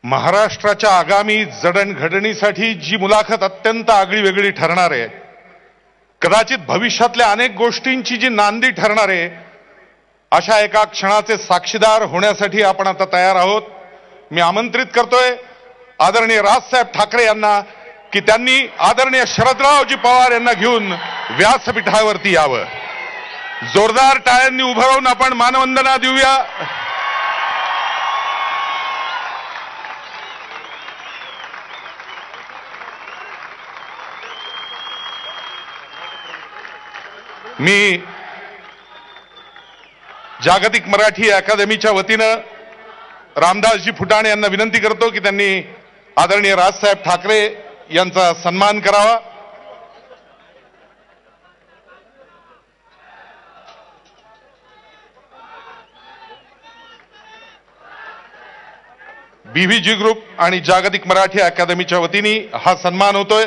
महाराष्ट्राच्या आगामी जडणघडणीसाठी जी मुलाखत अत्यंत आगळीवेगळी ठरणार आहे, कदाचित भविष्यातल्या अनेक गोष्टींची जी नांदी ठरणार आहे, अशा एका क्षणाचे साक्षीदार होण्यासाठी आपण आता तयार आहोत. मी आमंत्रित करतोय आदरणीय राजसाहेब ठाकरे यांना की त्यांनी आदरणीय शरदरावजी पवार यांना घेऊन व्यासपीठावरती यावं. जोरदार टाळ्यांनी उभं राहून आपण मानवंदना देऊया. मी जागतिक मराठी अकादमीच्या वतीनं रामदासजी फुटाणे यांना विनंती करतो की त्यांनी आदरणीय राजसाहेब ठाकरे यांचा सन्मान करावा. बीव्हीजी ग्रुप आणि जागतिक मराठी अकादमीच्या वतीने हा सन्मान होतोय.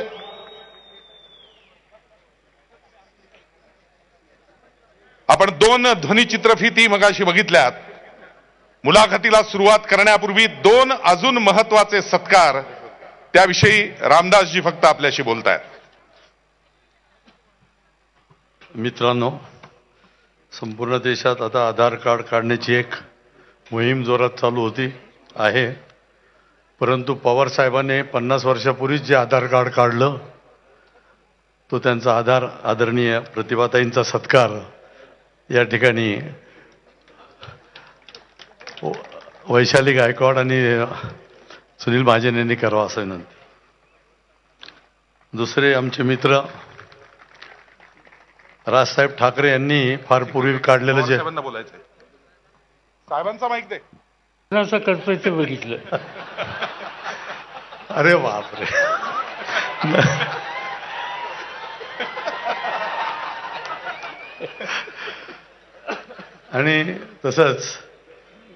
आपण दोन ध्वनिचित्रफिती मगाशी बघितल्यात. मुलाखतीला सुरुवात करण्यापूर्वी दोन अजून महत्वाचे सत्कार, त्याविषयी रामदासजी फक्त आपल्याशी बोलतायत. मित्रांनो, संपूर्ण देशात आता आधार कार्ड काढण्याची एक मोहीम जोरात चालू होती आहे. परंतु पवार साहेबांनी 50 वर्षापूर्वीच जे आधार कार्ड काढलं, तो त्यांचा आधार आदरणीय प्रतिभाताईंचा सत्कार या ठिकाणी वैशाली गायकवाड आणि सुनील महाजन यांनी करावा असं विनंती. दुसरे आमचे मित्र राजसाहेब ठाकरे यांनी फार पूर्वी काढलेलं जे बोलायचं साहेबांचा माईक दे असं करतोय ते बघितलं. अरे बापरे. आणि तसंच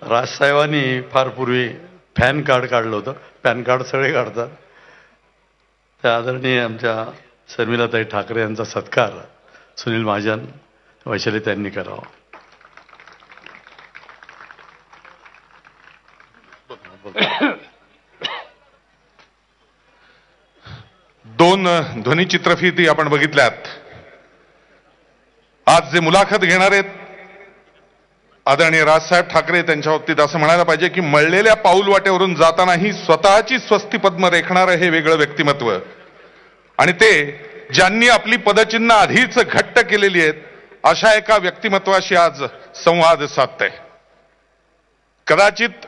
राजसाहेबांनी फार पूर्वी पॅन कार्ड काढलं होतं. पॅन कार्ड सगळे काढतात. त्या आदरणीय आमच्या शर्मिलाताई ठाकरे यांचा सत्कार सुनील महाजन वैशाली त्यांनी करावा. दोन ध्वनिचित्रफिती आपण बघितल्यात. आज जे मुलाखत घेणार आहेत आदरणीय राजसाहेब ठाकरे, त्यांच्या बाबतीत असं म्हणायला पाहिजे की मळलेल्या पाऊलवाटेवरून जातानाही स्वतःची स्वस्तिपद्म रेखणारं हे वेगळं व्यक्तिमत्व, आणि ते ज्यांनी आपली पदचिन्ह आधीच घट्ट केलेली आहेत अशा एका व्यक्तिमत्वाशी आज संवाद साधतंय. कदाचित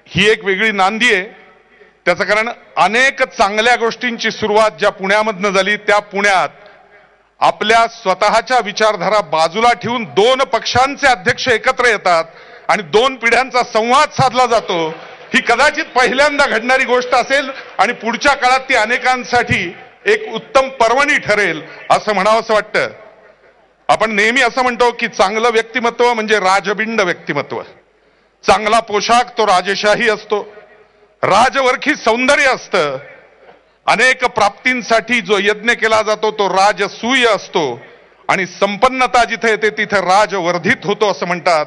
ही एक वेगळी नांदी आहे. त्याचं कारण अनेक चांगल्या गोष्टींची सुरुवात ज्या पुण्यामधनं झाली, त्या पुण्यात आपल्या स्वतःच्या विचारधारा बाजूला ठेवून दोन पक्षांचे अध्यक्ष एकत्र येतात आणि दोन पिढ्यांचा संवाद साधला जातो. ही कदाचित पहिल्यांदा घडणारी गोष्ट असेल आणि पुढच्या काळात ती अनेकांसाठी एक उत्तम पर्वणी ठरेल असं म्हणावंसं वाटतं. आपण नेहमी असं म्हणतो की चांगलं व्यक्तिमत्व म्हणजे राजबिंड व्यक्तिमत्व. चांगला पोशाख तो राजशाही असतो. राजवरखी सौंदर्य असतं. अनेक प्राप्तींसाठी जो यज्ञ केला जातो तो राजसूय असतो. आणि संपन्नता जिथे येते तिथे राजवर्धित होतो असं म्हणतात.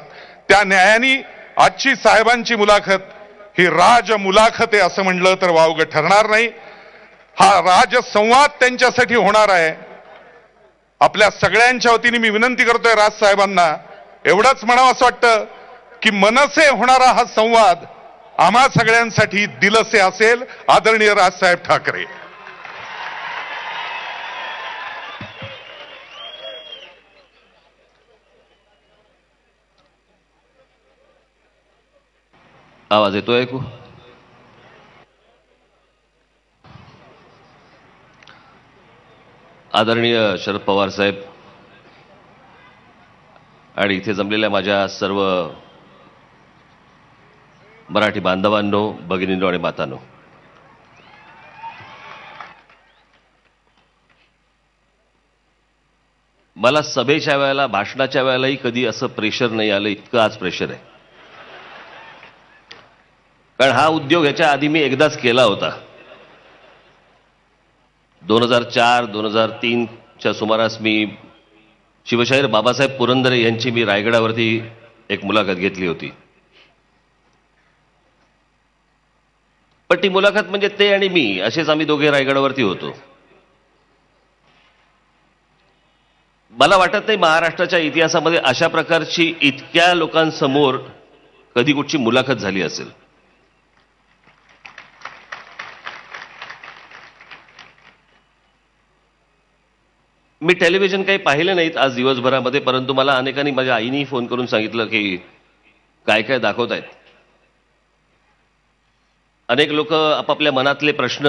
त्या न्यायाने आजची साहेबांची मुलाखत ही राज मुलाखत आहे असं म्हणलं तर वावगं ठरणार नाही. हा राजसंवाद त्यांच्यासाठी होणार आहे. आपल्या सगळ्यांच्या वतीने मी विनंती करतोय राजसाहेबांना, एवढंच म्हणावं असं वाटतं की मनसे होणारा हा संवाद आम्हा सगळ्यांसाठी दिलसे असेल. आदरणीय राजसाहेब ठाकरे. आवाज येतोय ऐकू? आदरणीय शरद पवार साहेब आणि इथे जमलेल्या माझ्या सर्व मराठी बांधवांनो, भगिनींनो आणि मातांनो, मला सभेच्या वेळेला, भाषणाच्या वेळेलाही कधी असं प्रेशर नाही आलं इतकं आज प्रेशर आहे. कारण हा उद्योग ह्याच्या आधी मी एकदाच केला होता. 2004-2003च्या सुमारास मी शिवशाहीर बाबासाहेब पुरंदरे यांची मी रायगडावरती एक मुलाखत घेतली होती. पण ती मुलाखत म्हणजे ते आणि मी असेच आम्ही दोघे रायगडावरती होतो. मला वाटत नाही महाराष्ट्राच्या इतिहासामध्ये अशा प्रकारची इतक्या लोकांसमोर कधी कुठची मुलाखत झाली असेल. मी टेलिव्हिजन काही पाहिलं नाहीत आज दिवसभरामध्ये, परंतु मला अनेकांनी, माझ्या आईनी फोन करून सांगितलं की काय काय दाखवत आहेत. अनेक लोक आपापल्या मनातले प्रश्न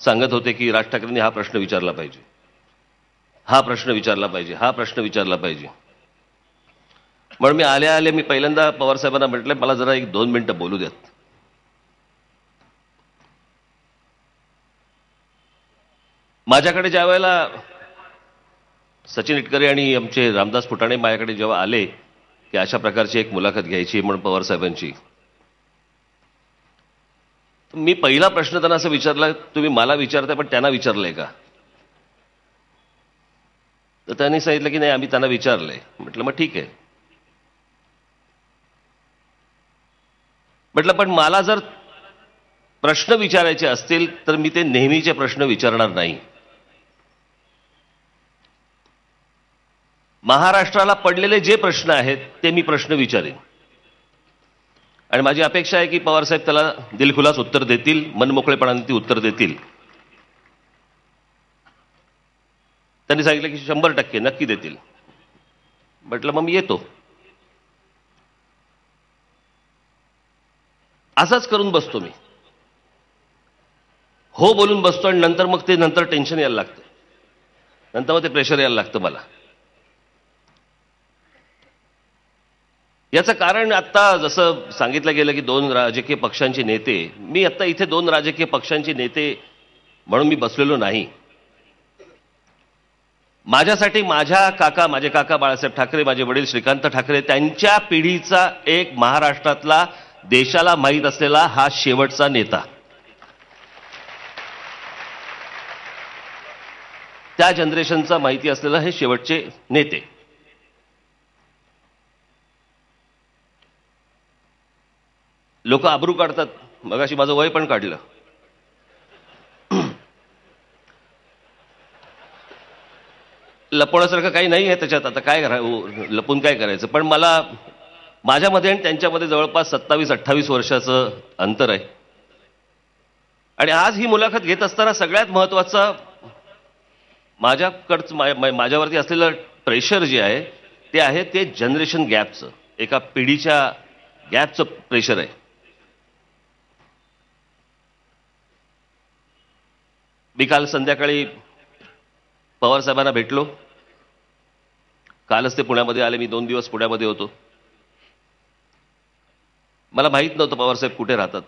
सांगत होते की राज ठाकरेंनी हा प्रश्न विचारला पाहिजे, हा प्रश्न विचारला पाहिजे, हा प्रश्न विचारला पाहिजे. म्हणून मी आले मी पहिल्यांदा पवार साहेबांना म्हटलं, मला जरा 1-2 मिनिटं बोलू द्यात. माझ्याकडे ज्या वेळेला सचिन इटकरे आणि आमचे रामदास फुटाणे माझ्याकडे जेव्हा आले की अशा प्रकारची एक मुलाखत घ्यायची म्हणून पवार साहेबांची, मी पहिला प्रश्न त्यांना असं विचारला, तुम्ही मला विचारताय पण त्यांना विचारलंय का? तर त्यांनी सांगितलं की नाही, आम्ही त्यांना विचारलंय. म्हटलं मग ठीक आहे. म्हटलं पण मला जर प्रश्न विचारायचे असतील तर मी ते नेहमीचे प्रश्न विचारणार नाही. महाराष्ट्राला पडलेले जे प्रश्न आहेत ते मी प्रश्न विचारेन आणि माझी अपेक्षा आहे की पवारसाहेब त्याला दिलखुलास उत्तर देतील, मनमोकळेपणाने ती उत्तर देतील. त्यांनी सांगितलं की 100% नक्की देतील. म्हटलं मग मी येतो. असंच करून बसतो मी, हो बोलून बसतो आणि नंतर टेन्शन यायला लागतं, नंतर मग ते प्रेशर यायला लागतं मला. याचं कारण आता जसं सांगितलं गेलं की 2 राजकीय पक्षांचे नेते, मी आता इथे 2 राजकीय पक्षांचे नेते म्हणून मी बसलेलो नाही. माझ्यासाठी माझे काका बाळासाहेब ठाकरे, माझे वडील श्रीकांत ठाकरे, त्यांच्या पिढीचा एक महाराष्ट्रातला, देशाला माहीत असलेला हा शेवटचा नेता, त्या जनरेशनचा माहिती असलेला हे शेवटचे नेते. लोक आबरू काढतात. मगाशी माझं वय पण काढलं. लपवण्यासारखं काही नाही आहे त्याच्यात. आता काय लपून काय करायचं. पण मला माझ्यामध्ये आणि त्यांच्यामध्ये जवळपास 27-28 वर्षाचं अंतर आहे. आणि आज ही मुलाखत घेत असताना सगळ्यात महत्वाचं माझ्यावरती असलेलं प्रेशर जे आहे ते आहे ते जनरेशन गॅपचं, एका पिढीच्या गॅपचं प्रेशर आहे. मी काल संध्याकाळी पवार साहेबांना भेटलो. कालच ते पुण्यामध्ये आले. मी 2 दिवस पुण्यामध्ये होतो. मला माहीत नव्हतं पवारसाहेब कुठे राहतात,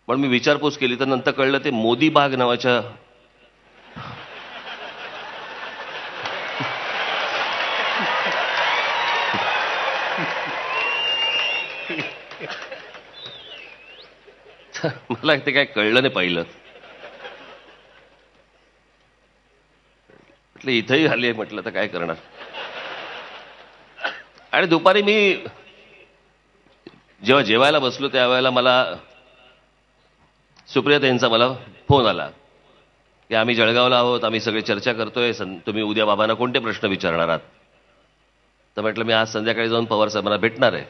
पण मी विचारपूस केली तर नंतर कळलं ते मोदी बाग नावाच्या मला ते काय कळलं नाही पहिलं. म्हटलं इथंही आली आहे, म्हटलं तर काय करणार. आणि दुपारी मी जेव्हा जेवायला बसलो त्यावेळेला मला सुप्रियाताईंचा मला फोन आला की आम्ही जळगावला आहोत, आम्ही सगळे चर्चा करतोय, तुम्ही उद्या बाबांना कोणते प्रश्न विचारणार आहात. तर म्हटलं मी आज संध्याकाळी जाऊन पवार साहेबांना भेटणार आहे.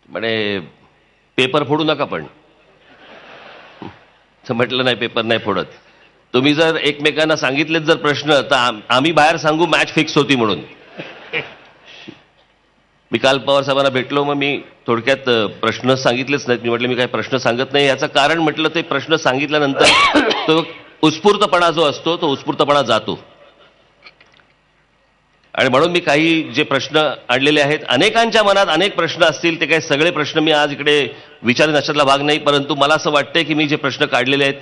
म्हणे पेपर फोडू नका पण. तर म्हटलं नाही, पेपर नाही फोडत. तुम्ही जर एकमेकांना सांगितलेत जर प्रश्न तर आम्ही बाहेर सांगू मॅच फिक्स होती म्हणून. मी काल पवार साहेबांना भेटलो. मग मी थोडक्यात प्रश्न सांगितलेच नाहीत. मी म्हटलं मी काही प्रश्न सांगत नाही. याचं कारण म्हटलं ते प्रश्न सांगितल्यानंतर तो उत्स्फूर्तपणा जो असतो तो उत्स्फूर्तपणा जातो. आणि म्हणून मी काही जे प्रश्न आणलेले आहेत, अनेकांच्या मनात अनेक प्रश्न असतील, ते काही सगळे प्रश्न मी आज इकडे विचारेन अशातला भाग नाही. परंतु मला असं वाटतंय की मी जे प्रश्न काढलेले आहेत,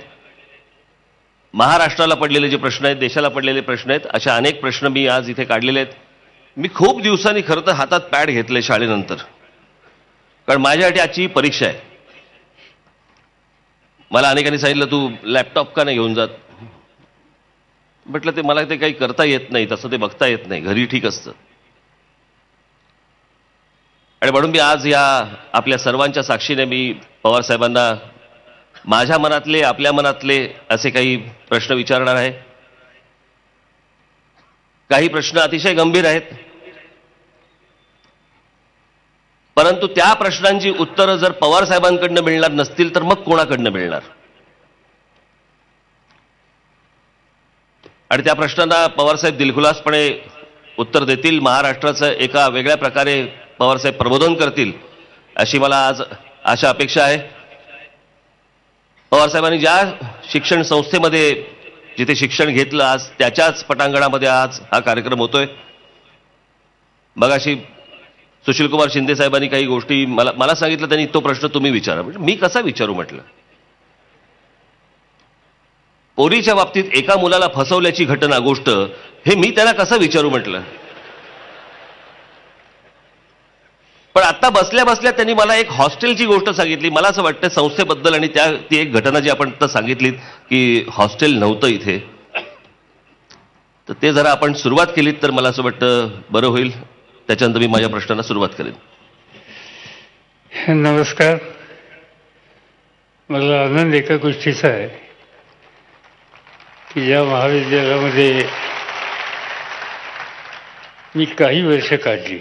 महाराष्ट्राला पडलेले जे प्रश्न आहेत, देशाला पडलेले प्रश्न आहेत, अशा अनेक प्रश्न मी आज इथे काढलेले आहेत. मी खूप दिवसांनी खरं तर हातात पॅड घेतले शाळेनंतर, कारण माझ्यासाठी आजची ही परीक्षा आहे. मला अनेकांनी सांगितलं तू लॅपटॉप का नाही घेऊन जात. म्हटलं ते मला ते काही करता येत नाही, तसं ते बघता येत नाही, घरी ठीक असतं. आणि म्हणून मी आज या आपल्या सर्वांच्या साक्षीने मी पवार साहेबांना माझ्या मनातले आपल्या मनातले असे काही प्रश्न विचारणार आहे. काही प्रश्न अतिशय गंभीर आहेत, परंतु त्या प्रश्नांची उत्तरं जर पवार साहेबांकडनं मिळणार नसतील तर मग कोणाकडनं मिळणार? आणि त्या प्रश्नांना पवारसाहेब दिलखुलासपणे उत्तर देतील, महाराष्ट्राचं एका वेगळ्या प्रकारे पवारसाहेब प्रबोधन करतील अशी मला आज आशा अपेक्षा आहे. पवारसाहेबांनी ज्या शिक्षण संस्थेमध्ये जिथे शिक्षण घेतलं आज त्याच्याच पटांगणामध्ये आज हा कार्यक्रम होतोय. मगाशी सुशीलकुमार शिंदे साहेबांनी काही गोष्टी मला सांगितलं, त्यांनी तो प्रश्न तुम्ही विचारा. म्हणजे मी कसा विचारू म्हटलं. पोरीच्या बाबतीत एका मुलाला फसवल्याची घटना गोष्ट हे मी त्याला कसं विचारू म्हटलं. पण आता बसल्या बसल्या त्यांनी मला एक हॉस्टेलची गोष्ट सांगितली. मला असं वाटतं संस्थेबद्दल आणि ती एक घटना जी आपण आता सांगितलीत की हॉस्टेल नव्हतं इथे, तर ते जरा आपण सुरुवात केलीत तर मला असं वाटतं बरं होईल. त्याच्यानंतर मी माझ्या प्रश्नाला सुरुवात करेन. नमस्कार. मला आनंद एका गोष्टीचा आहे की या महाविद्यालयामध्ये मी काही वर्ष काढली.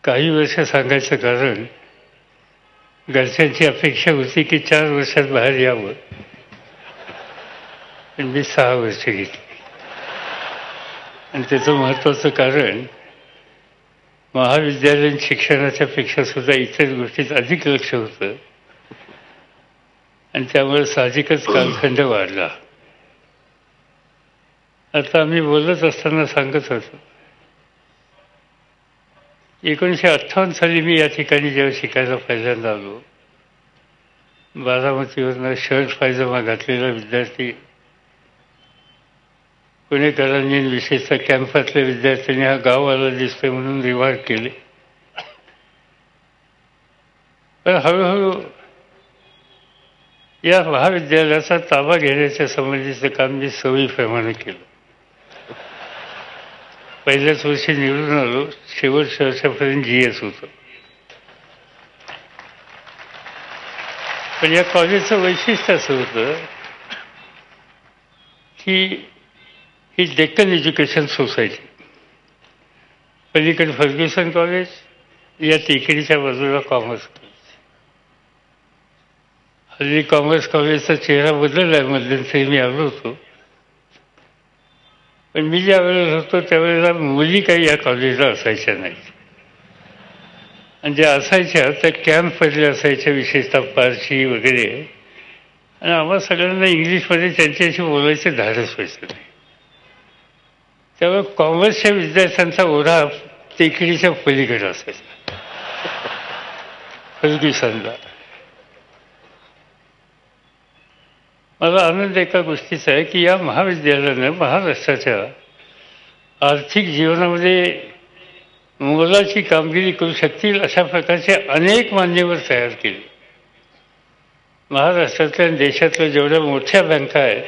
काही वर्ष सांगायचं कारण घरच्यांची अपेक्षा होती की 4 वर्षात बाहेर यावं, पण मी 6 वर्ष घेतली. आणि त्याचं महत्त्वाचं कारण महाविद्यालयीन शिक्षणाच्या पेक्षा सुद्धा इतर गोष्टीत अधिक लक्ष होतं आणि त्यामुळे साहजिकच कालखंड वाढला. आता आम्ही बोलत असताना सांगत होतो 1958 साली मी या ठिकाणी जेव्हा शिकायला पहिल्यांदा आलो, बारामतीवरनं शर्ट पायजमा घातलेला विद्यार्थी पुणेकरांनी विशेषतः कॅम्पातल्या विद्यार्थ्यांनी हा गाववाला दिसतोय म्हणून रिवार्ड केले. पण हळूहळू या महाविद्यालयाचा ताबा घेण्याच्या संबंधीचं काम मी सवयीप्रमाणे केलं. पहिल्याच वर्षी निवडून आलो, शेवटच्या वर्षापर्यंत GS होतं. पण या कॉलेजचं वैशिष्ट्य असं होतं की ही डेक्कन एज्युकेशन सोसायटी, पलीकडे फर्ग्युसन कॉलेज, या टेकडीच्या बाजूला कॉमर्स कॉलेज. हल्ली कॉमर्स कॉलेजचा चेहरा बदलला आहे, मध्यंतरी मी आलो होतो. पण मी ज्या वेळेला होतो त्यावेळेला मुली काही या कॉलेजला असायच्या नाहीत, आणि ज्या असायच्या त्या कॅम्पमधल्या असायच्या, विशेषतः पारशी वगैरे. आणि आम्हाला सगळ्यांना इंग्लिशमध्ये त्यांच्याशी बोलायचं धाडस व्हायचं नाही. त्यामुळे कॉमर्सच्या विद्यार्थ्यांचा ओढा टेकडीच्या पलीकडे असायचा फर्ग्युसनला. मला आनंद एका गोष्टीचा आहे की या महाविद्यालयानं महाराष्ट्राच्या आर्थिक जीवनामध्ये मोलाची कामगिरी करू शकतील अशा प्रकारचे अनेक मान्यवर तयार केले. महाराष्ट्रातल्या देशातल्या जेवढ्या मोठ्या बँका आहेत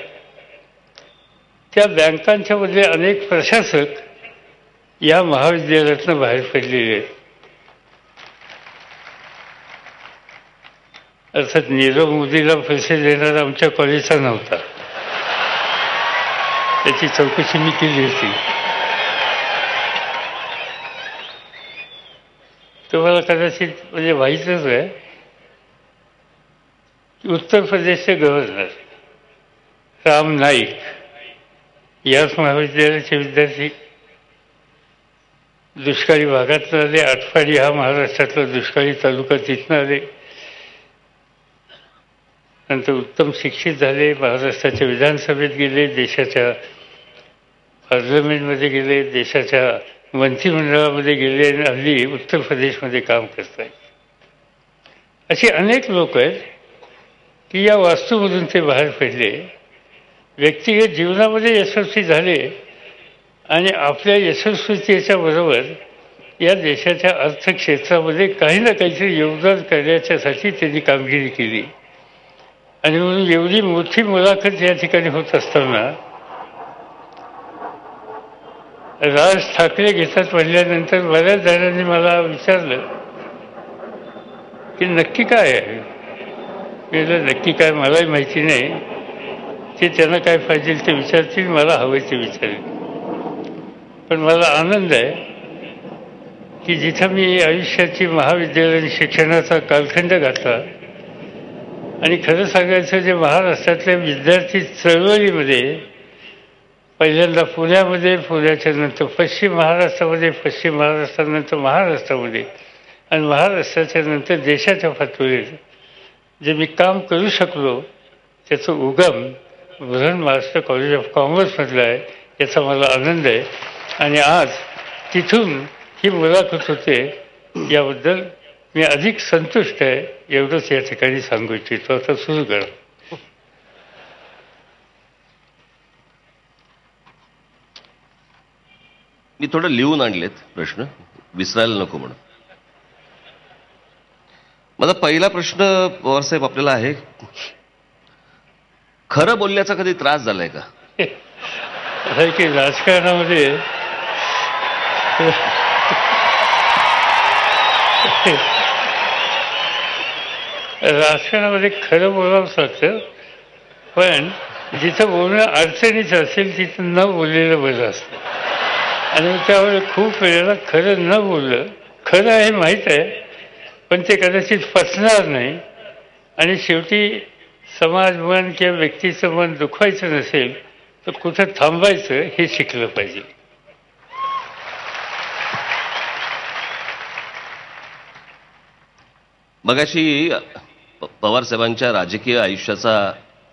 त्या बँकांच्यामधले अनेक प्रशासक या महाविद्यालयातनं बाहेर पडलेले आहेत. अर्थात नीरव मोदीला पैसे देणारा आमच्या कॉलेजचा नव्हता, त्याची चौकशी मी केली होती. तुम्हाला कदाचित म्हणजे माहीतच आहे की उत्तर प्रदेशचे गव्हर्नर राम नाईक याच महाविद्यालयाचे विद्यार्थी. दुष्काळी भागातून आले. आटपाडी हा महाराष्ट्रातला दुष्काळी तालुका, तिथनं आले. नंतर उत्तम शिक्षित झाले, महाराष्ट्राच्या विधानसभेत गेले, देशाच्या पार्लमेंटमध्ये गेले, देशाच्या मंत्रिमंडळामध्ये गेले, आणि हल्ली उत्तर प्रदेशमध्ये काम करत आहेत. असे अनेक लोक आहेत की या वास्तूमधून ते बाहेर पडले, व्यक्तिगत जीवनामध्ये यशस्वी झाले, आणि आपल्या यशस्वीतेच्या बरोबर या देशाच्या अर्थक्षेत्रामध्ये काही ना काहीतरी योगदान करण्याच्यासाठी त्यांनी कामगिरी केली. आणि म्हणून एवढी मोठी मुलाखत या ठिकाणी होत असताना राज ठाकरे घेतात म्हणल्यानंतर बऱ्याच जणांनी मला विचारलं की नक्की काय आहे. मी म्हटलं नक्की काय मलाही माहिती नाही, ते त्यांना काय पाहिजे ते विचारतील, मला हवे ते विचारेल. पण मला आनंद आहे की जिथं मी आयुष्याची महाविद्यालयीन शिक्षणाचा कालखंड घातला आणि खरं सांगायचं जे महाराष्ट्रातल्या विद्यार्थी चळवळीमध्ये पहिल्यांदा पुण्यामध्ये, पुण्याच्या नंतर पश्चिम महाराष्ट्रामध्ये, पश्चिम महाराष्ट्रानंतर महाराष्ट्रामध्ये आणि महाराष्ट्राच्या नंतर देशाच्या पातळीवर जे मी काम करू शकलो त्याचं उगम बुलढाणा महाराष्ट्र कॉलेज ऑफ कॉमर्समधलं आहे, याचा मला आनंद आहे. आणि आज तिथून ही मुलाखत होते याबद्दल मी अधिक संतुष्ट आहे. एवढंच या ठिकाणी सांगू इच्छितो. आता सुरू करा. मी थोडं लिहून आणलेत प्रश्न, विसरायला नको म्हणून. माझा पहिला प्रश्न पवारसाहेब आपल्याला आहे, खरं बोलण्याचा कधी त्रास झालाय का? आहे की राजकारणामध्ये राजकारणामध्ये खरं बोलावंच लागतं, पण जिथं बोलणं अडचणीचं असेल तिथं न बोललेलं बरं असतं. आणि मग त्यामुळे खूप वेळेला खरं न बोललं, खरं आहे माहीत आहे पण ते कदाचित पचणार नाही आणि शेवटी समाज मन किंवा व्यक्तीचं मन दुखवायचं नसेल तर कुठं थांबायचं हे शिकलं पाहिजे. मगाशी पवारसाहेबांच्या राजकीय आयुष्याचा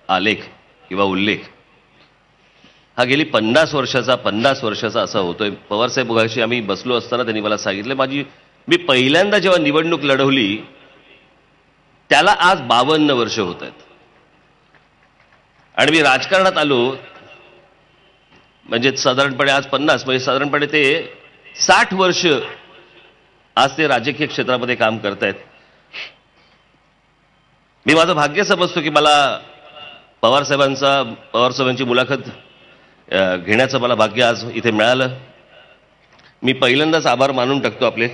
आलेख किंवा उल्लेख हा गेली 50 वर्षाचा असा होतोय. पवारसाहेब मगाशी आम्ही बसलो असताना त्यांनी मला सांगितलं, मी पहिल्यांदा जेव्हा निवडणूक लढवली त्याला आज 52 वर्ष होत आहेत आणि मी राजकारणात आलो म्हणजे साधारणपणे आज 50 म्हणजे साधारणपणे ते 60 वर्ष आज ते राजकीय क्षेत्रामध्ये काम करतायत. मी माझं भाग्य समजतो की मला पवारसाहेबांची मुलाखत घेण्याचं मला भाग्य आज इथे मिळालं. मी पहिल्यांदाच आभार मानून टाकतो आपले,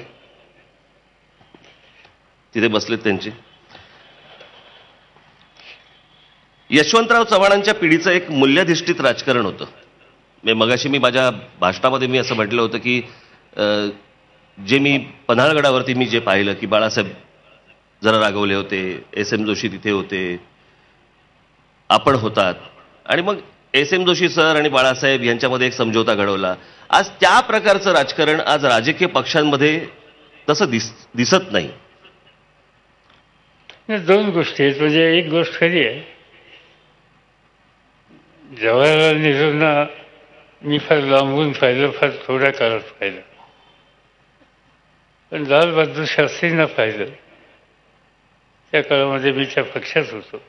तिथे बसलेत त्यांचे. यशवंतराव चव्हाणांच्या पिढीचं एक मूल्याधिष्ठित राजकारण होतं. मगाशी मी माझ्या भाषणामध्ये मी असं म्हटलं होतं की जे मी पन्हाळगडावरती मी जे पाहिलं की बाळासाहेब जरा रागवले होते, एस एम जोशी तिथे होते, आपण होतात आणि मग एस एम जोशी सर आणि बाळासाहेब यांच्यामध्ये एक समझोता घडवला. आज त्या प्रकारचं राजकारण आज राजकीय पक्षांमध्ये तसं दिसत नाही. दोन गोष्टी आहेत. म्हणजे एक गोष्ट खरी आहे, जवाहरलाल नेहरूंना मी फार लांबून पाहिलं, फार थोड्या काळात पाहिलं, पण लाल बहादूर शास्त्रींना पाहिलं त्या काळामध्ये मी त्या पक्षात होतो.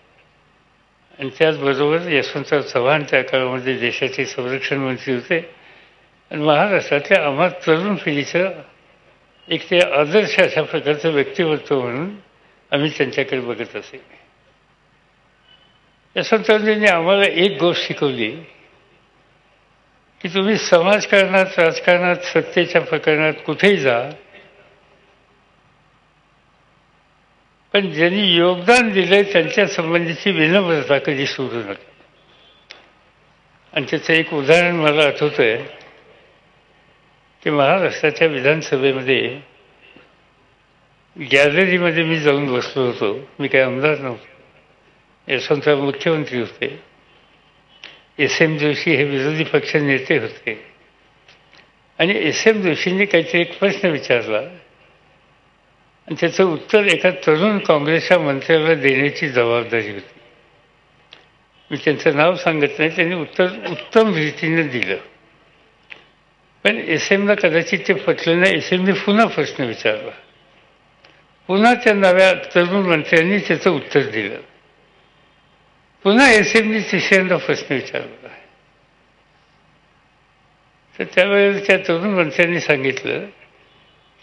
आणि त्याचबरोबर यशवंतराव चव्हाण त्या काळामध्ये देशाचे संरक्षण मंत्री होते आणि महाराष्ट्रातल्या आम्हा तरुण पिढीचं एक ते आदर्श अशा प्रकारचं व्यक्तिमत्व म्हणून आम्ही त्यांच्याकडे बघत असे. यशवंतरावजींनी आम्हाला एक गोष्ट शिकवली की तुम्ही समाजकारणात, राजकारणात, सत्तेच्या प्रकरणात कुठेही जा, पण ज्यांनी योगदान दिलंय त्यांच्या संबंधीची विनम्रता कधी सोडू नका. आणि त्याचं एक उदाहरण मला आठवतंय की महाराष्ट्राच्या विधानसभेमध्ये गॅलरीमध्ये मी जाऊन बसलो होतो. मी काही आमदार नव्हतो, यशवंतराव मुख्यमंत्री होते, एस एम जोशी हे विरोधी पक्ष नेते होते आणि एस एम जोशींनी काहीतरी एक प्रश्न विचारला आणि त्याचं उत्तर एका तरुण काँग्रेसच्या मंत्र्याला देण्याची जबाबदारी होती. मी त्यांचं नाव सांगत नाही, त्यांनी उत्तर उत्तम रीतीने दिलं, पण एस एमला कदाचित ते पटलं नाही. एस एमने पुन्हा प्रश्न विचारला, पुन्हा त्या नव्या तरुण मंत्र्यांनी त्याचं उत्तर दिलं, पुन्हा एस एमने तिसऱ्यांदा प्रश्न विचारला. तर त्यावेळेला त्या तरुण मंत्र्यांनी सांगितलं,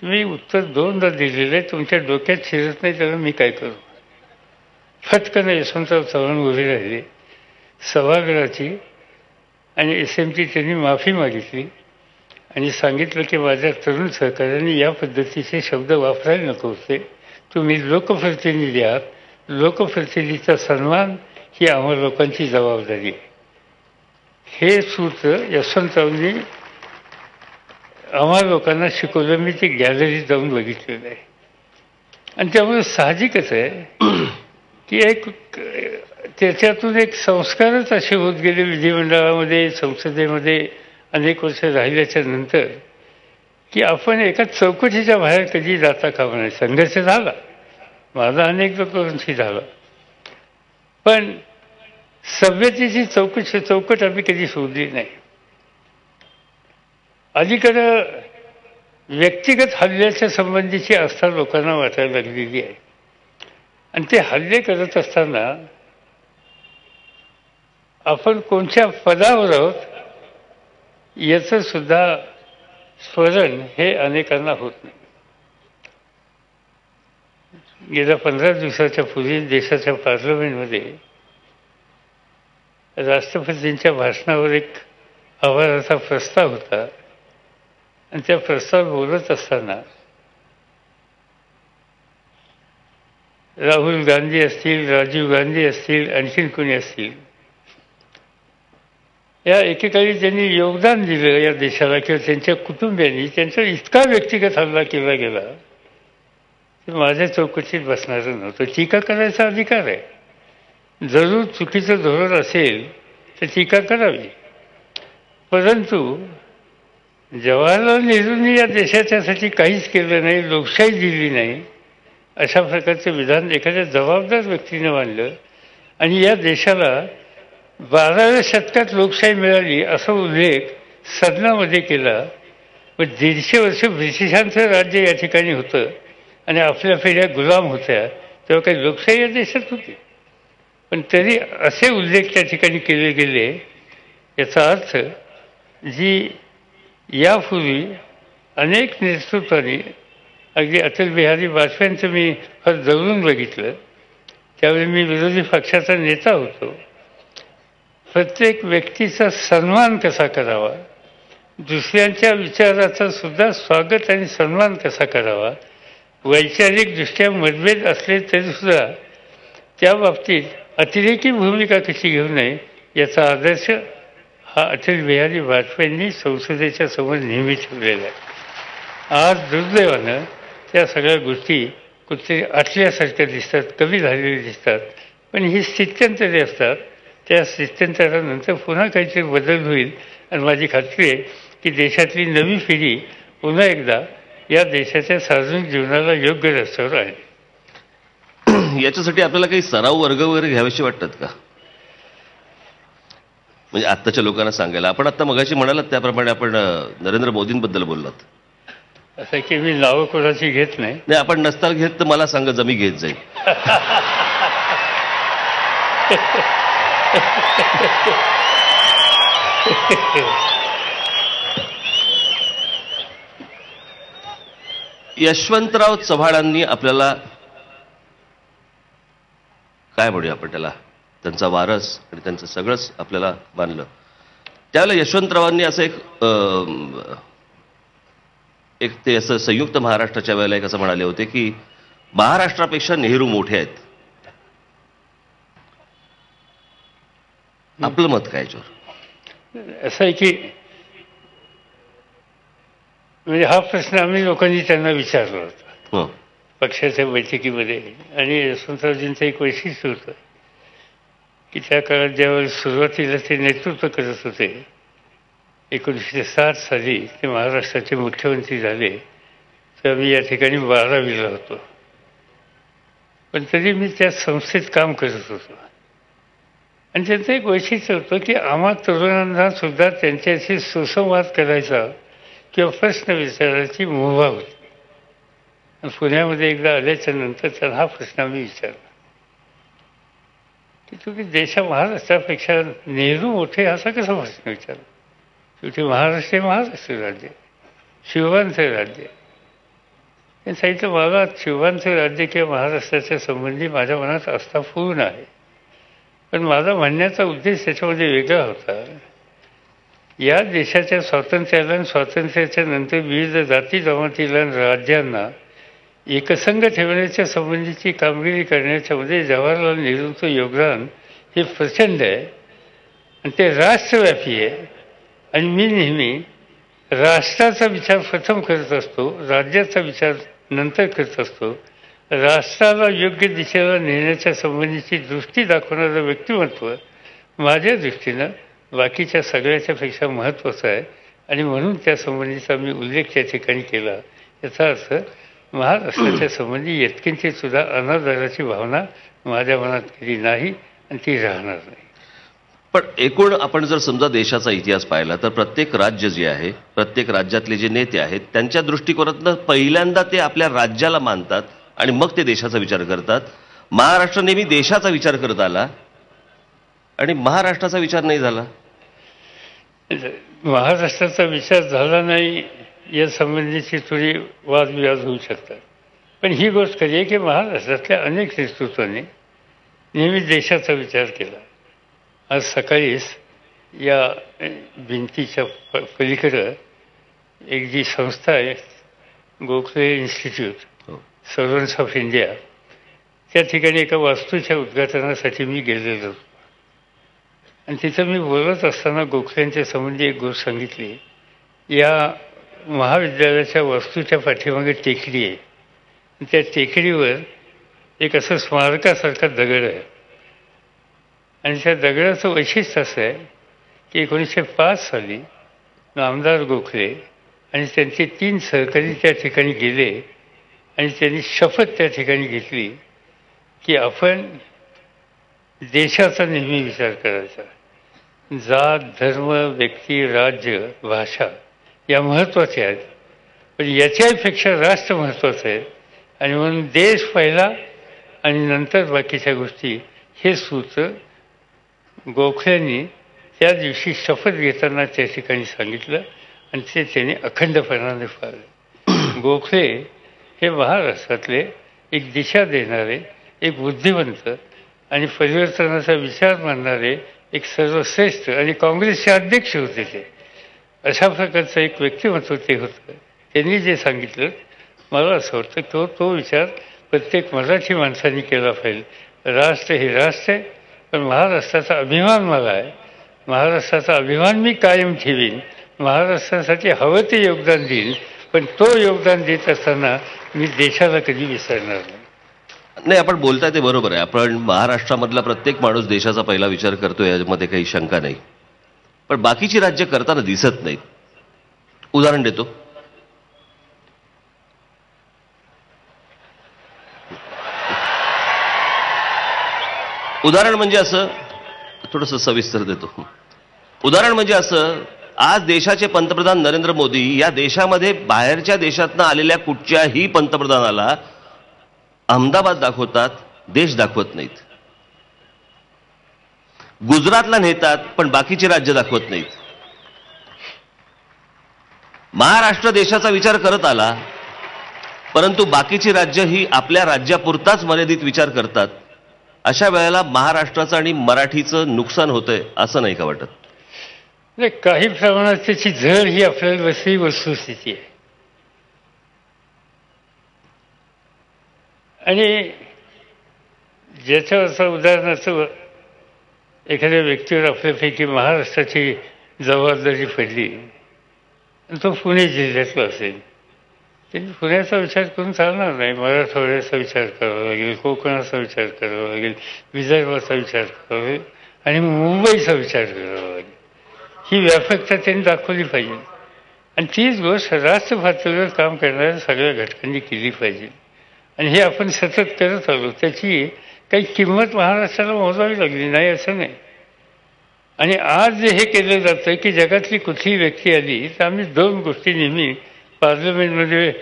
तुम्ही उत्तर दोनदा दिलेलं आहे, तुमच्या डोक्यात शिरत नाही, त्याला मी काय करू. फटकन यशवंतराव चव्हाण उभे राहिले सभागृहाची आणि एस एमची त्यांनी माफी मागितली आणि सांगितलं की माझ्या तरुण सहकाऱ्यांनी या पद्धतीचे शब्द वापरायला नको होते. तुम्ही लोकप्रतिनिधी आहात, लोकप्रतिनिधीचा सन्मान ही आम्हा लोकांची जबाबदारी आहे. हे सूत्र यशवंतरावांनी आम्हा लोकांना शिकवलं. मी ते गॅलरीत जाऊन बघितलेलं आहे. आणि त्यामुळे साहजिकच आहे की एक त्याच्यातून एक संस्कारच असे होत गेले विधिमंडळामध्ये, संसदेमध्ये अनेक वर्ष राहिल्याच्या नंतर, की आपण एका चौकटीच्या बाहेर कधी जाता कामा नये. संघर्ष झाला, माझा अनेक लोकांशी झाला, पण सभ्यतेची चौकट आम्ही कधी सोडली नाही. अलीकडं व्यक्तिगत हल्ल्याच्या संबंधीची आस्था लोकांना वाटायला लागलेली आहे. आणि ते हल्ले करत असताना आपण कोणत्या पदावर आहोत याचं सुद्धा स्मरण हे अनेकांना होत नाही. गेल्या 15 दिवसाच्या पूर्वी देशाच्या पार्लमेंटमध्ये राष्ट्रपतींच्या भाषणावर एक आभाराचा प्रस्ताव होता. आणि त्या प्रस्तावावर बोलत असताना राहुल गांधी असतील, राजीव गांधी असतील, आणखीन कोणी असतील, या एकेकाळी त्यांनी योगदान दिलं या देशाला किंवा त्यांच्या कुटुंबियांनी, त्यांचा इतका व्यक्तिगत हल्ला केला गेला की माझ्या चौकशीत बसणारं नव्हतं. टीका करायचा अधिकार आहे. जरूर चुकीचं धोरण असेल तर टीका करावी, परंतु जवाहरलाल नेहरूंनी या देशाच्यासाठी काहीच केलं नाही, लोकशाही दिली नाही, अशा प्रकारचं विधान एखाद्या जबाबदार व्यक्तीने मांडलं. आणि या देशाला 12व्या शतकात लोकशाही मिळाली असा उल्लेख सदनामध्ये केला. व 150 वर्ष ब्रिटिशांचं राज्य या ठिकाणी होतं आणि आपल्या पिढ्या गुलाम होत्या, तेव्हा काही लोकशाही या देशात होती. पण तरी असे उल्लेख त्या ठिकाणी केले गेले. याचा अर्थ जी यापूर्वी अनेक नेतृत्वांनी, अगदी अटल बिहारी वाजपेयींचं मी फार जवळून बघितलं, त्यावेळी मी विरोधी पक्षाचा नेता होतो, प्रत्येक व्यक्तीचा सन्मान कसा करावा, दुसऱ्यांच्या विचाराचा सुद्धा स्वागत आणि सन्मान कसा करावा, वैचारिकदृष्ट्या मतभेद असले तरीसुद्धा त्या बाबतीत अतिरेकी भूमिका कशी घेऊ नये याचा आदर्श हा अटल बिहारी वाजपेयींनी संसदेच्या समोर नेहमी ठेवलेला आहे. आज दुर्दैवानं त्या सगळ्या गोष्टी कुठे आटल्यासारख्या दिसतात, कमी झालेल्या दिसतात. पण ही स्थित्यंतरे असतात. त्या स्थित्यंतरानंतर पुन्हा काहीतरी बदल होईल. आणि माझी खात्री आहे की देशातली नवी पिढी पुन्हा एकदा या देशाच्या सार्वजनिक जीवनाला योग्य रस्त्यावर आहे. याच्यासाठी आपल्याला काही सराव वर्ग वगैरे घ्यावेसे वाटतात का? म्हणजे आत्ताच्या लोकांना सांगायला. आपण आत्ता मगाशी म्हणालात त्याप्रमाणे आपण नरेंद्र मोदींबद्दल बोललात. असं की मी नावं कोणाची घेत नाही. नाही, आपण नसताल घेत तर मला सांगा, जमी घेत जाईल. यशवंतराव चव्हाणांनी आपल्याला काय म्हणूया आपण त्याला, त्यांचा वारस आणि त्यांचं सगळंच आपल्याला मानलं. त्यावेळेला यशवंतरावांनी असं एक ते असं संयुक्त महाराष्ट्राच्या वेळेला एक असं म्हणाले होते की महाराष्ट्रापेक्षा नेहरू मोठे आहेत. आपलं मत काय याच्यावर? असं आहे की म्हणजे हा प्रश्न आम्ही लोकांनी त्यांना विचारला होता पक्षाच्या बैठकीमध्ये. आणि यशवंतरावजींचं एक वैशिष्ट्य होतं की त्या काळात ज्यावेळी सुरुवातीला ते नेतृत्व करत होते, 1960 साली ते महाराष्ट्राचे मुख्यमंत्री झाले, तर मी या ठिकाणी 12वीला होतो. पण तरी मी त्या संस्थेत काम करत होतो. आणि त्यांचं एक वैशिष्ट्य होतं की आम्हा तरुणांना सुद्धा त्यांच्याशी सुसंवाद करायचा किंवा प्रश्न विचारायची मुभा होती. पुण्यामध्ये एकदा आल्याच्या नंतर त्यांना हा प्रश्न आम्ही विचारला की तुम्ही महाराष्ट्रापेक्षा नेहरू मोठे असा कसा प्रश्न विचारला? शेवटी महाराष्ट्र हे महाराष्ट्र राज्य, शिवबांचं राज्य. त्यांनी सांगितलं, मला शिवबांचं राज्य किंवा महाराष्ट्राच्या संबंधी माझ्या मनात आस्था पूर्ण आहे, पण माझा म्हणण्याचा उद्देश त्याच्यामध्ये वेगळा होता या देशाच्या स्वातंत्र्याला आणि स्वातंत्र्याच्या नंतर विविध जाती जमातीला आणि राज्यांना एकसंघ ठेवण्याच्या संबंधीची कामगिरी करण्याच्यामध्ये जवाहरलाल नेहरूंचं योगदान हे प्रचंड आहे आणि ते राष्ट्रव्यापी आहे. आणि मी नेहमी राष्ट्राचा विचार प्रथम करत असतो, राज्याचा विचार नंतर करत असतो. राष्ट्राला योग्य दिशेला नेण्याच्या संबंधीची दृष्टी दाखवणारं व्यक्तिमत्व माझ्या दृष्टीनं बाकीच्या सगळ्याच्यापेक्षा महत्त्वाचं आहे आणि म्हणून त्या संबंधीचा मी उल्लेख त्या ठिकाणी केला. याचा अर्थ महाराष्ट्राच्या संबंधी यत्किंचित सुद्धा अनादराची भावना माझ्या मनात कधी नाही आणि ती राहणार नाही. पण एकूण आपण जर समजा देशाचा इतिहास पाहिला तर प्रत्येक राज्य जे आहे, प्रत्येक राज्यातले जे नेते आहेत, त्यांच्या दृष्टिकोनातनं पहिल्यांदा ते आपल्या राज्याला मानतात आणि मग ते देशाचा विचार करतात. महाराष्ट्र नेहमी देशाचा विचार करत आला आणि महाराष्ट्राचा विचार नाही झाला. महाराष्ट्राचा विचार झाला नाही या संबंधीची थोडी वादविवाद होऊ शकतात. पण ही गोष्ट खरी आहे की महाराष्ट्रातल्या अनेक नेतृत्वाने नेहमी देशाचा विचार केला. आज सकाळीच या भिंतीच्या पलीकडं एक जी संस्था आहे गोखले इन्स्टिट्यूट सर्वन्स ऑफ इंडिया, त्या ठिकाणी एका वास्तूच्या उद्घाटनासाठी मी गेलेलो होतो आणि तिथं मी बोलत असताना गोखल्यांच्या संबंधी एक गोष्ट सांगितली. या महाविद्यालयाच्या वास्तूच्या पाठीमागे टेकडी आहे. त्या टेकडीवर एक असं स्मारकासारखा दगड आहे आणि त्या दगडाचं वैशिष्ट्य असं आहे की 1905 साली नामदार गोखले आणि त्यांचे 3 सहकारी त्या ठिकाणी गेले आणि त्यांनी शपथ त्या ठिकाणी घेतली की आपण देशाचा नेहमी विचार करायचा. जात, धर्म, व्यक्ती, राज्य, भाषा या महत्त्वाच्या आहेत, पण याच्यापेक्षा राष्ट्र महत्त्वाचं आहे आणि म्हणून देश पहिला आणि नंतर बाकीच्या गोष्टी, हे सूत्र गोखल्यांनी त्या दिवशी शपथ घेताना त्या ठिकाणी सांगितलं आणि ते त्यांनी अखंडपणाने पाळलं. गोखले हे महाराष्ट्रातले एक दिशा देणारे, एक बुद्धिवंत आणि परिवर्तनाचा विचार मानणारे एक सर्वश्रेष्ठ आणि काँग्रेसचे अध्यक्ष होते. ते अशा प्रकारचं एक व्यक्तिमत्व ते होतं. त्यांनी जे सांगितलं मला असं वाटतं की तो विचार प्रत्येक मराठी माणसांनी केला पाहिजे. राष्ट्र हे राष्ट्र आहे, पण महाराष्ट्राचा अभिमान मला आहे. महाराष्ट्राचा अभिमान मी कायम ठेवीन. महाराष्ट्रासाठी हवं ते योगदान देईन, पण तो योगदान देत असताना मी देशाला कधी विसरणार नाही. नाही, आपण बोलताय ते बरोबर आहे. आपण महाराष्ट्रामधला प्रत्येक माणूस देशाचा पहिला विचार करतो, यामध्ये काही शंका नाही. पण बाकीची राज्य करताना दिसत नाहीत. उदाहरण देतो. उदाहरण म्हणजे असं, थोडंसं सविस्तर देतो. उदाहरण म्हणजे असं, आज देशाचे पंतप्रधान नरेंद्र मोदी या देशामध्ये बाहेरच्या देशातनं आलेल्या कुठच्याही पंतप्रधानाला अहमदाबाद दाखवतात, देश दाखवत नाहीत. गुजरातला नेतात, पण बाकीची राज्य दाखवत नाहीत. महाराष्ट्र देशाचा विचार करत आला, परंतु बाकीची राज्य ही आपल्या राज्यापुरताच मर्यादित विचार करतात. अशा वेळेला महाराष्ट्राचं आणि मराठीचं नुकसान होतंय, असं नाही का वाटत? नाही, काही प्रमाणात त्याची झळ ही आपल्याला बसली वस्तुस्थिती आहे. आणि ज्याच्यावरचं उदाहरणाचं एखाद्या व्यक्तीवर आपल्यापैकी महाराष्ट्राची जबाबदारी पडली आणि तो पुणे जिल्ह्यातला असेल, त्यांनी पुण्याचा विचार करून चालणार नाही. मराठवाड्याचा विचार करावा लागेल, कोकणाचा विचार करावा लागेल, विदर्भाचा विचार करावा लागेल आणि मुंबईचा विचार करावा लागेल. ही व्यापकता त्यांनी दाखवली पाहिजे आणि तीच गोष्ट राष्ट्र पातळीवर काम करणाऱ्या सगळ्या घटकांनी केली पाहिजे. आणि हे आपण सतत करत आलो. त्याची काही किंमत महाराष्ट्राला मोजावी लागली नाही असं नाही. आणि आज जे हे केलं जातं की जगातली कुठलीही व्यक्ती आली तर आम्ही 2 गोष्टी नेहमी पार्लमेंटमध्ये,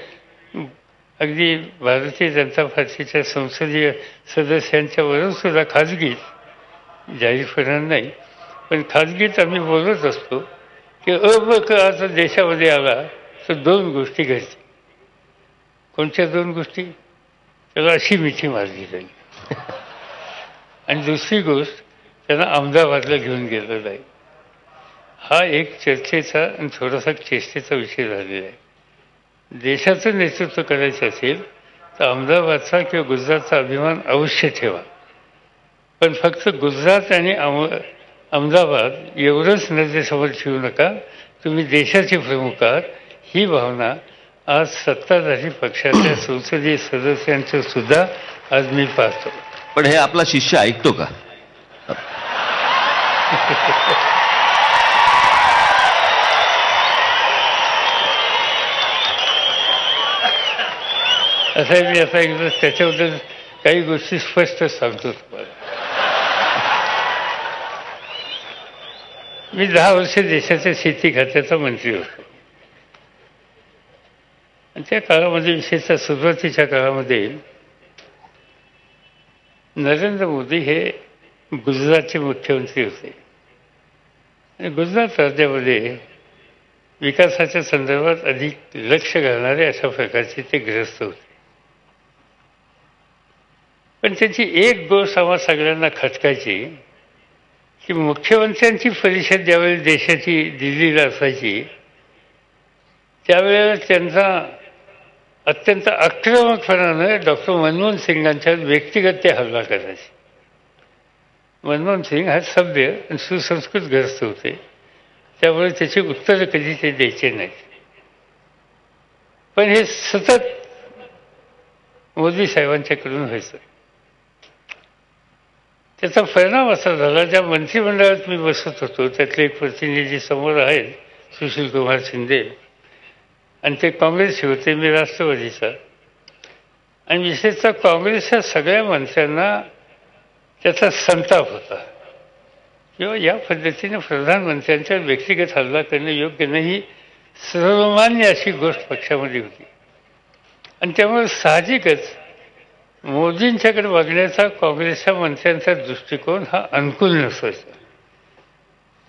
अगदी भारतीय जनता पार्टीच्या संसदीय सदस्यांच्यावरून सुद्धा खाजगीत, जाहीरपणानं नाही पण खाजगीत आम्ही बोलत असतो की आता देशामध्ये आला तर 2 गोष्टी घडतील. कोणत्या 2 गोष्टी? त्याला अशी मिठी मारली जाईल आणि दुसरी गोष्ट त्यांना अहमदाबादला घेऊन गेलं जाईल. हा एक चर्चेचा आणि थोडासा चेष्टेचा विषय झालेला आहे. देशाचं नेतृत्व करायचं असेल तर अहमदाबादचा किंवा गुजरातचा अभिमान अवश्य ठेवा, पण फक्त गुजरात आणि अहमदाबाद एवढंच नजरेसमोर ठेवू नका. तुम्ही देशाचे प्रमुख आहात ही भावना आज सत्ताधारी पक्षाच्या संसदीय सदस्यांचं सुद्धा आज मी पाहतो. पण हे आपला शिष्य ऐकतो का? असं मी आता एकदा त्याच्याबद्दल काही गोष्टी स्पष्ट सांगतो तुम्हाला. मी 10 वर्ष देशाच्या शेती खात्याचा मंत्री होतो आणि त्या काळामध्ये विशेषतः सुरुवातीच्या काळामध्ये नरेंद्र मोदी हे गुजरातचे मुख्यमंत्री होते आणि गुजरात राज्यामध्ये विकासाच्या संदर्भात अधिक लक्ष घालणारे अशा प्रकारचे ते ग्रस्त होते. पण त्याची एक गोष्ट आम्हा सगळ्यांना खटकायची की मुख्यमंत्र्यांची परिषद ज्यावेळी देशाची दिल्लीला असायची त्यावेळेला त्यांचा अत्यंत आक्रमकपणानं डॉक्टर मनमोहन सिंगांच्यावर व्यक्तिगत ते हल्ला करायचे. मनमोहन सिंग हा सभ्य आणि सुसंस्कृत ग्रस्त होते, त्यामुळे त्याची उत्तरं कधी ते द्यायचे नाहीत. पण हे सतत मोदी साहेबांच्याकडून व्हायचं. त्याचा परिणाम असा झाला, ज्या मंत्रिमंडळात मी बसत होतो त्यातले एक प्रतिनिधी समोर आहेत सुशीलकुमार शिंदे, आणि ते काँग्रेसचे होते, मी राष्ट्रवादीचा. आणि विशेषतः काँग्रेसच्या सगळ्या मंत्र्यांना त्याचा संताप होता किंवा या पद्धतीने प्रधानमंत्र्यांच्या व्यक्तिगत हल्ला करणं योग्य नाही, सर्वमान्य अशी गोष्ट पक्षामध्ये होती. आणि त्यामुळे साहजिकच मोदींच्याकडे बघण्याचा काँग्रेसच्या मंत्र्यांचा दृष्टिकोन हा अनुकूल नसायचा.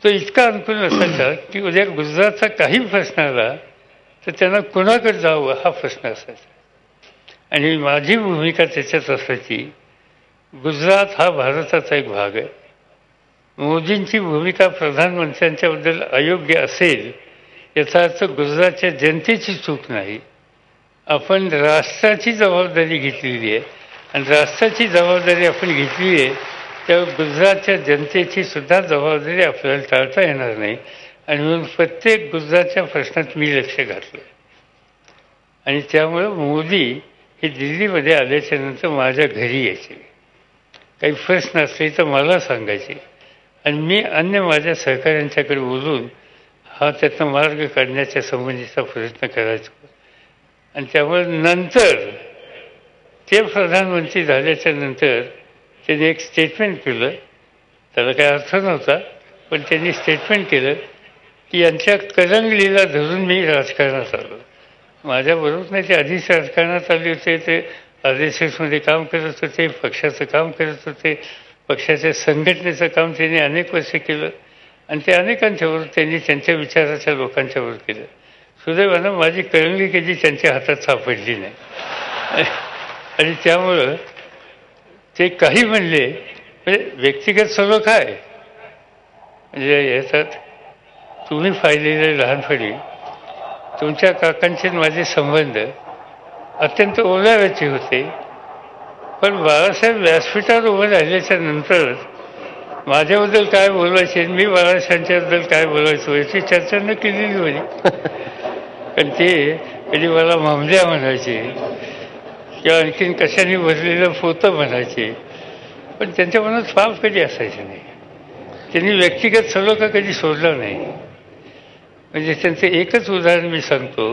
तो इतका अनुकूल नसायचा की उद्या गुजरातचा काही प्रश्न आला तर त्यांना कुणाकडे जावं हा प्रश्न असायचा. आणि माझी भूमिका त्याच्यात असायची, गुजरात हा भारताचा एक भाग आहे. मोदींची भूमिका प्रधानमंत्र्यांच्याबद्दल अयोग्य असेल याचा अर्थ गुजरातच्या जनतेची चूक नाही, आपण राष्ट्राची जबाबदारी घेतलेली आहे आणि राष्ट्राची जबाबदारी आपण घेतली आहे त्यावेळी गुजरातच्या जनतेची सुद्धा जबाबदारी आपल्याला टाळता येणार नाही. आणि म्हणून प्रत्येक गुजरातच्या प्रश्नात मी लक्ष घातलं. आणि त्यामुळं मोदी हे दिल्लीमध्ये आल्याच्या नंतर माझ्या घरी यायचे, काही प्रश्न असले तर मला सांगायचे आणि मी अन्य माझ्या सहकाऱ्यांच्याकडे बोलून हा त्याचा मार्ग काढण्याच्या संबंधीचा प्रयत्न करायचो. आणि त्यामुळे नंतर ते प्रधानमंत्री झाल्याच्या नंतर त्यांनी एक स्टेटमेंट केलं, त्याला काही अर्थ नव्हता, पण त्यांनी स्टेटमेंट केलं की यांच्या करंगलीला धरून मी राजकारणात आलो. माझ्याबरोबर नाही, ते आधीच राजकारणात आले होते, ते RSSमध्ये काम करत होते, पक्षाचं काम करत होते, पक्षाच्या संघटनेचं काम त्यांनी अनेक वर्ष केलं आणि ते अनेकांच्याबरोबर त्यांनी त्यांच्या विचाराच्या लोकांच्याबरोबर केलं. सुदैवानं माझी करंगली कधी त्यांच्या हातात सापडली नाही. आणि त्यामुळं ते काही म्हणले म्हणजे व्यक्तिगत सर्व काय म्हणजे याच्यात तुम्ही पाहिलेले लहानपणी तुमच्या काकांचे माझे संबंध अत्यंत ओलाव्याचे होते, पण बाळासाहेब व्यासपीठावर उभं राहिल्याच्या नंतर माझ्याबद्दल काय बोलायचे मी बाळासाहेबांच्याबद्दल काय बोलायचो याची चर्चा न केलेली होती. पण ते कधी मला मामल्या म्हणायचे किंवा आणखीन कशाने भरलेलं पोतं म्हणायचे, पण त्यांच्या मनात पाप कधी असायचं नाही. त्यांनी व्यक्तिगत सलोखा कधी सोडला नाही. म्हणजे त्यांचं एकच उदाहरण मी सांगतो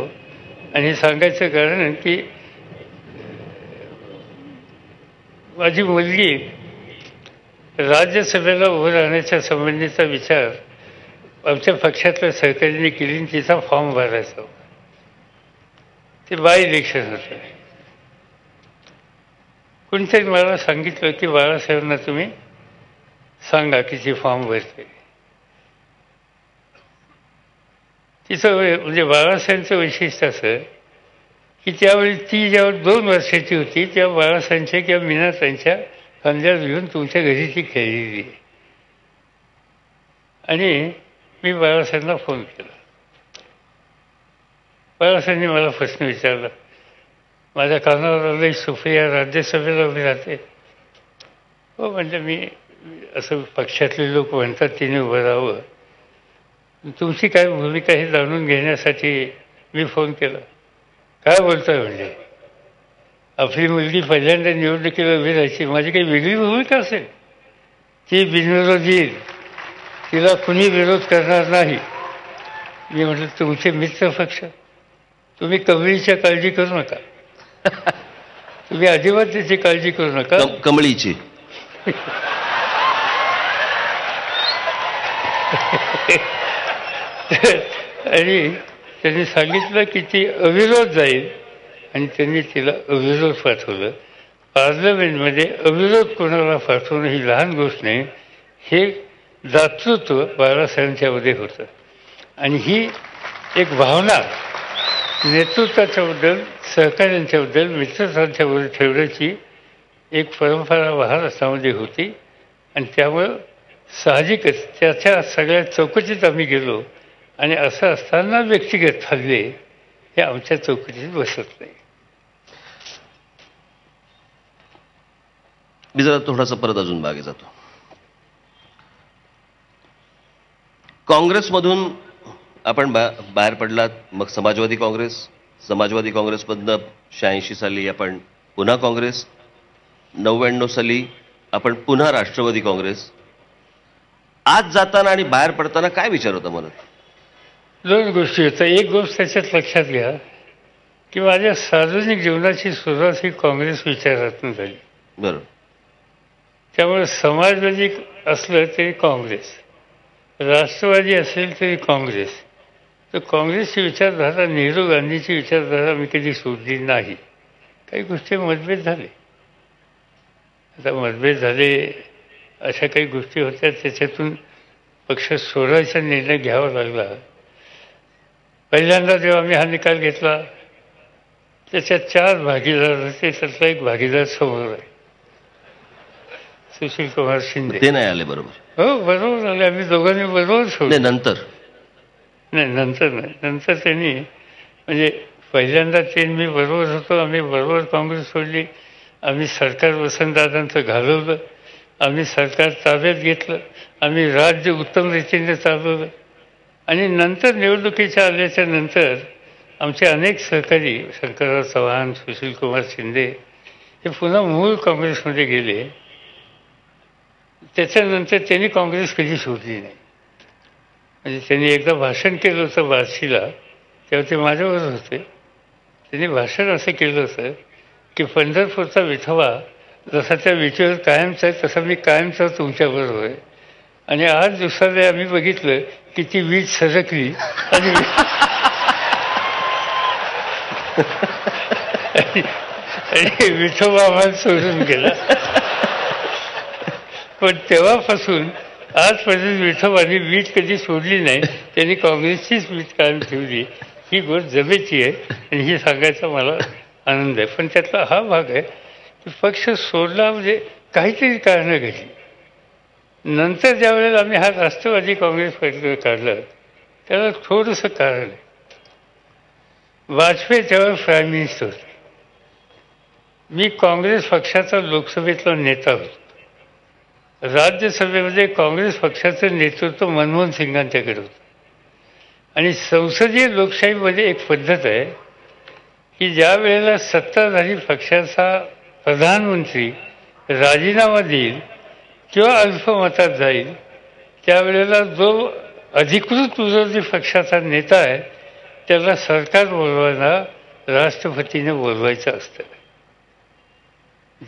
आणि हे सांगायचं कारण की माझी मुलगी राज्यसभेला उभं राहण्याच्या संबंधीचा विचार आमच्या पक्षातल्या सहकार्याने केली आणि तिचा फॉर्म भरायचा होता. ते बाय इलेक्शन होतं. कोणीतरी मला सांगितलं की बाळासाहेबांना तुम्ही सांगा की ती फॉर्म भरते. तिचं म्हणजे बाळासाहेबांचं वैशिष्ट्य असं की त्यावेळी ती जेव्हा 2 वर्षाची होती तेव्हा बाळासाहेबांच्या किंवा मीनाताईंच्या खांद्यावर घेऊन तुमच्या घरी ती खेळलेली आहे. आणि मी बाळासाहेबांना फोन केला. बाळासाहेबांनी मला प्रश्न विचारला. माझ्या कानावर आलं, सुप्रिया राज्यसभेला उभी राहते. हो म्हणजे मी असं पक्षातले लोक म्हणतात तिने उभं राहावं, तुमची काय भूमिका हे जाणून घेण्यासाठी मी फोन केला. काय बोलतोय म्हणजे आपली मुलगी पहिल्यांदा निवडणुकीला उभी राहायची, माझी काही वेगळी भूमिका असेल? ती बिनविरोधी येईल, तिला कुणी विरोध करणार नाही. मी म्हटलं तुमचे मित्र पक्ष, तुम्ही कमळीची काळजी करू नका. तुम्ही अजिबात त्याची काळजी करू नका. कमळीची आणि त्यांनी सांगितलं की ती अविरोध जाईल आणि त्यांनी तिला अविरोध पाठवलं. पार्लमेंटमध्ये अविरोध कोणाला पाठवणं ही लहान गोष्ट नाही. हे दातृत्व बाळासाहेबांच्यामध्ये होतं आणि ही एक भावना नेतृत्वाच्याबद्दल, सहकार्यांच्याबद्दल, मित्रतांच्याबद्दल ठेवण्याची एक परंपरा महाराष्ट्रामध्ये होती. आणि त्यामुळं साहजिकच त्याच्या सगळ्या चौकटीत आम्ही गेलो आणि असं असताना व्यक्तिगत हल्ले हे आमच्या चौकटीत बसत नाही. मी जरा थोडासा परत अजून मागे जातो. काँग्रेसमधून आपण बाहेर पडलात, मग समाजवादी काँग्रेसमधनं 86 साली आपण पुन्हा काँग्रेस, 99 साली आपण पुन्हा राष्ट्रवादी काँग्रेस. आज जाताना आणि बाहेर पडताना काय विचार होता मनात? दोन गोष्टी होत्या. एक गोष्ट त्याच्यात लक्षात घ्या की माझ्या सार्वजनिक जीवनाची सुरुवात ही काँग्रेस विचारातून झाली. बरोबर. त्यामुळे समाजवादी असलं तरी काँग्रेस, राष्ट्रवादी असेल तरी काँग्रेस. तर काँग्रेसची विचारधारा, नेहरू गांधीची विचारधारा मी कधी सोडली नाही. काही गोष्टी मतभेद झाले. आता मतभेद झाले, अशा काही गोष्टी होत्या, त्याच्यातून पक्ष सोडायचा निर्णय घ्यावा लागला. पहिल्यांदा जेव्हा आम्ही हा निकाल घेतला त्याच्यात 4 भागीदार होते, त्यातला एक भागीदार समोर आहे, सुशील कुमार शिंदे. ते नाही आले. बरोबर. हो बरोबर आले. आम्ही दोघांनी बरोबर सोडले. नंतर नाही, नंतर नाही. नंतर त्यांनी म्हणजे पहिल्यांदा ते मी बरोबर होतो, आम्ही बरोबर काँग्रेस सोडली. आम्ही सरकार वसंतदादांचं घालवलं, आम्ही सरकार ताब्यात घेतलं, आम्ही राज्य उत्तम रीतीने चालवलं. आणि नंतर निवडणुकीच्या आल्याच्या नंतर आमचे अनेक सहकारी, शंकरराव चव्हाण, सुशील कुमार शिंदे, हे पुन्हा मूळ काँग्रेसमध्ये गेले. त्याच्यानंतर त्यांनी काँग्रेस कधी सोडली नाही. म्हणजे त्यांनी एकदा भाषण केलं होतं बार्शीला, तेव्हा ते माझ्याबरोबर होते. त्यांनी भाषण असं केलं होतं की पंढरपूरचा विठोबा जसा त्या विटेवर कायमचा आहे तसा मी कायमचा तुमच्याबरोबर आहे. आणि आज दुसऱ्या आम्ही बघितलं की ती वीज सरकली आणि विठोबा आम्हाला सोडून गेला. पण तेव्हापासून आजपर्यंत विठोबाने वीज कधी सोडली नाही. त्यांनी काँग्रेसचीच वीज कायम ठेवली. ही गोष्ट जमेची आहे आणि ही सांगायचा मला आनंद आहे. पण त्यातला हा भाग आहे की पक्ष सोडला म्हणजे काहीतरी कारणं घडली. नंतर ज्या वेळेला आम्ही हा राष्ट्रवादी काँग्रेस पक्ष काढला त्याला थोडंसं कारण आहे. वाजपेयी त्यावेळेस प्राईम मिनिस्टर होते. मी काँग्रेस पक्षाचा लोकसभेतला नेता होतो. राज्यसभेमध्ये काँग्रेस पक्षाचं नेतृत्व मनमोहन सिंगांच्याकडे होतं. आणि संसदीय लोकशाहीमध्ये एक पद्धत आहे की ज्या वेळेला सत्ताधारी पक्षाचा प्रधानमंत्री राजीनामा देईल किंवा अल्पमतात जाईल त्यावेळेला जो अधिकृत विरोधी पक्षाचा नेता आहे त्याला सरकार बोलवायला राष्ट्रपतीने बोलवायचं असतं.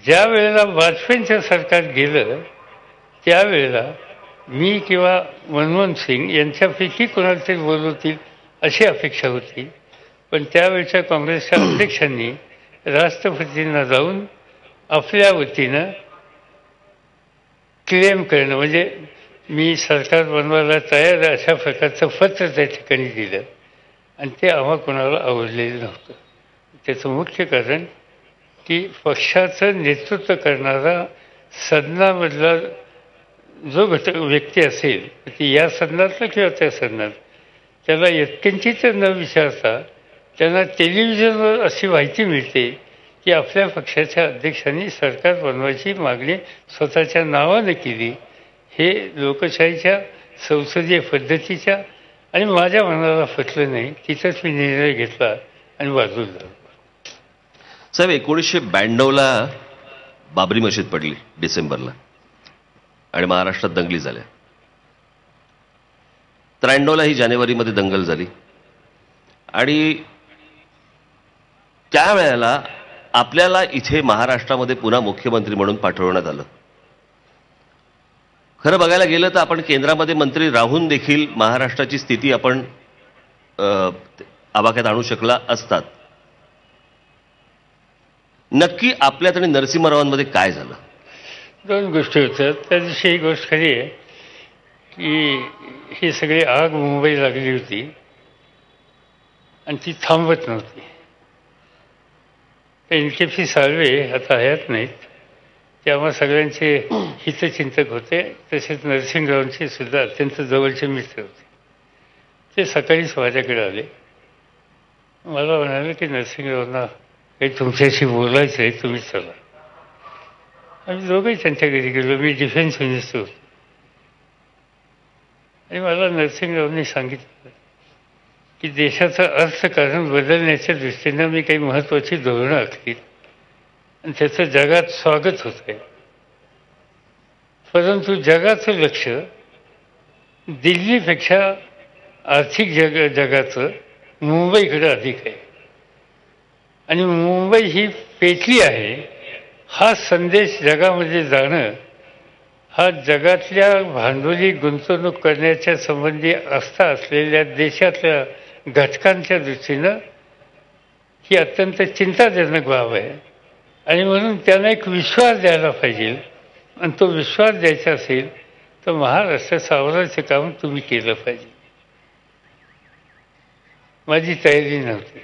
ज्या वेळेला वाजपेयींचं सरकार गेलं त्यावेळेला मी किंवा मनमोहन सिंग यांच्यापैकी कोणाला तरी बोलवतील अशी अपेक्षा होती. पण त्यावेळच्या काँग्रेसच्या अध्यक्षांनी राष्ट्रपतींना जाऊन आपल्या वतीनं क्लेम करणं म्हणजे मी सरकार बनवायला तयार आहे अशा प्रकारचं पत्र त्या ठिकाणी दिलं आणि ते आम्हा कोणाला आवडलेलं नव्हतं. त्याचं मुख्य कारण की पक्षाचं नेतृत्व करणारा सदनामधला जो व्यक्ती असेल ती या सदनातला किंवा त्या सदनात, त्याला यत्किंचित न विचारता त्यांना टेलिव्हिजनवर अशी माहिती मिळते की आपल्या पक्षाच्या अध्यक्षांनी सरकार बनवायची मागणी स्वतःच्या नावानं केली. हे लोकशाहीच्या संसदीय पद्धतीच्या आणि माझ्या मनाला पटलं नाही. तिथंच मी निर्णय घेतला आणि बाजूला झालो. साहेब, 1992ला बाबरी मशीद पडली डिसेंबरला आणि महाराष्ट्रात दंगली झाल्या. 93ला ही जानेवारीमध्ये दंगल झाली आणि त्यावेळेला आपल्याला इथे महाराष्ट्रामध्ये पुन्हा मुख्यमंत्री म्हणून पाठवण्यात आलं. खरं बघायला गेलं तर आपण केंद्रामध्ये मंत्री राहून देखील महाराष्ट्राची स्थिती आपण आवाक्यात आणू शकला असतात. नक्की आपल्यात आणि नरसिंहरावांमध्ये काय झालं? दोन गोष्टी होत्या. त्या दिवशी एक गोष्ट खरी आहे की ही सगळी आग मुंबई लागली होती आणि ती थांबत नव्हती. NKP साळवे आता हयात नाहीत, ते आम्हा सगळ्यांचे हितचिंतक होते. तसेच नरसिंहरावांचे सुद्धा अत्यंत जवळचे मित्र होते. ते सकाळीच माझ्याकडे आले. मला म्हणाले की नरसिंहरावांना काही तुमच्याशी बोलायचं आहे, तुम्ही चला. आम्ही दोघंही त्यांच्या घरी गेलो. मी डिफेन्स मिनिस्टर होतो आणि मला नरसिंहरावांनी सांगितलं की देशाचं अर्थकारण बदलण्याच्या दृष्टीनं मी काही महत्त्वाची धोरणं आखलीत आणि त्याचं जगात स्वागत होत आहे. परंतु जगाचं लक्ष दिल्लीपेक्षा आर्थिक जगाचं मुंबईकडे अधिक आहे आणि मुंबई ही पेटली आहे. हा संदेश जगामध्ये जाणं हा जगातल्या भांडवली गुंतवणूक करण्याच्या संबंधी आस्था असलेल्या देशातल्या घटकांच्या दृष्टीनं ही अत्यंत चिंताजनक बाब आहे आणि म्हणून त्यांना एक विश्वास द्यायला पाहिजे. आणि तो विश्वास द्यायचा असेल तर महाराष्ट्र सावरायचं काम तुम्ही केलं पाहिजे. माझी तयारी नव्हती.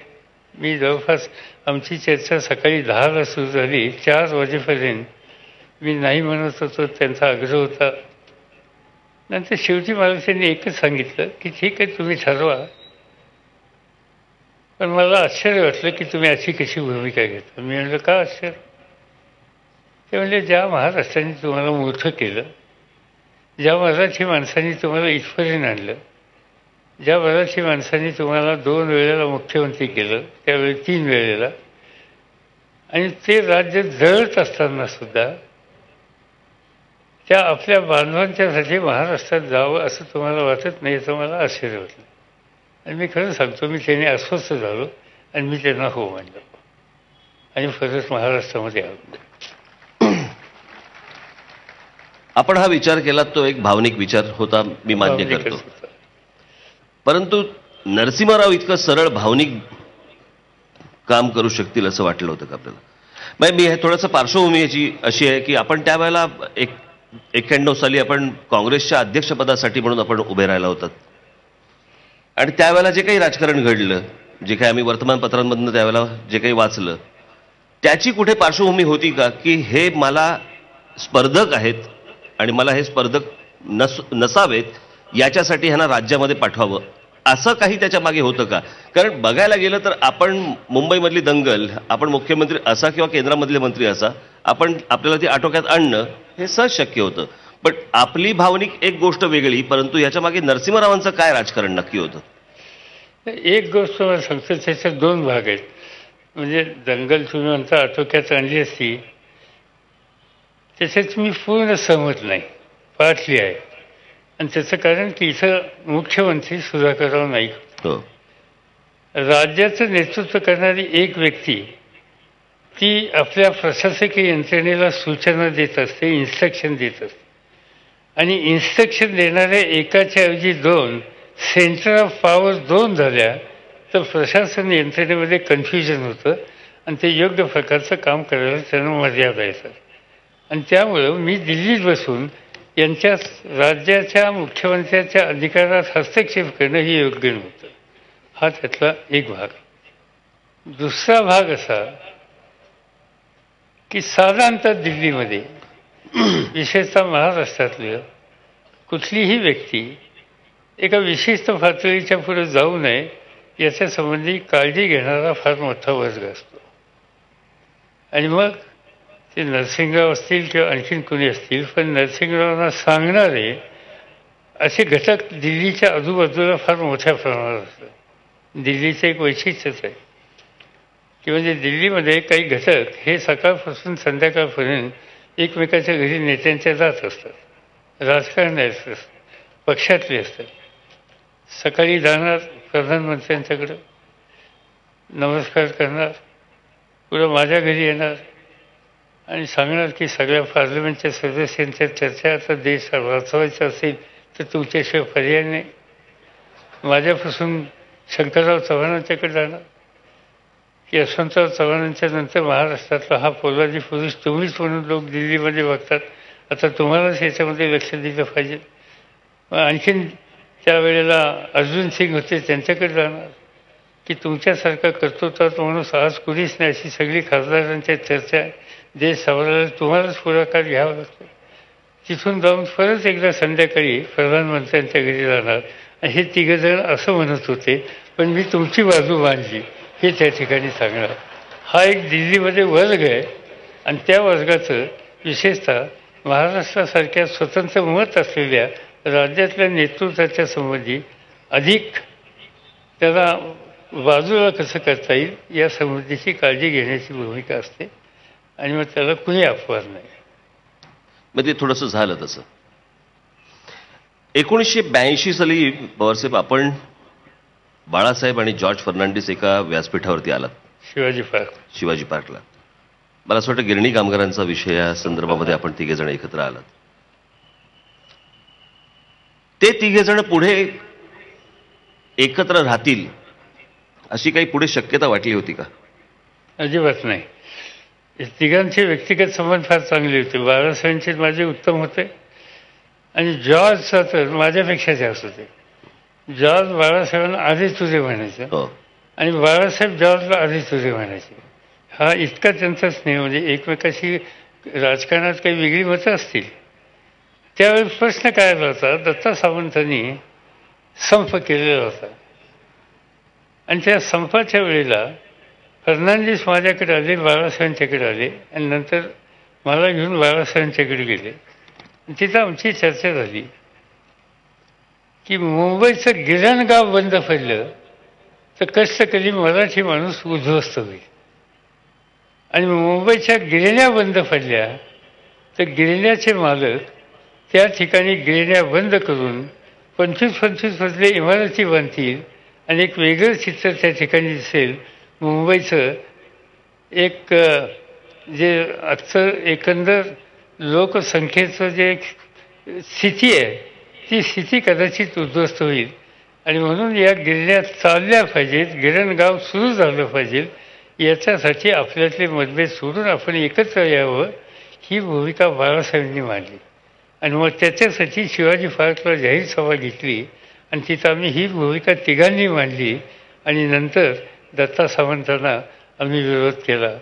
मी जवळपास आमची चर्चा सकाळी 10ला सुरू झाली. 4 वाजेपर्यंत मी नाही म्हणत होतो. त्यांचा आग्रह होता. नंतर शेवटी मला त्यांनी एकच सांगितलं की ठीक आहे, तुम्ही ठरवा. पण मला आश्चर्य वाटलं की तुम्ही अशी कशी भूमिका घेता. मी म्हणलं का आश्चर्य? ते म्हणले ज्या महाराष्ट्राने तुम्हाला मोठं केलं, ज्या मराठी माणसांनी तुम्हाला इथपर्यंत आणलं, ज्या मराठी माणसांनी तुम्हाला 2 वेळेला मुख्यमंत्री केलं, त्यावेळी 3 वेळेला, आणि ते राज्य जळत असताना सुद्धा त्या आपल्या बांधवांच्यासाठी महाराष्ट्रात जावं असं तुम्हाला वाटत नाही, याचं मला आश्चर्य वाटलं. आणि मी खरं सांगतो, मी त्याने अस्वस्थ झालो आणि मी त्यांना हो म्हणलं आणि परत महाराष्ट्रामध्ये आलो. आपण हा विचार केला, तो एक भावनिक विचार होता, मी मान्य करतो. परंतु नरसिंहराव इतकं सरळ भावनिक काम करू शकतील असं वाटलं होतं का आपल्याला? म्हणजे मी हे थोडंसं पार्श्वभूमी याची अशी आहे की आपण त्यावेळेला 91 साली आपण काँग्रेसच्या अध्यक्षपदासाठी म्हणून आपण उभे राहिला होतात आणि त्यावेळेला जे काही राजकारण घडलं, जे काही आम्ही वर्तमानपत्रांमधनं त्यावेळेला जे काही वाचलं, त्याची कुठे पार्श्वभूमी होती का की हे मला स्पर्धक आहेत आणि मला हे स्पर्धक नसावेत, याच्यासाठी ह्यांना राज्यामध्ये पाठवावं, असं काही त्याच्या मागे होतं का? कारण बघायला गेलं तर आपण मुंबईमधली दंगल, आपण मुख्यमंत्री असा किंवा केंद्रामधले मंत्री असा, आपण आपल्याला ती आटोक्यात आणणं हे सहज शक्य होतं. पण आपली भावनिक एक गोष्ट वेगळी, परंतु याच्या मागे नरसिंहरावांचं काय राजकारण नक्की होतं? एक गोष्ट मला सांगतो, त्याच्यात 2 भाग आहेत. म्हणजे दंगल तुम्ही म्हणता आटोक्यात आणली असती, त्याच्यात मी पूर्ण सहमत नाही, पाठली आहे. आणि त्याचं कारण की इथं मुख्यमंत्री सुधाकरराव नाईक, राज्याचं नेतृत्व करणारी एक व्यक्ती, ती आपल्या प्रशासकीय यंत्रणेला सूचना देत असते, इन्स्ट्रक्शन देत असते. आणि इन्स्ट्रक्शन देणाऱ्या एकाच्या ऐवजी 2 सेंटर ऑफ पॉवर 2 झाल्या तर प्रशासन यंत्रणेमध्ये कन्फ्युजन होतं आणि ते योग्य प्रकारचं काम करायला त्यांना मर्यादा येतात. आणि त्यामुळं मी दिल्लीत बसून यांच्या राज्याच्या मुख्यमंत्र्याच्या अधिकारात हस्तक्षेप करणं हे योग्य नव्हतं. हा त्यातला एक भाग. दुसरा भाग असा की साधारणतः दिल्लीमध्ये, विशेषतः महाराष्ट्रातलं कुठलीही व्यक्ती एका विशिष्ट पातळीच्या पुढे जाऊ नये याच्या संबंधी काळजी घेणारा फार मोठा वर्ग असतो. आणि मग ते नरसिंहराव असतील किंवा आणखीन कोणी असतील, पण नरसिंहरावांना सांगणारे असे घटक दिल्लीच्या आजूबाजूला फार मोठ्या प्रमाणात असतात. दिल्लीचं एक वैशिष्ट्यच आहे की म्हणजे दिल्लीमध्ये काही घटक हे सकाळपासून संध्याकाळपर्यंत एकमेकाच्या घरी नेत्यांच्या जात असतात, राजकारणी असतात, पक्षातले असतात. सकाळी जाणार प्रधानमंत्र्यांच्याकडं, नमस्कार करणार, पुढं माझ्या घरी येणार आणि सांगणार की सगळ्या पार्लमेंटच्या सदस्यांच्या चर्चा आता देश वाचवायचा असेल तर तुमच्याशिवाय पर्याय नाही. माझ्यापासून शंकरराव चव्हाणांच्याकडे जाणार की यशवंतराव चव्हाणांच्या नंतर महाराष्ट्रातला हा पोलादी पुरुष तुम्हीच म्हणून लोक दिल्लीमध्ये बघतात, आता तुम्हालाच याच्यामध्ये लक्ष दिलं पाहिजे. आणखीन त्यावेळेला अर्जुन सिंग होते, त्यांच्याकडे जाणार की तुमच्यासारखा कर्तृत्वात माणूस आज कुणीच नाही, अशी सगळी खासदारांच्या चर्चा आहे, देश सावरायला तुम्हालाच पुढाकार घ्यावा लागतो. तिथून जाऊन परत एकदा संध्याकाळी प्रधानमंत्र्यांच्या घरी जाणार आणि हे तिघंजण असं म्हणत होते पण मी तुमची बाजू मांडली हे त्या ठिकाणी सांगणार. हा एक दिल्लीमध्ये वर्ग आहे आणि त्या वर्गाचं विशेषतः महाराष्ट्रासारख्या स्वतंत्र मत असलेल्या राज्यातल्या नेतृत्वाच्या संबंधी अधिक त्याला बाजूला कसं करता येईल या संबंधीची काळजी घेण्याची भूमिका असते आणि मग त्याला कुणी अपवाद नाही. मग ते थोडंसं झालं तसं. 1982 साली पवारसाहेब आपण बाळासाहेब आणि जॉर्ज फर्नांडिस एका व्यासपीठावरती आलात, शिवाजी पार्कला. मला असं वाटतं गिरणी कामगारांचा विषय या संदर्भामध्ये आपण तिघेजण एकत्र आलात. ते तिघेजण पुढे एकत्र राहतील अशी काही पुढे शक्यता वाटली होती का? अजिबात नाही. तिघांचे व्यक्तिगत संबंध फार चांगले होते. बाळासाहेबांचे माझे उत्तम होते आणि जॉर्जचा तर माझ्यापेक्षा जास्त होते. जॉर्ज बाळासाहेबांना आधी तुझे म्हणायचे आणि बाळासाहेब जॉर्जला आधी तुझे म्हणायचे. हा इतका त्यांचा स्नेह, म्हणजे एकमेकाशी राजकारणात काही वेगळी मतं असतील. त्यावेळी प्रश्न काय आला होता, दत्ता सावंतांनी संप केलेला होता आणि त्या संपाच्या वेळेला फर्नांडिस माझ्याकडे आले, बाळासाहेबांच्याकडे आले आणि नंतर मला घेऊन बाळासाहेबांच्याकडे गेले. तिथं आमची चर्चा झाली की मुंबईचं गिरणगाव बंद पडलं तर कष्ट कधी मराठी माणूस उद्ध्वस्त होईल आणि मुंबईच्या गिरण्या बंद पडल्या तर गिरण्याचे मालक त्या ठिकाणी गिरण्या बंद करून 25-25 मजले इमारती बांधतील आणि एक वेगळं चित्र त्या ठिकाणी दिसेल. मुंबईचं एक जे आजचं एकंदर लोकसंख्येचं जे स्थिती आहे ती स्थिती कदाचित उद्ध्वस्त होईल आणि म्हणून या गिरण्या चालल्या पाहिजेत, गिरणगाव सुरू झालं पाहिजे. याच्यासाठी आपल्यातले मतभेद सोडून आपण एकत्र यावं ही भूमिका बाळासाहेबांनी मांडली आणि मग त्याच्यासाठी शिवाजी पार्कला जाहीर सभा घेतली आणि तिथं आम्ही ही भूमिका तिघांनी मांडली आणि नंतर दत्ता सावंतांना आम्ही विरोध केला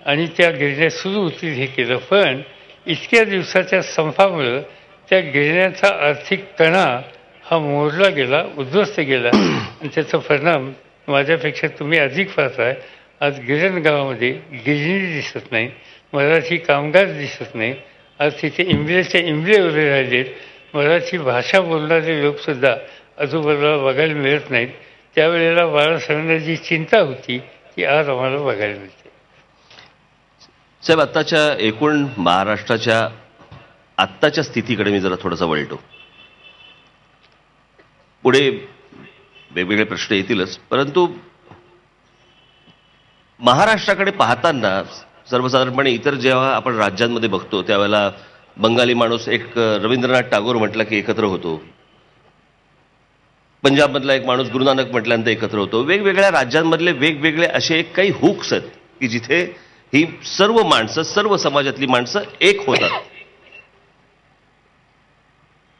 आणि त्या गिरण्या सुरू होतील हे केलं. पण इतक्या दिवसाच्या संपामुळं त्या गिरण्याचा आर्थिक कणा हा मोडला गेला, उद्ध्वस्त गेला आणि त्याचा परिणाम माझ्यापेक्षा तुम्ही अधिक पाहताय. आज गिरणगावामध्ये गिरणी दिसत नाही, मराठी कामगार दिसत नाही. आज तिथे इमलेच्या इमले उभे राहिलेत. मराठी भाषा बोलणारे लोकसुद्धा आजूबाजूला बघायला मिळत नाहीत. त्यावेळेला बाळासाहेबांना जी चिंता होती ती आज आम्हाला बघायला मिळते. साहेब, आत्ताच्या एकूण महाराष्ट्राच्या आत्ताच्या स्थितीकडे मी जरा थोडासा वळतो. पुढे वेगवेगळे प्रश्न येतीलच, परंतु महाराष्ट्राकडे पाहताना सर्वसाधारणपणे इतर जेव्हा आपण राज्यांमध्ये बघतो त्यावेळेला बंगाली माणूस एक रवींद्रनाथ टागोर म्हटला की एकत्र होतो, पंजाबमधला एक माणूस गुरुनानक म्हटल्यानंतर एकत्र होतो. वेगवेगळ्या राज्यांमधले वेगवेगळे असे काही हुक्स आहेत की जिथे ही सर्व माणसं, सर्व समाजातली माणसं एक होतात.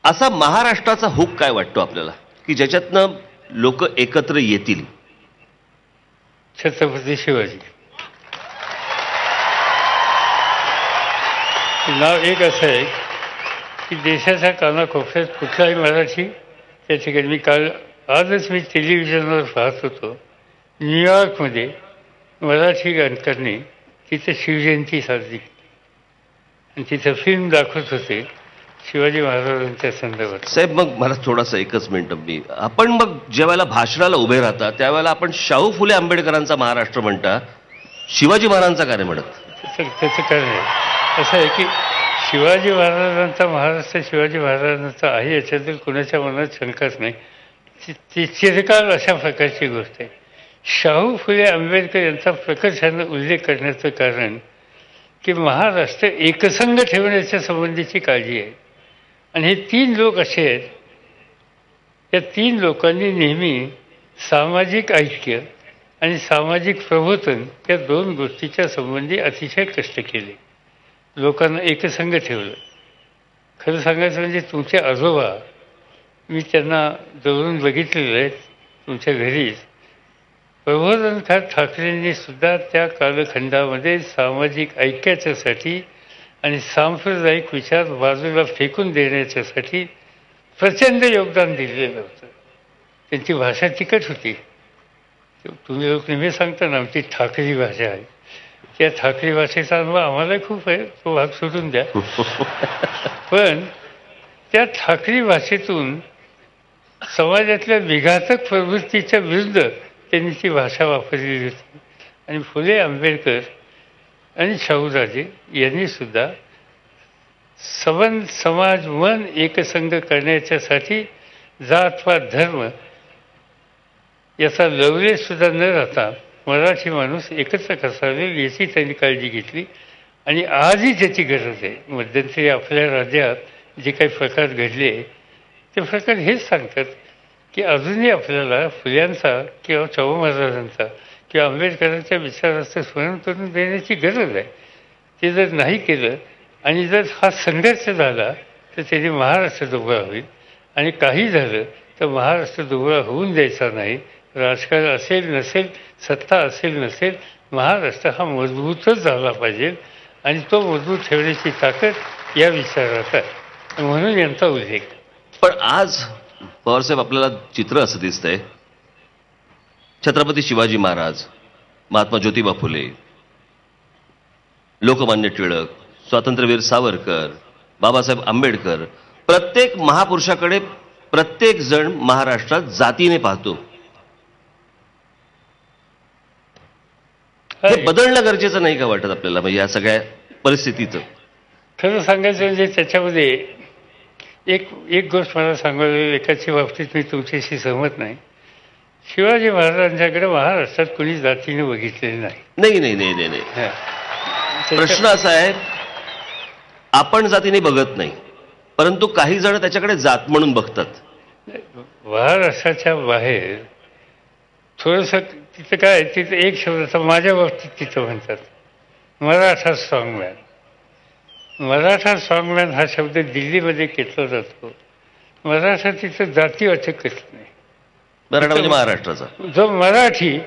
असा महाराष्ट्राचा हुक काय वाटतो आपल्याला की ज्याच्यातनं लोक एकत्र येतील? छत्रपती शिवाजी नाव एक असं आहे की देशाच्या कानाकोपऱ्यात कुठलाही मराठी त्या ठिकाणी आजच मी टेलिव्हिजनवर पाहत होतो, न्यूयॉर्कमध्ये मराठी गायकांनी तिथं शिवजयंती साजरी केली आणि तिथं फिल्म दाखवत होते शिवाजी महाराजांच्या संदर्भात. साहेब, मग मला थोडासा एकच मिनिट, मी आपण मग ज्यावेळेला भाषणाला उभे राहता त्यावेळेला आपण शाहू फुले आंबेडकरांचा महाराष्ट्र म्हणता, शिवाजी महाराजांचा काय नाही म्हणत? त्याचं कारण आहे असं आहे की शिवाजी महाराजांचा महाराष्ट्र शिवाजी महाराजांचा आहे याच्यातील कोणाच्या मनात शंकाच नाही. ती चिरकाल अशा प्रकारची गोष्ट आहे. शाहू फुले आंबेडकर यांचा प्रकर्षानं उल्लेख करण्याचं कारण की महाराष्ट्र एकसंघ ठेवण्याच्या संबंधीची काळजी आहे. आणि हे 3 लोक असे आहेत, या 3 लोकांनी नेहमी सामाजिक ऐक्य आणि सामाजिक प्रबोधन या 2 गोष्टीच्या संबंधी अतिशय कष्ट केले, लोकांना एकसंघ ठेवलं. खरं सांगायचं म्हणजे तुमचे आजोबा, मी त्यांना जवळून बघितलेलं आहे तुमच्या घरीच. प्रबोधनकार ठाकरेंनी सुद्धा त्या कालखंडामध्ये सामाजिक ऐक्याच्यासाठी आणि सांप्रदायिक विचार बाजूला फेकून देण्याच्यासाठी प्रचंड योगदान दिलेलं होतं. त्यांची भाषा तिखट होती. तुम्ही लोक नेहमी सांगता ना आमची ठाकरी भाषा आहे, त्या ठाकरी भाषेचा अनुभव आम्हालाही खूप आहे, तो भाग सोडून द्या. पण त्या ठाकरी भाषेतून समाजातल्या विघातक प्रवृत्तीच्या विरुद्ध त्यांनी ती भाषा वापरलेली होती. आणि फुले आंबेडकर आणि शाहूराजे यांनी सुद्धा समाज मन एकसंघ करण्याच्यासाठी जात वा धर्म याचा लवलेश सुद्धा न राहता मराठी माणूस एकत्र कसावे याची त्यांनी काळजी घेतली. आणि आजही त्याची गरज आहे. मध्यंतरी आपल्या राज्यात जे काही प्रकार घडले ते प्रकार हेच सांगतात की अजूनही आपल्याला फुल्यांचा किंवा शाहू महाराजांचा किंवा आंबेडकरांच्या विचाराचं स्मरण करून देण्याची गरज आहे. ते जर नाही केलं आणि जर हा संघर्ष झाला तर त्याने महाराष्ट्र दुबळा होईल. आणि काही झालं तर महाराष्ट्र दुबळा होऊन द्यायचा नाही. राजकारण असेल नसेल, सत्ता असेल नसेल, महाराष्ट्र हा मजबूतच झाला पाहिजे आणि तो मजबूत ठेवण्याची ताकद या विचारात आहे. म्हणून यांचा उल्लेख. पण आज पवारसाहेब आपल्याला चित्र असं दिसतंय, छत्रपती शिवाजी महाराज, महात्मा ज्योतिबा फुले, लोकमान्य टिळक, स्वातंत्र्यवीर सावरकर, बाबासाहेब आंबेडकर, प्रत्येक महापुरुषाकडे प्रत्येक जण महाराष्ट्रात जातीने पाहतो. हे बदलणं गरजेचं नाही का वाटत आपल्याला, म्हणजे या सगळ्या परिस्थितीचं? खरं सांगायचं म्हणजे त्याच्यामध्ये एक गोष्ट मला सांगायला, एकाची बाबतीत मी तुमच्याशी सहमत नाही. शिवाजी महाराजांच्याकडे महाराष्ट्रात कोणी जातीने बघितलेले नाही. नाही नाही नाही नाही नाही. प्रश्न असा आहे, आपण जातीने बघत नाही, परंतु काही जण त्याच्याकडे जात म्हणून बघतात. महाराष्ट्राच्या बाहेर थोडंसं तिथं काय, तिथं एक शब्दाचा माझ्या बाबतीत तिथं म्हणतात मराठा स्ट्रॉंगमॅन. मराठा स्ट्रॉंगमॅन हा शब्द दिल्लीमध्ये घेतला जातो. मराठा तिथं जातीवाचकच नाही. मराठा म्हणजे महाराष्ट्राचा जो मराठी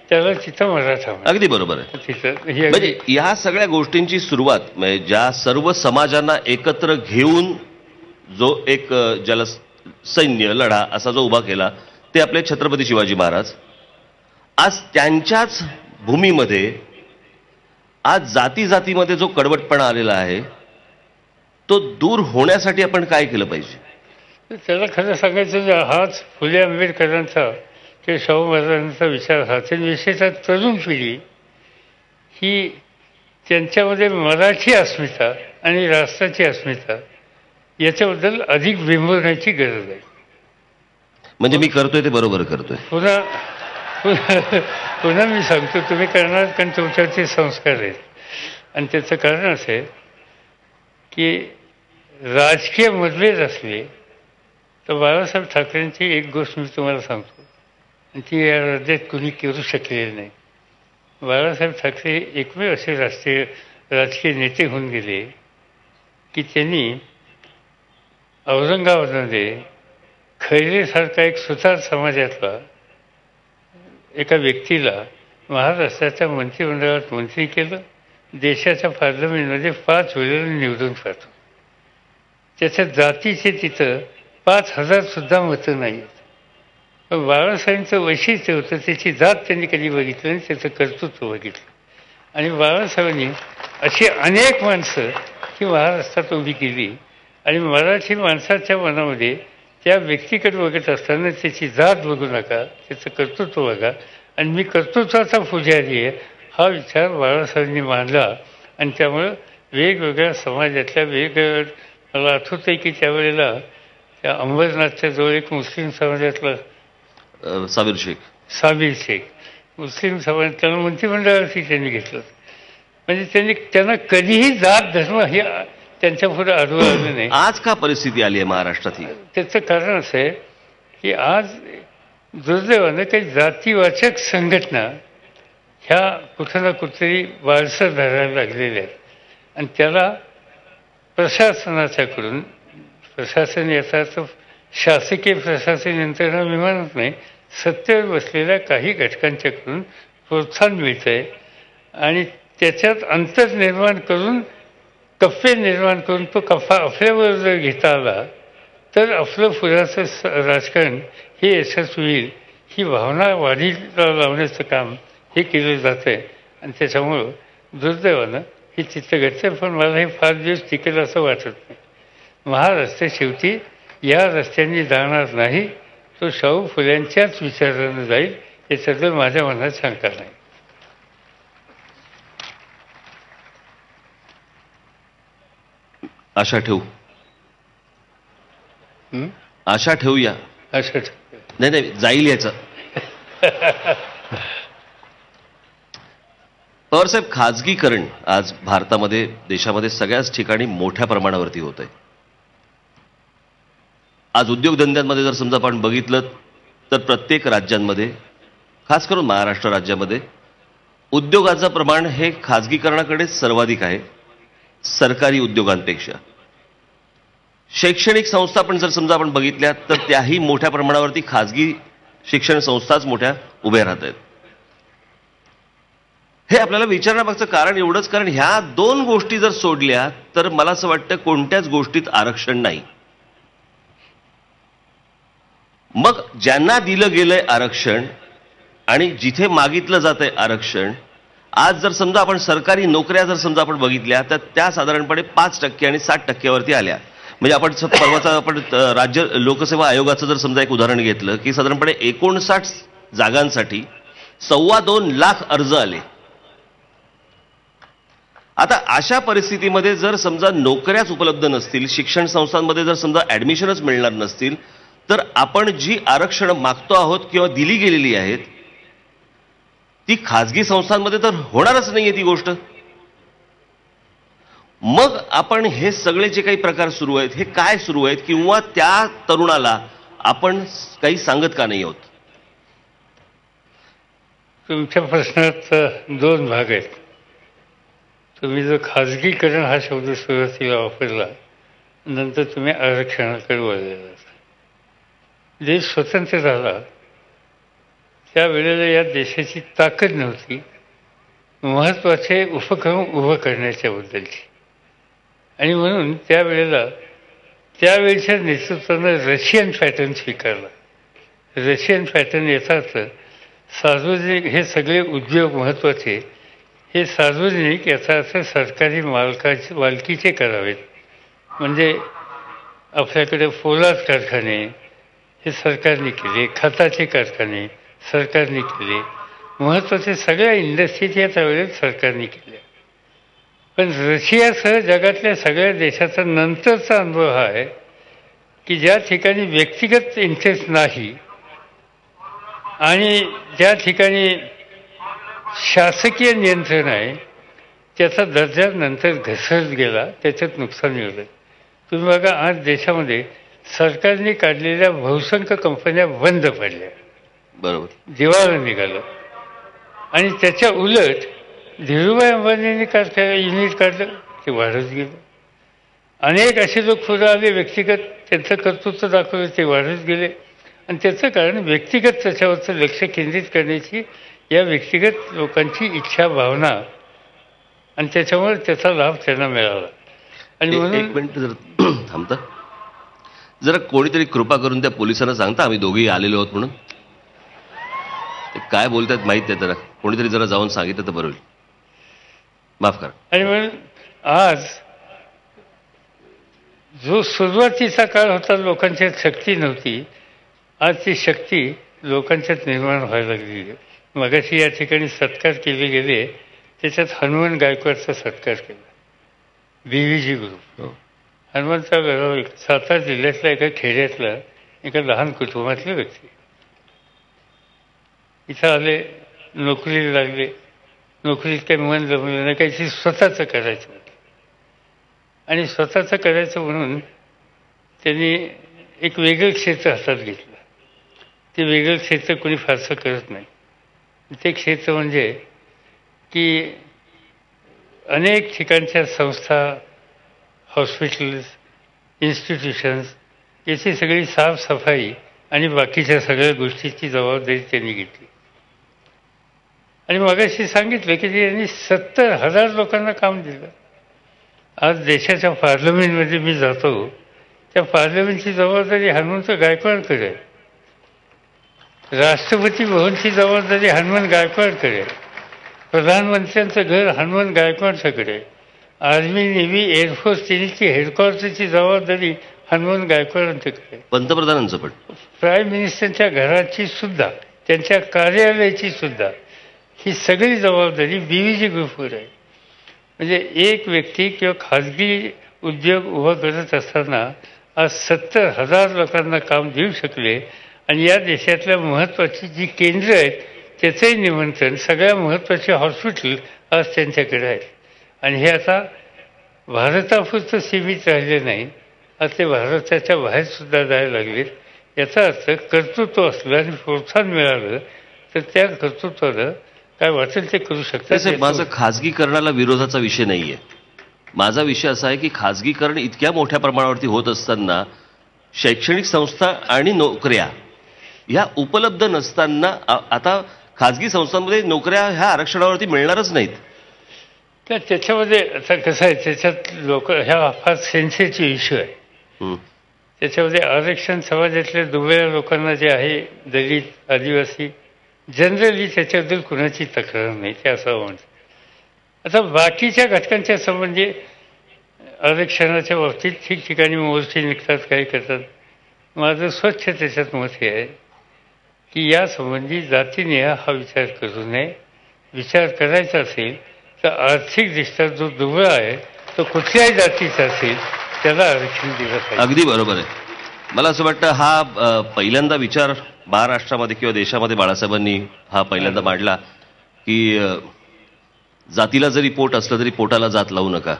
त्याला तिथं मराठा. अगदी बरोबर आहे. तिथं म्हणजे या सगळ्या गोष्टींची सुरुवात, म्हणजे ज्या सर्व समाजांना एकत्र घेऊन जो एक ज्याला सैन्य लढा असा जो उभा केला ते आपले छत्रपती शिवाजी महाराज. आज त्यांच्याच भूमीमध्ये आज जाती जातीमध्ये जो कडवटपणा आलेला आहे तो दूर होण्यासाठी आपण काय केलं पाहिजे? त्याला खरं सांगायचं, हाच फुले आंबेडकरांचा किंवा शाहू महाराजांचा विचार हा विशेषतः तरुण पिढी ही त्यांच्यामध्ये मराठी अस्मिता आणि राष्ट्राची अस्मिता याच्याबद्दल अधिक बिंबवण्याची गरज आहे. म्हणजे मी करतोय ते बरोबर करतोय. पुन्हा मी सांगतो, तुम्ही करणार कारण तुमच्यावरचे संस्कार आहेत. आणि त्याचं कारण असं आहे की राजकीय मतभेद असले तर बाळासाहेब ठाकरेंची एक गोष्ट मी तुम्हाला सांगतो आणि ती या राज्यात कुणी करू शकलेली नाही. बाळासाहेब ठाकरे एकमेव असे राजकीय नेते होऊन गेले की त्यांनी औरंगाबादमध्ये खैरेसारखा एक सुतार समाजातला एका व्यक्तीला महाराष्ट्राच्या मंत्रिमंडळात मंत्री केलं. देशाच्या पार्लमेंटमध्ये 5 वेळेला निवडून पाठवलं. त्याच्या जातीचे तिथं 5,000 सुद्धा मतं नाही आहेत. पण बाळासाहेबांचं वैशिष्ट्य होतं त्याची जात त्यांनी कधी बघितलं आणि त्याचं कर्तृत्व बघितलं. आणि बाळासाहेबांनी अशी अनेक माणसं ही महाराष्ट्रात उभी केली आणि मराठी माणसाच्या मनामध्ये त्या व्यक्तीकडे बघत असताना त्याची जात बघू नका, त्याचं कर्तृत्व बघा आणि मी कर्तृत्वाचा पुजारी आहे हा विचार बाळासाहेबांनी मांडला. आणि त्यामुळं वेगवेगळ्या समाजातल्या वेगवेगळ्या मला आठवतं आहे की त्यावेळेला त्या अंबरनाथच्या जवळ एक मुस्लिम समाजातला साबीर शेख मुस्लिम समाज त्यांना मंत्रिमंडळावरती त्यांनी घेतलं. म्हणजे त्यांना कधीही जात धर्म हे त्यांच्या पुढे आढळून आलं नाही. आज का परिस्थिती आली आहे महाराष्ट्रात ही? त्याचं कारण असं आहे की आज दुर्दैवानं काही जातीवाचक संघटना ह्या कुठं ना कुठेतरी वारसर धरायला लागलेल्या आहेत आणि त्याला प्रशासनाच्याकडून प्रशासन याचा अर्थ शासकीय प्रशासन यंत्रणा मी म्हणत नाही सत्तेवर बसलेल्या काही घटकांच्याकडून प्रोत्साहन मिळतं आहे आणि त्याच्यात अंतर निर्माण करून कप्पे निर्माण करून तो कप्पा आपल्यावर जर घेता आला तर आपलं पुढचं राजकारण हे यशस्वी होईल ही भावना वाढीला लावण्याचं काम हे केलं जातं आहे. आणि त्याच्यामुळं दुर्दैवानं हे चित्र घडतं. पण मला हे फार दिवस टिकेल असं वाटत नाही. महाराष्ट्र शेवटी या रस्त्यांनी जाणार नाही, तो शाहू फुल्यांच्याच विचारानं जाईल याच्याबद्दल माझ्या मनात शंका नाही. आशा ठेवू, आशा ठेवूया. असं नाही नाही जाईल याचं. पवारसाहेब, खाजगीकरण आज भारतामध्ये देशामध्ये सगळ्याच ठिकाणी मोठ्या प्रमाणावरती होत आहे. आज उद्योगधंद्यांमध्ये जर समजा आपण बघितलं तर प्रत्येक राज्यांमध्ये खास करून महाराष्ट्र राज्यामध्ये उद्योगाचं प्रमाण हे खाजगीकरणाकडे सर्वाधिक आहे सरकारी उद्योगांपेक्षा. शैक्षणिक संस्था पण जर समजा आपण बघितल्या तर त्याही मोठ्या प्रमाणावरती खाजगी शिक्षण संस्थाच मोठ्या उभ्या राहत आहेत. हे आपल्याला विचारण्यामागचं कारण एवढंच, कारण ह्या दोन गोष्टी जर सोडल्या तर मला असं वाटतं कोणत्याच गोष्टीत आरक्षण नाही. मग ज्यांना दिलं गेलंय आरक्षण आणि जिथे मागितलं जातंय आरक्षण, आज जर समजा आपण सरकारी नोकऱ्या जर समजा आपण बघितल्या तर त्या साधारणपणे 5% आणि 60% आल्या. म्हणजे आपण परवाचा आपण राज्य लोकसेवा आयोगाचं जर समजा एक उदाहरण घेतलं की साधारणपणे 59 जागांसाठी 2.25 लाख अर्ज आले. आता अशा परिस्थितीमध्ये जर समजा नोकऱ्याच उपलब्ध नसतील, शिक्षण संस्थांमध्ये जर समजा ऍडमिशनच मिळणार नसतील, तर आपण जी आरक्षण मागतो आहोत किंवा दिली गेलेली आहेत ती खाजगी संस्थांमध्ये तर होणारच नाहीये ती गोष्ट. मग आपण हे सगळे जे काही प्रकार सुरू आहेत हे काय सुरू आहेत, किंवा त्या तरुणाला आपण काही सांगत का नाही आहोत? तुमच्या प्रश्नात 2 भाग आहेत. तुम्ही जो खाजगीकरण हा शब्द सुरुवातीला वापरला, नंतर तुम्ही आरक्षणाकडे वळलेला. देश स्वतंत्र झाला त्यावेळेला या देशाची ताकद नव्हती महत्त्वाचे उपक्रम उभं करण्याच्याबद्दलची. आणि म्हणून त्यावेळेला त्यावेळच्या नेतृत्वानं रशियन पॅटर्न स्वीकारला. रशियन पॅटर्न याचा अर्थ सार्वजनिक हे सगळे उद्योग महत्त्वाचे हे सार्वजनिक, याचा अर्थ सरकारी मालकीचे करावेत. म्हणजे आपल्याकडे पोलाद कारखाने हे सरकारने केले, खताचे कारखाने सरकारने केले, महत्त्वाचे सगळ्या इंडस्ट्रीज या त्यावेळेस सरकारने केल्या. पण रशियासह जगातल्या सगळ्या देशाचा नंतरचा अनुभव हा आहे की ज्या ठिकाणी व्यक्तिगत इंटरेस्ट नाही आणि ज्या ठिकाणी शासकीय नियंत्रण आहे त्याचा दर्जा नंतर घसरत गेला, त्याच्यात नुकसान मिळलं. तुम्ही बघा आज देशामध्ये सरकारने काढलेल्या बहुसंख्य कंपन्या बंद पडल्या, बरोबर, दिवाळा निघालं. आणि त्याच्या उलट धीरूभाई अंबानींनी युनिट काढलं ते वाढत गेलं. अनेक असे लोक पुढे आले व्यक्तिगत, त्यांचं कर्तृत्व दाखवलं ते वाढत गेले. आणि त्याचं कारण व्यक्तिगत त्याच्यावरचं लक्ष केंद्रित करण्याची या व्यक्तिगत लोकांची इच्छा भावना आणि त्याच्यामुळे त्याचा लाभ त्यांना मिळाला. आणि म्हणून एक मिनिट जर थांबता जरा कोणीतरी कृपा करून त्या पोलिसांना सांगता आम्ही दोघेही आलेलो आहोत म्हणून. ते काय बोलतात माहित नाही, जरा कोणीतरी जरा जाऊन सांगितलं तर बरं होईल. माफ करा. आणि म्हणून आज जो सुरुवातीचा काळ होता, लोकांच्यात शक्ती नव्हती, आज ती शक्ती लोकांच्यात निर्माण व्हायला लागली आहे. मगाशी या ठिकाणी सत्कार केले गेले, त्याच्यात हनुमान गायकवाडचा सत्कार केला, BVG ग्रुप. हनुमंतराव घरावर सातारा जिल्ह्यातल्या एका खेड्यातला एका लहान कुटुंबातले व्यक्ती इथं आले, नोकरीला लागले. नोकरीत काही मन जमलं नाही, काहीतरी स्वतःचं करायचं आणि स्वतःचं करायचं म्हणून त्यांनी एक वेगळं क्षेत्र हातात घेतलं. ते वेगळं क्षेत्र कोणी फारसं करत नाही. ते क्षेत्र म्हणजे की अनेक ठिकाणच्या संस्था, हॉस्पिटल्स, इन्स्टिट्यूशन्स याची सगळी साफसफाई आणि बाकीच्या सगळ्या गोष्टीची जबाबदारी त्यांनी घेतली. आणि मगाशी सांगितलं की त्यांनी 70,000 लोकांना काम दिलं. आज देशाच्या पार्लमेंटमध्ये मी जातो, त्या पार्लमेंटची जबाबदारी हनुमंत गायकवाडकडे आहे. राष्ट्रपती भवनची जबाबदारी हनुमंत गायकवाडकडे आहे. प्रधानमंत्र्यांचं घर हनुमंत गायकवाडच्याकडे आहे. आर्मी, नेव्ही, एअरफोर्स तिन्हीची हेडक्वार्टरची जबाबदारी हनुमंत गायकवाडांच्याकडे. पंतप्रधानांचं पण, प्राईम मिनिस्टरच्या घराची सुद्धा, त्यांच्या कार्यालयाची सुद्धा ही सगळी जबाबदारी BVG ग्रुपवर आहे. म्हणजे एक व्यक्ती किंवा खाजगी उद्योग उभा करत असताना आज 70,000 लोकांना काम देऊ शकले. आणि या देशातल्या महत्त्वाची जी केंद्र आहेत त्याचंही निमंत्रण, सगळ्या महत्त्वाचे हॉस्पिटल आज त्यांच्याकडे आहेत. आणि हे आता भारतापुरतं सीमित राहिले नाही, आज ते भारताच्या बाहेरसुद्धा जायला लागलेत. याचा अर्थ कर्तृत्व असलं आणि प्रोत्साहन मिळालं तर त्या कर्तृत्वाला काय वाटेल ते करू शकतात. माझा खाजगीकरणाला विरोधाचा विषय नाहीये. माझा विषय असा आहे की खाजगीकरण इतक्या मोठ्या प्रमाणावरती होत असताना शैक्षणिक संस्था आणि नोकऱ्या ह्या उपलब्ध नसताना आता खाजगी संस्थांमध्ये नोकऱ्या ह्या आरक्षणावरती मिळणारच नाहीत. तर त्याच्यामध्ये आता कसं आहे, त्याच्यात लोक ह्या फार सेन्सिटिव्ह इश्यू आहे. त्याच्यामध्ये आरक्षण समाजातल्या दुबळ्या लोकांना जे आहे, दलित, आदिवासी, जनरली त्याच्याबद्दल कुणाची तक्रार नाही, ते असं म्हणतं. आता बाकीच्या घटकांच्या संबंधी आरक्षणाच्या बाबतीत ठिकठिकाणी मोर्चे निघतात, काही करतात. माझं स्वच्छ त्याच्यात मत हे आहे की यासंबंधी जातीनिहाय हा विचार करू नये. विचार करायचा असेल तर आर्थिकदृष्ट्या जो दुबळा आहे तो कुठल्याही जातीचा असेल त्याला आरक्षण दिलं पाहिजे. अगदी बरोबर आहे. मला असं वाटतं हा पहिल्यांदा विचार महाराष्ट्रामध्ये किंवा देशामध्ये बाळासाहेबांनी हा पहिल्यांदा मांडला की जातीला जरी पोट असलं तरी पोटाला जात लावू नका.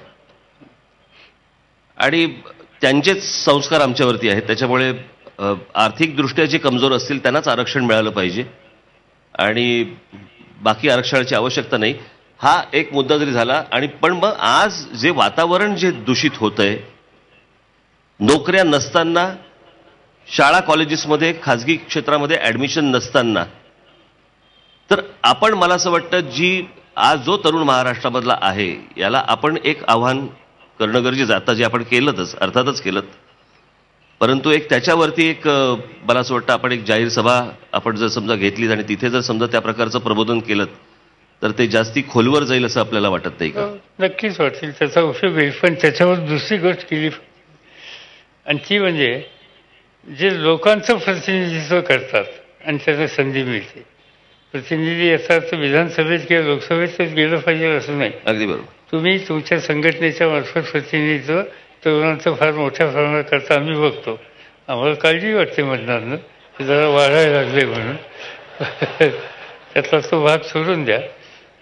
आणि त्यांचेच संस्कार आमच्यावरती आहेत, त्याच्यामुळे आर्थिकदृष्ट्या जे कमजोर असतील त्यांनाच आरक्षण मिळालं पाहिजे आणि बाकी आरक्षणाची आवश्यकता नाही. हा एक मुद्दा जरी झाला. आणि पण मग आज जे वातावरण जे दूषित होतंय, नोकऱ्या नसताना, शाळा कॉलेजेसमध्ये खाजगी क्षेत्रामध्ये ॲडमिशन नसताना, तर आपण, मला असं वाटतं, जी आज जो तरुण महाराष्ट्रामधला आहे याला आपण एक आव्हान करणं गरजेचं. आता जे आपण केलंच, अर्थातच केलं, परंतु एक त्याच्यावरती एक मला असं वाटतं आपण एक जाहीर सभा आपण जर समजा घेतली आणि तिथे जर समजा त्या प्रकारचं प्रबोधन केलं तर ते जास्ती खोलवर जाईल असं आपल्याला वाटत नाही का? नक्कीच वाटेल, त्याचा उपयोग होईल. पण त्याच्यावर दुसरी गोष्ट केली आणि ती म्हणजे जे लोकांचं प्रतिनिधित्व करतात आणि त्यांना संधी मिळते. प्रतिनिधी याचा अर्थ विधानसभेत किंवा लोकसभेतच गेलं पाहिजे असं नाही. अगदी बरोबर. तुम्ही तुमच्या संघटनेच्या मार्फत प्रतिनिधित्व तरुणांचं फार मोठ्या प्रमाणात करता आम्ही बघतो. आम्हाला काळजी वाटते मतदारांना, ते जरा वाढायला लागले म्हणून. त्यातला तो भाग सोडून द्या.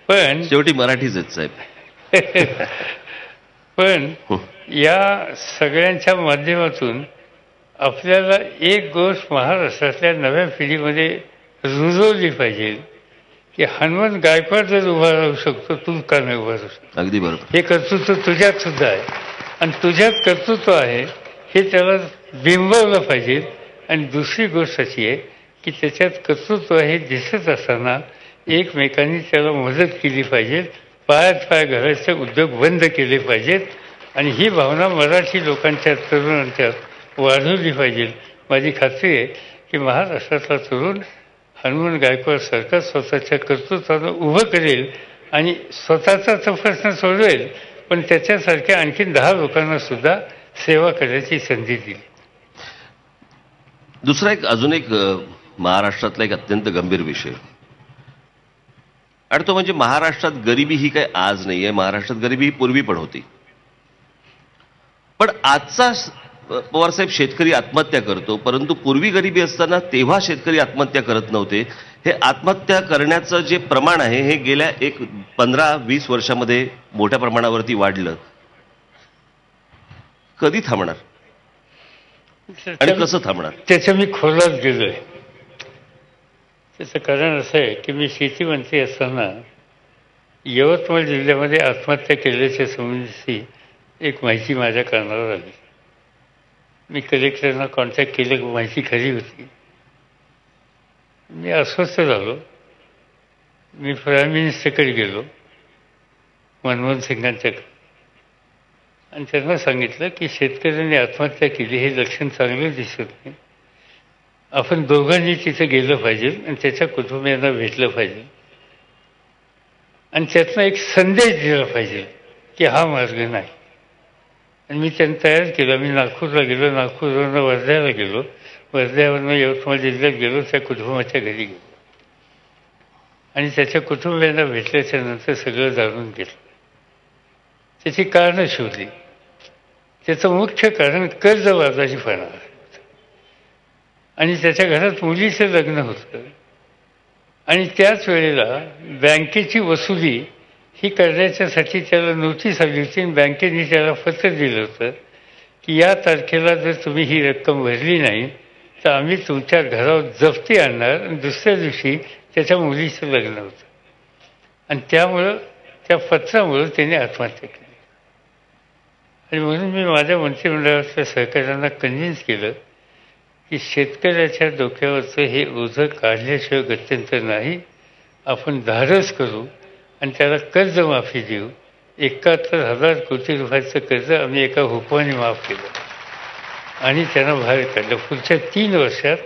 पण शेवटी मराठीच आहेत साहेब. पण या सगळ्यांच्या माध्यमातून आपल्याला एक गोष्ट महाराष्ट्रातल्या नव्या पिढीमध्ये रुजवली पाहिजे की हनुमंत गायकवाड जर उभा राहू शकतो, तू का नाही उभा राहू शकतो? अगदी बरोबर. हे कर्तृत्व तुझ्यात सुद्धा आहे आणि तुझ्यात कर्तृत्व आहे हे त्याला बिंबवलं पाहिजे. आणि दुसरी गोष्ट अशी आहे की त्याच्यात कर्तृत्व हे दिसत असताना एकमेकांनी त्याला मदत केली पाहिजे. पायात पाय घालायचे उद्योग बंद केले पाहिजेत. आणि ही भावना मराठी लोकांच्या तरुणांच्यात वाढवली पाहिजे. माझी खात्री आहे की महाराष्ट्रातला तरुण हनुमान गायकवाड सरकार स्वतःच्या कर्तृत्वानं उभं करेल आणि स्वतःचा तर प्रश्न सोडवेल, पण त्याच्यासारख्या आणखीन 10 लोकांना सुद्धा सेवा करण्याची संधी दिली. दुसरा अजून एक महाराष्ट्रातला एक अत्यंत गंभीर विषय, आणि तो म्हणजे महाराष्ट्रात गरिबी ही काही आज नाही आहे. महाराष्ट्रात गरिबी ही पूर्वी पण होती. पण आजचा पवारसाहेब शेतकरी आत्महत्या करतो, परंतु पूर्वी गरिबी असताना तेव्हा शेतकरी आत्महत्या करत नव्हते. हे आत्महत्या करण्याचं जे प्रमाण आहे हे गेल्या 15-20 वर्षामध्ये मोठ्या प्रमाणावरती वाढलं. कधी थांबणार आणि कसं थांबणार? त्याचं मी खोलात गेलोय. त्याचं कारण असं आहे की मी शेती मंत्री असताना यवतमाळ जिल्ह्यामध्ये आत्महत्या केल्याच्या संबंधी एक माहिती माझ्या कानावर आली. मी कलेक्टरना कॉन्टॅक्ट केलं, माहिती खरी होती. मी अस्वस्थ झालो. मी प्राईम मिनिस्टरकडे गेलो, मनमोहन सिंगांच्याकडे, आणि त्यांना सांगितलं की शेतकऱ्यांनी आत्महत्या केली हे लक्षण चांगलं दिसत नाही. आपण दोघांनी तिथं गेलं पाहिजे आणि त्याच्या कुटुंबियांना भेटलं पाहिजे आणि त्यातनं एक संदेश दिला पाहिजे की हा मार्ग नाही. आणि मी त्यांना तयार केलं. मी नागपूरला गेलो, नागपूरवरनं वर्ध्याला गेलो, वर्ध्यावरनं यवतमाळ जिल्ह्यात गेलो, त्या कुटुंबाच्या घरी गेलो आणि त्याच्या कुटुंबियांना भेटल्याच्या नंतर सगळं जाणून घेतलं. त्याची कारणं शोधली. त्याचं मुख्य कारण कर्जबाजारीपणा आणि त्याच्या घरात मुलीचं लग्न होतं आणि त्याच वेळेला बँकेची वसुली ही करण्याच्यासाठी त्याला नोटीस आली होती आणि बँकेने त्याला पत्र दिलं होतं की या तारखेला जर तुम्ही ही रक्कम भरली नाही तर आम्ही तुमच्या घरावर जप्ती आणणार. आणि दुसऱ्या दिवशी त्याच्या मुलीचं लग्न होतं आणि त्यामुळं त्या पत्रामुळं त्याने आत्महत्या केली. आणि म्हणून मी माझ्या मंत्रिमंडळातल्या सहकाऱ्यांना कन्व्हिन्स केलं की शेतकऱ्याच्या डोक्यावरचं हे ओझं काढल्याशिवाय गत्यंतर नाही. आपण धाडस करू आणि त्याला कर्जमाफी देऊ. 71,000 कोटी रुपयाचं कर्ज आम्ही एका हुकमाने माफ केलं आणि त्यांना बाहेर काढलं. पुढच्या 3 वर्षात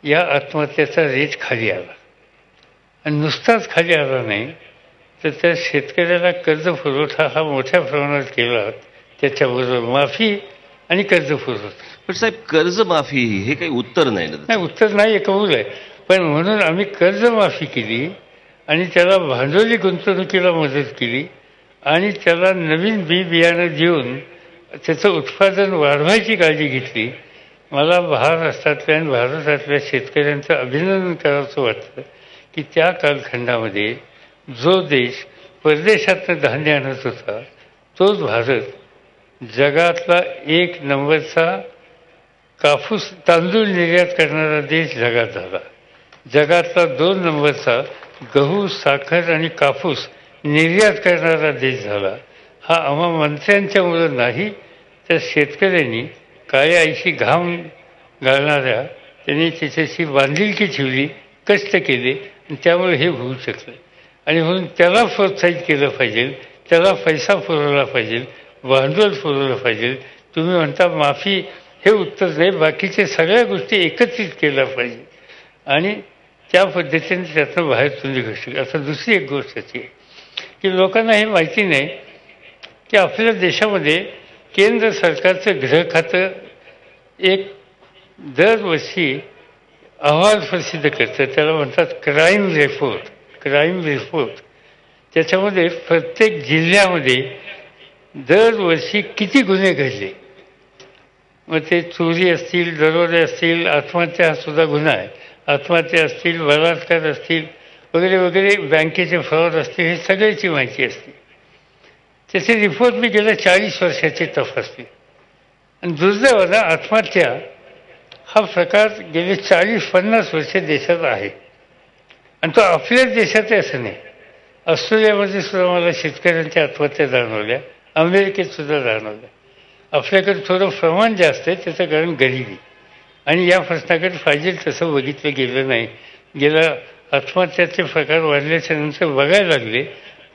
या आत्महत्याचा रेट खाली आला आणि नुसताच खाली आला नाही तर त्या शेतकऱ्याला कर्ज पुरवठा हा मोठ्या प्रमाणात केला, त्याच्याबरोबर माफी आणि कर्ज पुरवठा. पण साहेब, कर्जमाफी हे काही उत्तर नाही ना? नाही, उत्तर नाही, कबूल आहे. पण म्हणून आम्ही कर्जमाफी केली आणि त्याला भांडवली गुंतवणुकीला मदत केली आणि त्याला नवीन बियाणं देऊन त्याचं उत्पादन वाढवायची काळजी घेतली. मला महाराष्ट्रातल्या आणि भारतातल्या शेतकऱ्यांचं अभिनंदन करावंसं वाटतं की त्या कालखंडामध्ये जो देश परदेशातनं धान्य आणत होता तोच भारत जगातला 1 नंबरचा कापूस तांदूळ निर्यात करणारा देश जगात झाला. जगातला 2 नंबरचा गहू, साखर आणि कापूस निर्यात करणारा देश झाला. हा आम्हा मंत्र्यांच्यामुळं नाही तर शेतकऱ्यांनी काळ्या आईशी घाम घालणाऱ्या त्यांनी त्याच्याशी बांधिलकी ठेवली, कष्ट केले आणि त्यामुळे हे होऊ शकलं. आणि म्हणून त्याला प्रोत्साहित केलं पाहिजे, त्याला पैसा पुरवला पाहिजे, भांडवल पुरवलं पाहिजे. तुम्ही म्हणता माफी हे उत्तर नाही, बाकीच्या सगळ्या गोष्टी एकत्रित केल्या पाहिजे आणि त्या पद्धतीने त्यातनं बाहेर तुम्ही गोष्टी. आता दुसरी एक गोष्ट अशी आहे की लोकांना हे माहिती नाही की आपल्या देशामध्ये केंद्र सरकारचं गृह खातं एक दरवर्षी अहवाल प्रसिद्ध करतं. त्याला म्हणतात क्राईम रिपोर्ट. त्याच्यामध्ये प्रत्येक जिल्ह्यामध्ये दरवर्षी किती गुन्हे घडले, मग ते चोरी असतील, दरोडे असतील, आत्महत्या हा सुद्धा गुन्हा आहे, आत्महत्या असतील, बलात्कार असतील वगैरे वगैरे, बँकेचे फ्रॉड असतील, हे सगळ्याची माहिती असते. त्याचे रिपोर्ट मी गेल्या 40 वर्षाचे तपासले आणि दुर्दैवानं आत्महत्या हा प्रकार गेले 40-50 वर्ष देशात आहे आणि तो आपल्याच देशात आहे असं नाही. ऑस्ट्रेलियामध्ये सुद्धा मला शेतकऱ्यांच्या आत्महत्या जाणवल्या, अमेरिकेत सुद्धा जाणवल्या. आपल्याकडे थोडं प्रमाण जास्त आहे, त्याचं कारण गरिबी आणि या प्रश्नाकडे पाहिजे तसं बघितलं गेलं नाही. गेल्या आत्महत्याचे प्रकार वाढल्याच्या नंतर बघायला लागले,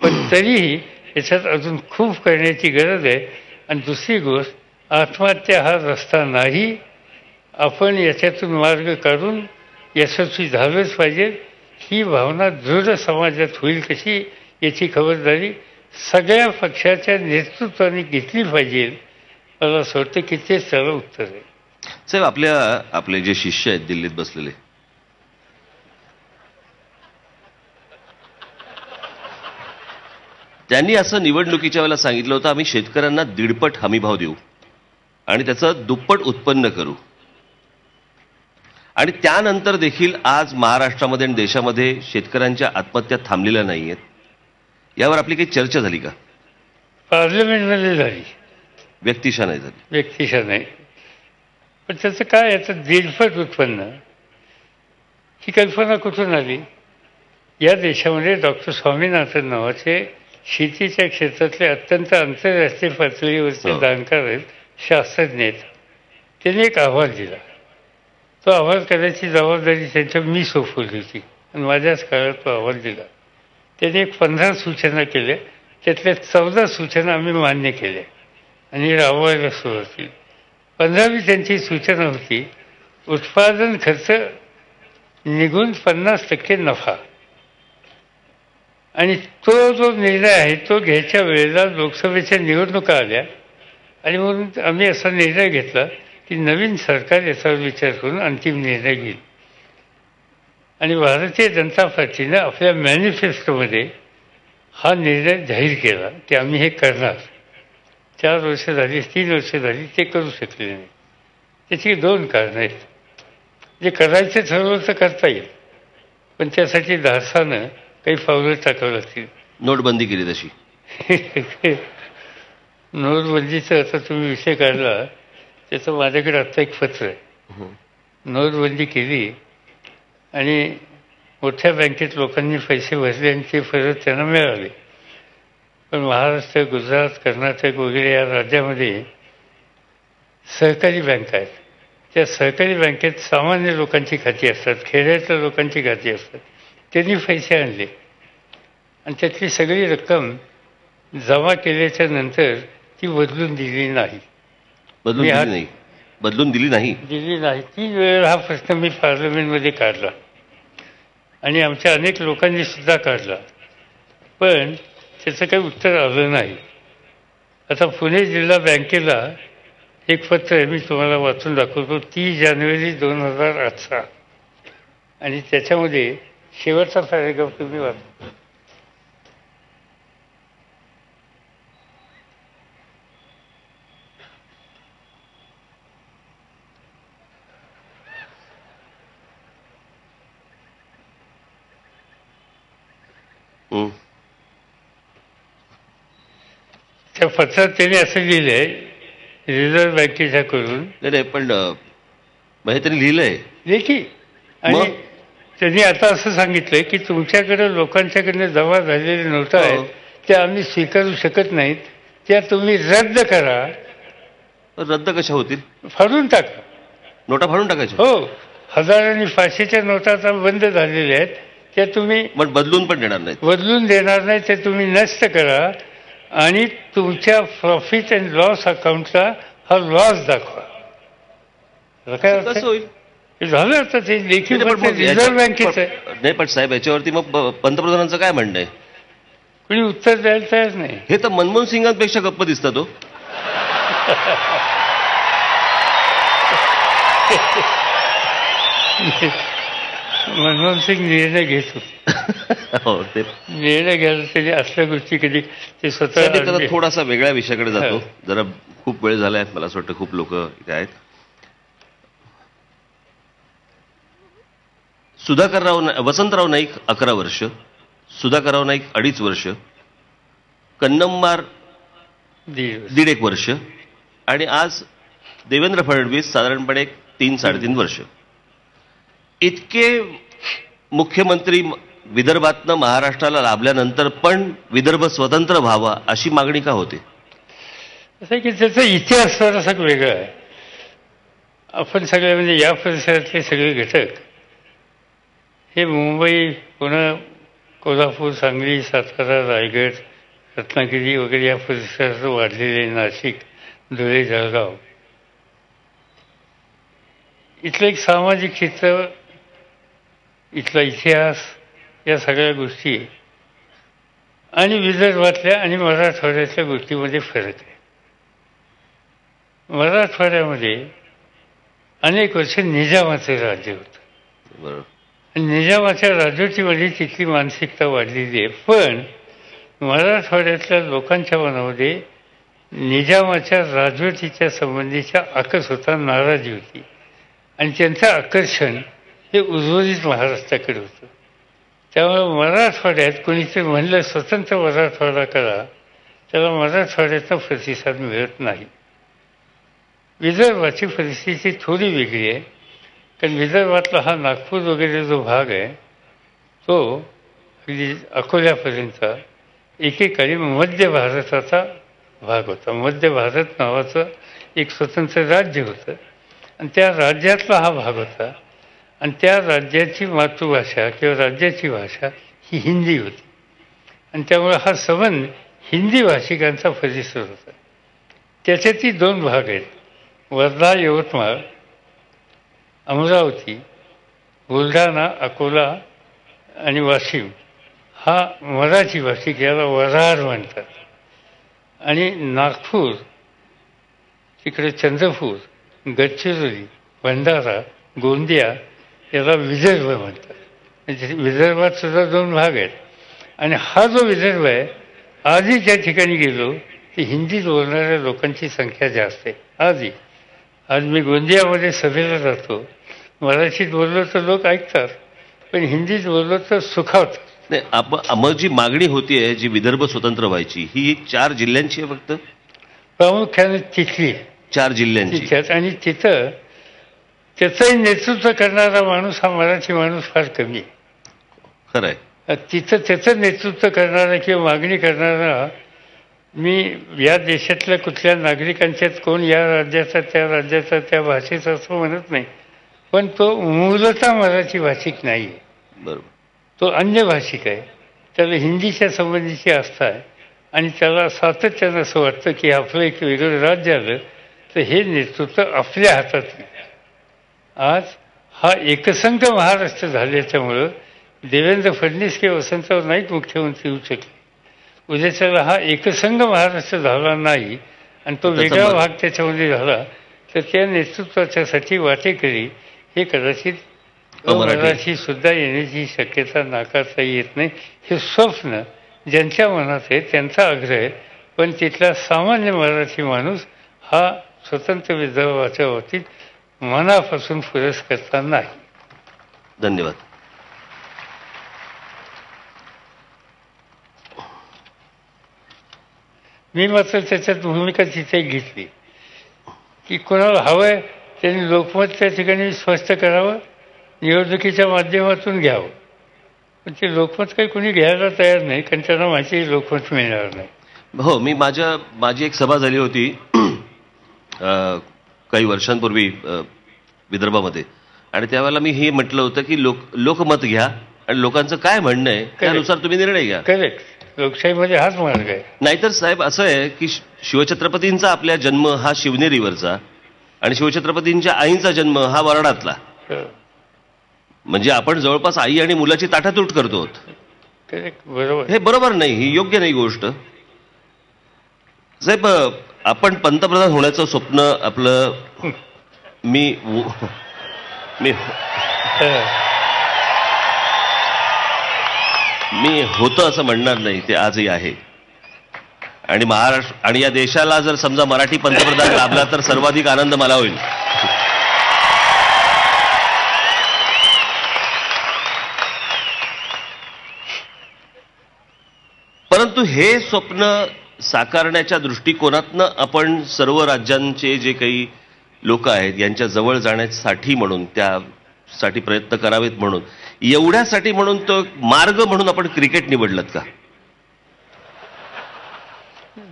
पण तरीही याच्यात अजून खूप करण्याची गरज आहे. आणि दुसरी गोष्ट, आत्महत्या हा रस्ता नाही. आपण याच्यातून मार्ग काढून यशस्वी झालंच पाहिजे. ही भावना दृढ समाजात होईल कशी याची खबरदारी सगळ्या पक्षाच्या नेतृत्वाने घेतली पाहिजे. मला असं वाटतं की तेच त्याला उत्तर आहे. साहेब, आपले जे शिष्य आहेत दिल्लीत बसलेले, त्यांनी असं निवडणुकीच्या वेळेला सांगितलं होतं, आम्ही शेतकऱ्यांना 1.5 हमीभाव देऊ आणि त्याचं दुप्पट उत्पन्न करू. आणि त्यानंतर देखील आज महाराष्ट्रामध्ये आणि देशामध्ये शेतकऱ्यांच्या आत्महत्या थांबलेल्या नाही आहेत. यावर आपली काही चर्चा झाली का? पार्लमेंटमध्ये झाली, व्यक्तिशः नाही झाली. व्यक्तिशः नाही. पण त्याचं काय, याचं 1.5 उत्पन्न ही कल्पना कुठून आली? या देशामध्ये डॉक्टर स्वामीनाथन नावाचे शेतीच्या क्षेत्रातले अत्यंत आंतरराष्ट्रीय पातळीवरचे जाणकार आहेत, शास्त्रज्ञ आहेत. त्यांनी एक अहवाल दिला. तो अहवाल करायची जबाबदारी त्यांच्यावर मी सोपवली होती आणि माझ्याच काळात तो अहवाल दिला. त्यांनी एक 15 सूचना केल्या. त्यातल्या 14 सूचना आम्ही मान्य केल्या आणि राबवायला सुरुवात केली. 15वी त्यांची सूचना होती, उत्पादन खर्च निघून 50% नफा. आणि तो जो निर्णय आहे तो घ्यायच्या वेळेला लोकसभेच्या निवडणुका आल्या आणि म्हणून आम्ही असा निर्णय घेतला की नवीन सरकार याच्यावर विचार करून अंतिम निर्णय घेईल. आणि भारतीय जनता पार्टीनं आपल्या मॅनिफेस्टोमध्ये हा निर्णय जाहीर केला की आम्ही हे करणार. 4 वर्ष झाली, 3 वर्ष झाली, ते करू शकले नाही. त्याची 2 कारणं आहेत. जे करायचं ठरवलं तर करता येईल, पण त्यासाठी धाडसानं काही पावलं टाकावं लागतील. नोटबंदी केली तशी. नोटबंदीचा आता तुम्ही विषय काढला, त्याचं माझ्याकडे आत्ता एक पत्र आहे. नोटबंदी केली आणि मोठ्या बँकेत लोकांनी पैसे भरले आणि ते परत त्यांना मिळाले. पण महाराष्ट्र, गुजरात, कर्नाटक वगैरे या राज्यामध्ये सहकारी बँका आहेत. त्या सहकारी बँकेत सामान्य लोकांची खाती असतात, खेड्यातल्या लोकांची खाती असतात. त्यांनी पैसे आणले आणि त्यातली सगळी रक्कम जमा केल्याच्या नंतर ती बदलून दिली नाही. बदलून दिली नाही. 3 वेळा हा प्रश्न मी पार्लमेंटमध्ये काढला आणि आमच्या अनेक लोकांनी सुद्धा काढला, पण त्याचं काही उत्तर आलं नाही. आता पुणे जिल्हा बँकेला एक पत्र आहे, मी तुम्हाला वाचून दाखवतो. 30 जानेवारी 2018 आणि त्याच्यामध्ये शेवटचा पॅरेग्राफ तुम्ही वाचा. त्या पत्रात त्यांनी असं लिहिलंय, रिझर्व्ह बँकेच्या कडून. नाही, पण म्हणजे त्यांनी लिहिलंय लेखी. आणि त्यांनी आता असं सांगितलंय की तुमच्याकडे लोकांच्याकडनं जमा झालेल्या नोटा आहेत त्या आम्ही स्वीकारू शकत नाहीत, त्या तुम्ही रद्द करा. रद्द कशा होतील? फाडून टाका. नोटा फाडून टाकायच्या? हो, 1000 आणि 500च्या नोटा आता बंद झालेल्या आहेत, त्या तुम्ही बदलून पण देणार नाहीत. बदलून देणार नाही, ते तुम्ही नष्ट करा आणि तुमच्या प्रॉफिट अँड लॉस अकाउंटला हा लॉस दाखवा. काय कसं होईल? झालं आता ते लेखी रिझर्व्ह बँकेचं. नाही, पण साहेब याच्यावरती मग पंतप्रधानांचं काय म्हणणं आहे? कुणी उत्तर द्यायला तयार नाही. हे तर मनमोहन सिंगांपेक्षा गप्प दिसतात हो. मनमोहन सिंग निर्णय घेत होते. हो, ते निर्णय घ्यायला तरी असल्या गोष्टी कधी ते स्वतः. थोडासा वेगळ्या विषयाकडे जातो. जरा खूप वेळ झालाय, मला असं वाटतं खूप लोक इथे आहेत. वसंतराव नाईक 11 वर्ष, सुधाकरराव नाईक 2.5 वर्ष, कन्नमवार 1.5 वर्ष आणि आज देवेंद्र फडणवीस साधारणपणे 3-3.5 वर्ष. इतके मुख्यमंत्री विदर्भातनं महाराष्ट्राला लाभल्यानंतर पण विदर्भ स्वतंत्र व्हावा अशी मागणी का होते? असं की त्याचा इतिहास थोडासा वेगळा आहे. आपण सगळे म्हणजे या परिसरातले सगळे घटक हे मुंबई, पुणे, कोल्हापूर, सांगली, सातारा, रायगड, रत्नागिरी वगैरे या परिसरात वाढलेले, नाशिक धुळे जळगाव इथलं एक सामाजिक चित्र, इथला इतिहास, या सगळ्या गोष्टी आणि विदर्भातल्या आणि मराठवाड्यातल्या गोष्टीमध्ये फरक आहे. मराठवाड्यामध्ये अनेक वर्ष निजामाचं राज्य होतं. बरोबर. आणि निजामाच्या राजवटीमध्ये तिथली मानसिकता वाढलेली आहे. पण मराठवाड्यातल्या लोकांच्या मनामध्ये निजामाच्या राजवटीच्या संबंधीच्या आकस होता, नाराजी होती. आणि त्यांचं आकर्षण हे उर्वरित महाराष्ट्राकडे होतं. त्यामुळे मराठवाड्यात कोणीतरी म्हणलं स्वतंत्र मराठवाडा करा, त्याला मराठवाड्यातनं प्रतिसाद मिळत नाही. विदर्भाची परिस्थिती थोडी वेगळी आहे, कारण विदर्भातला हा नागपूर वगैरे जो भाग आहे तो अगदी अकोल्यापर्यंत एकेकाळी मध्य भारताचा भाग होता. मध्य भारत नावाचं एक स्वतंत्र राज्य होतं आणि त्या राज्यातला हा भाग होता. आणि त्या राज्याची मातृभाषा किंवा राज्याची भाषा ही हिंदी होती. आणि त्यामुळे हा संबंध हिंदी भाषिकांचा परिसर होता. त्याच्यातही दोन भाग आहेत, वर्धा, यवतमाळ, अमरावती, बुलढाणा, अकोला आणि वाशिम हा मराठी भाषिक, याला वऱ्हाड म्हणतात. आणि नागपूर, तिकडे चंद्रपूर, गडचिरोली, भंडारा, गोंदिया याला विदर्भ म्हणतात. म्हणजे विदर्भात सुद्धा दोन भाग आहेत. आणि हा जो विदर्भ आहे, आजही त्या ठिकाणी गेलो की हिंदी बोलणाऱ्या लोकांची संख्या जास्त आहे. आज मी गोंदियामध्ये सभेला जातो, मराठीत बोललो तर लोक ऐकतात, पण हिंदीत बोललो तर सुखावतात. नाही, मग जी मागणी होतीये, जी विदर्भ स्वतंत्र व्हायची, ही 4 जिल्ह्यांची आहे फक्त? प्रामुख्याने तिथली 4 जिल्ह्यांची. तिच्यात. आणि तिथं त्याचंही नेतृत्व करणारा माणूस हा मराठी माणूस फार कमी आहे. खरं आहे. तिथं त्याचं नेतृत्व करणारा किंवा मागणी करणारा मी या देशातल्या कुठल्या नागरिकांच्यात कोण या राज्याचा, त्या राज्याचा, त्या भाषेचा असं म्हणत नाही, पण तो मूलतः मराठी भाषिक नाही आहे. बरोबर. तो अन्य भाषिक आहे. त्याला हिंदीच्या संबंधीची आस्था आहे आणि त्याला सातत्यानं असं वाटतं की आपलं एक वेगळं राज्य आलं तर हे नेतृत्व आपल्या हातात येईल. आज हा एकसंघ महाराष्ट्र झाल्याच्यामुळं देवेंद्र फडणवीस किंवा वसंतराव नाईक मुख्यमंत्री होऊ शकले. उद्याच्याला हा एकसंघ महाराष्ट्र झाला नाही आणि तो वेगळा भाग त्याच्यामध्ये झाला तर त्या नेतृत्वाच्यासाठी वाटेकरी हे कदाचित मराठी सुद्धा येण्याची शक्यता नाकारता येत नाही. हे स्वप्न ज्यांच्या मनात आहे त्यांचा आग्रह आहे, पण तिथला सामान्य मराठी माणूस हा स्वतंत्र विदर्भाच्या बाबतीत मनापासून पुरस्कर्ता नाही. धन्यवाद. मी मात्र त्याच्यात भूमिका तिथे घेतली की कोणाला हवंय त्यांनी लोकमत त्या ठिकाणी स्पष्ट करावं, निवडणुकीच्या माध्यमातून घ्यावं. पण ते लोकमत काही कोणी घ्यायला तयार नाही, कारण त्यांना माहिती लोकमत मिळणार नाही. हो, माझी एक सभा झाली होती काही वर्षांपूर्वी विदर्भामध्ये, आणि त्यावेळेला मी हे म्हटलं होतं की लोकमत घ्या आणि लोकांचं काय म्हणणं आहे त्यानुसार तुम्ही निर्णय घ्या. करेक्ट. लोकशाहीमध्ये हाच मार्ग आहे. नाहीतर साहेब असं आहे की शिवछत्रपतींचा आपल्या जन्म हा शिवनेरीवरचा आणि शिवछत्रपतींच्या आईंचा जन्म हा वऱ्हाडातला. म्हणजे आपण जवळपास आई आणि मुलाची ताटातूट करतो. बरोबर. हे बरोबर नाही, ही योग्य नाही गोष्ट. साहेब, आपण पंतप्रधान होण्याचं स्वप्न आपलं मी होतं असं म्हणणार नाही, ते आजही आहे. आणि महाराष्ट्र आणि या देशाला जर समजा मराठी पंतप्रधान लाभला तर सर्वाधिक आनंद मला होईल. परंतु हे स्वप्न साकारण्याच्या दृष्टिकोनातनं आपण सर्व राज्यांचे जे काही लोक आहेत यांच्या जवळ जाण्यासाठी म्हणून, त्यासाठी प्रयत्न करावेत म्हणून, एवढ्यासाठी म्हणून तो मार्ग म्हणून आपण क्रिकेट निवडलं का?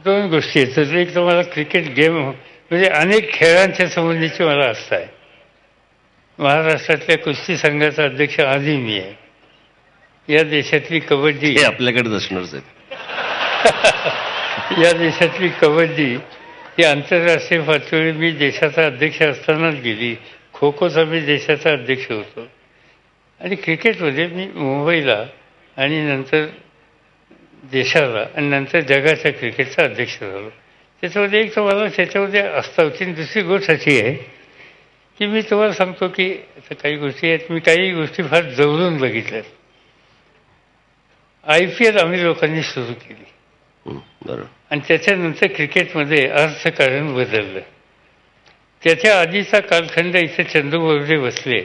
दोन गोष्टी आहेत. एक तर मला क्रिकेट गेम म्हणजे अनेक खेळांच्या संबंधीची मला आस्था आहे. महाराष्ट्रातल्या कुस्ती संघाचा अध्यक्ष आधी मी आहे. या देशातली कबड्डी हे आपल्याकडेच असणारच आहे. या देशातली कबड्डी ती आंतरराष्ट्रीय पातळीवर मी देशाचा अध्यक्ष असतानाच गेली. खो खोचा मी देशाचा अध्यक्ष होतो. आणि क्रिकेटमध्ये मी मुंबईला आणि नंतर देशाला आणि नंतर जगाच्या क्रिकेटचा अध्यक्ष झालो. त्याच्यामध्ये एक तर मला त्याच्यामध्ये असता होती. आणि दुसरी गोष्ट अशी आहे की मी तुम्हाला सांगतो की आता काही गोष्टी आहेत, मी काही गोष्टी फार जवळून बघितल्यात. IPL आम्ही लोकांनी सुरू केली बरोबर. आणि त्याच्यानंतर क्रिकेटमध्ये अर्थकारण बदललं. त्याच्या आधीचा कालखंड इथे चंदू बोर्डे बसले.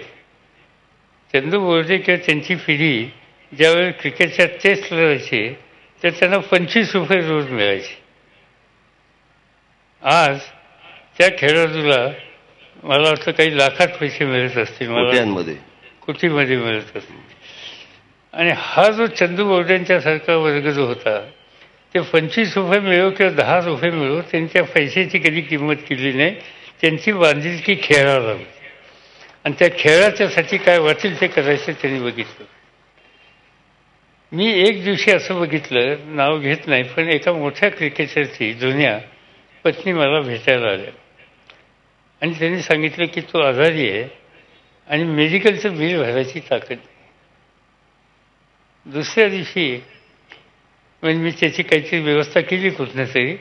चंदू बोर्डे किंवा त्यांची पिढी ज्यावेळी क्रिकेटच्या टेस्ट लढायचे तर त्यांना 25 रुपये रोज मिळायचे. आज त्या खेळाडूला मला वाटतं काही लाखात पैसे मिळत असतील, मला कोट्यांमध्ये कोटीमध्ये मिळत असतील. आणि हा जो चंदू बोर्डेंच्यासारखा वर्ग जो होता ते 25 रुपये मिळो किंवा 10 रुपये मिळो त्यांनी त्या पैशाची कधी किंमत केली नाही. त्यांची बांधिलकी खेळाला होती आणि त्या खेळाच्यासाठी काय वाटेल ते करायचं त्यांनी बघितलं. मी एक दिवशी असं बघितलं, नाव घेत नाही, पण एका मोठ्या क्रिकेटरची जुन्या पत्नी मला भेटायला आल्या आणि त्यांनी सांगितलं की तो आजारी आहे आणि मेडिकलचं बिल भरायची ताकद नाही. दुसऱ्या दिवशी म्हणजे मी त्याची काहीतरी व्यवस्था केली कुठनं तरी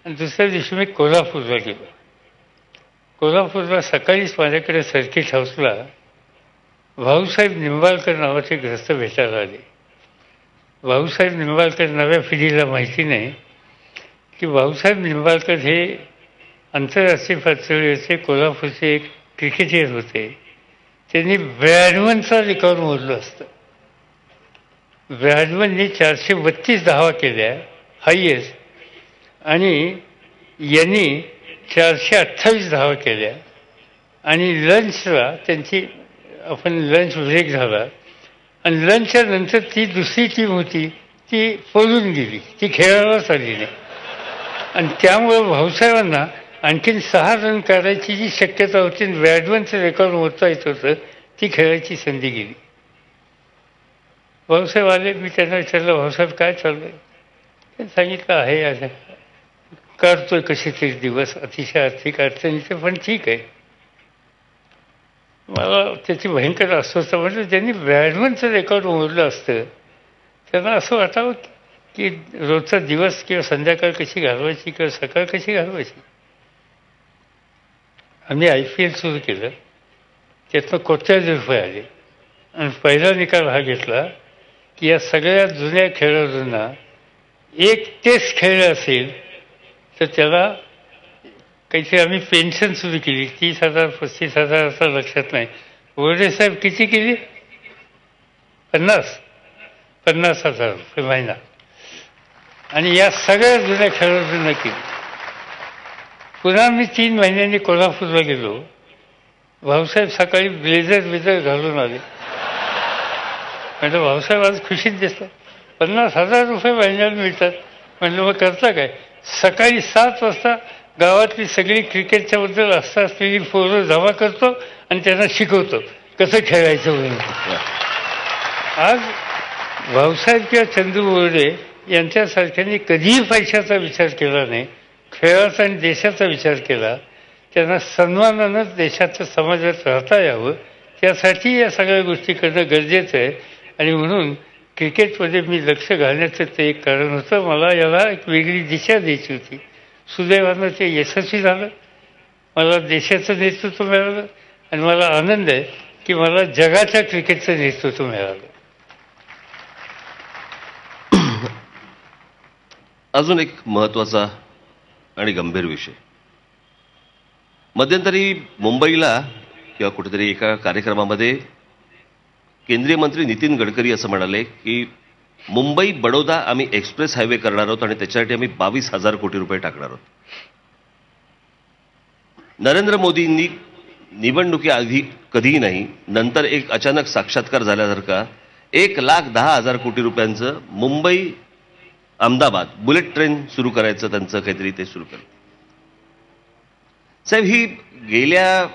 आणि दुसऱ्या दिवशी मी कोल्हापूरला गेलो. कोल्हापूरला सकाळीच माझ्याकडे सर्किट हाऊसला भाऊसाहेब निंबाळकर नावाचे ग्रस्त भेटायला आले. भाऊसाहेब निंबाळकर नव्या पिढीला माहिती नाही की भाऊसाहेब निंबाळकर हे आंतरराष्ट्रीय पातळीवरचे कोल्हापूरचे एक क्रिकेटर होते. त्यांनी ब्रॅडमनचा रेकॉर्ड मोडलं असतं. ब्रॅडमनने 432 धावा केल्या हायएस्ट आणि यांनी 428 धावा केल्या. आणि लंचला त्यांची आपण लंच ब्रेक झाला आणि लंचच्या नंतर ती दुसरी टीम होती ती पळून गेली, ती खेळायलाच आली नाही. आणि त्यामुळं भाऊसाहेबांना आणखीन 6 रन काढायची जी शक्यता होती, ब्रॅडमनचं रेकॉर्ड मोडता येत होतं, ती खेळायची संधी गेली. भाऊसाहेब आले. मी त्यांना विचारलं, भाऊसाहेब काय चाललंय? त्यांनी सांगितलं आहे आता काढतोय कसे तरी दिवस, अतिशय आर्थिक अडचणीचे, पण ठीक आहे. मला त्याची भयंकर अस्वस्थता म्हटलं. ज्यांनी ब्रॅडमनचं रेकॉर्ड मोडलं असतं त्यांना असं वाटावं की रोजचा दिवस किंवा संध्याकाळ कशी घालवायची किंवा सकाळ कशी घालवायची. आम्ही IPL सुरू केलं, त्यातनं कोट्यावधी रुपये आले आणि पहिला निकाल हा घेतला की या सगळ्या जुन्या खेळाडूंना एक टेस्ट खेळलं असेल तर त्याला काहीतरी आम्ही पेन्शन सुरू केली. 30,000 35,000 असं लक्षात नाही. बोर्डे साहेब किती केली? 50,000 रुपये महिना. आणि या सगळ्या जुन्या खेळाडूंना केली. पुन्हा मी 3 महिन्यांनी कोल्हापूरला गेलो. भाऊसाहेब सकाळी ब्लेझर घालून आले. म्हटलं भाऊसाहेब आज खुशीत दिसतात. 50,000 रुपये महिन्याला मिळतात. म्हटलं मग करता काय? सकाळी 7 वाजता गावातली सगळी क्रिकेटच्या बद्दल असलेली पोरं जमा करतो आणि त्यांना शिकवतो कसं खेळायचं म्हणून. आज भाऊसाहेब किंवा चंदू बोर्डे यांच्यासारख्यांनी कधीही पैशाचा विचार केला नाही, खेळाचा आणि देशाचा विचार केला. त्यांना सन्मानानं देशाचं समाजात राहता यावं त्यासाठी या सगळ्या गोष्टी करणं गरजेचं आहे. आणि म्हणून क्रिकेटमध्ये मी लक्ष घालण्याचं ते एक कारण होतं. मला याला एक वेगळी दिशा द्यायची होती. सुदैवानं ते यशस्वी झालं. मला देशाचं नेतृत्व मिळालं आणि मला आनंद आहे की मला जगाच्या क्रिकेटचं नेतृत्व मिळालं. अजून एक महत्त्वाचा आणि गंभीर विषय. मध्यंतरी मुंबईला किंवा कुठेतरी एका कार्यक्रमामध्ये केंद्रीय मंत्री नितीन गडकरी असं म्हणाले की मुंबई बडोदा आम्ही एक्सप्रेस हायवे करणार आहोत आणि त्याच्यासाठी आम्ही 22,000 कोटी रुपये टाकणार आहोत. नरेंद्र मोदींनी निवडणुकीआधी कधीही नाही, नंतर एक अचानक साक्षात्कार झाल्यासारखा 1,10,000 कोटी रुपयांचं मुंबई अहमदाबाद बुलेट ट्रेन सुरू करायचं त्यांचं काहीतरी ते सुरू केलं. साहेब, ही गेल्या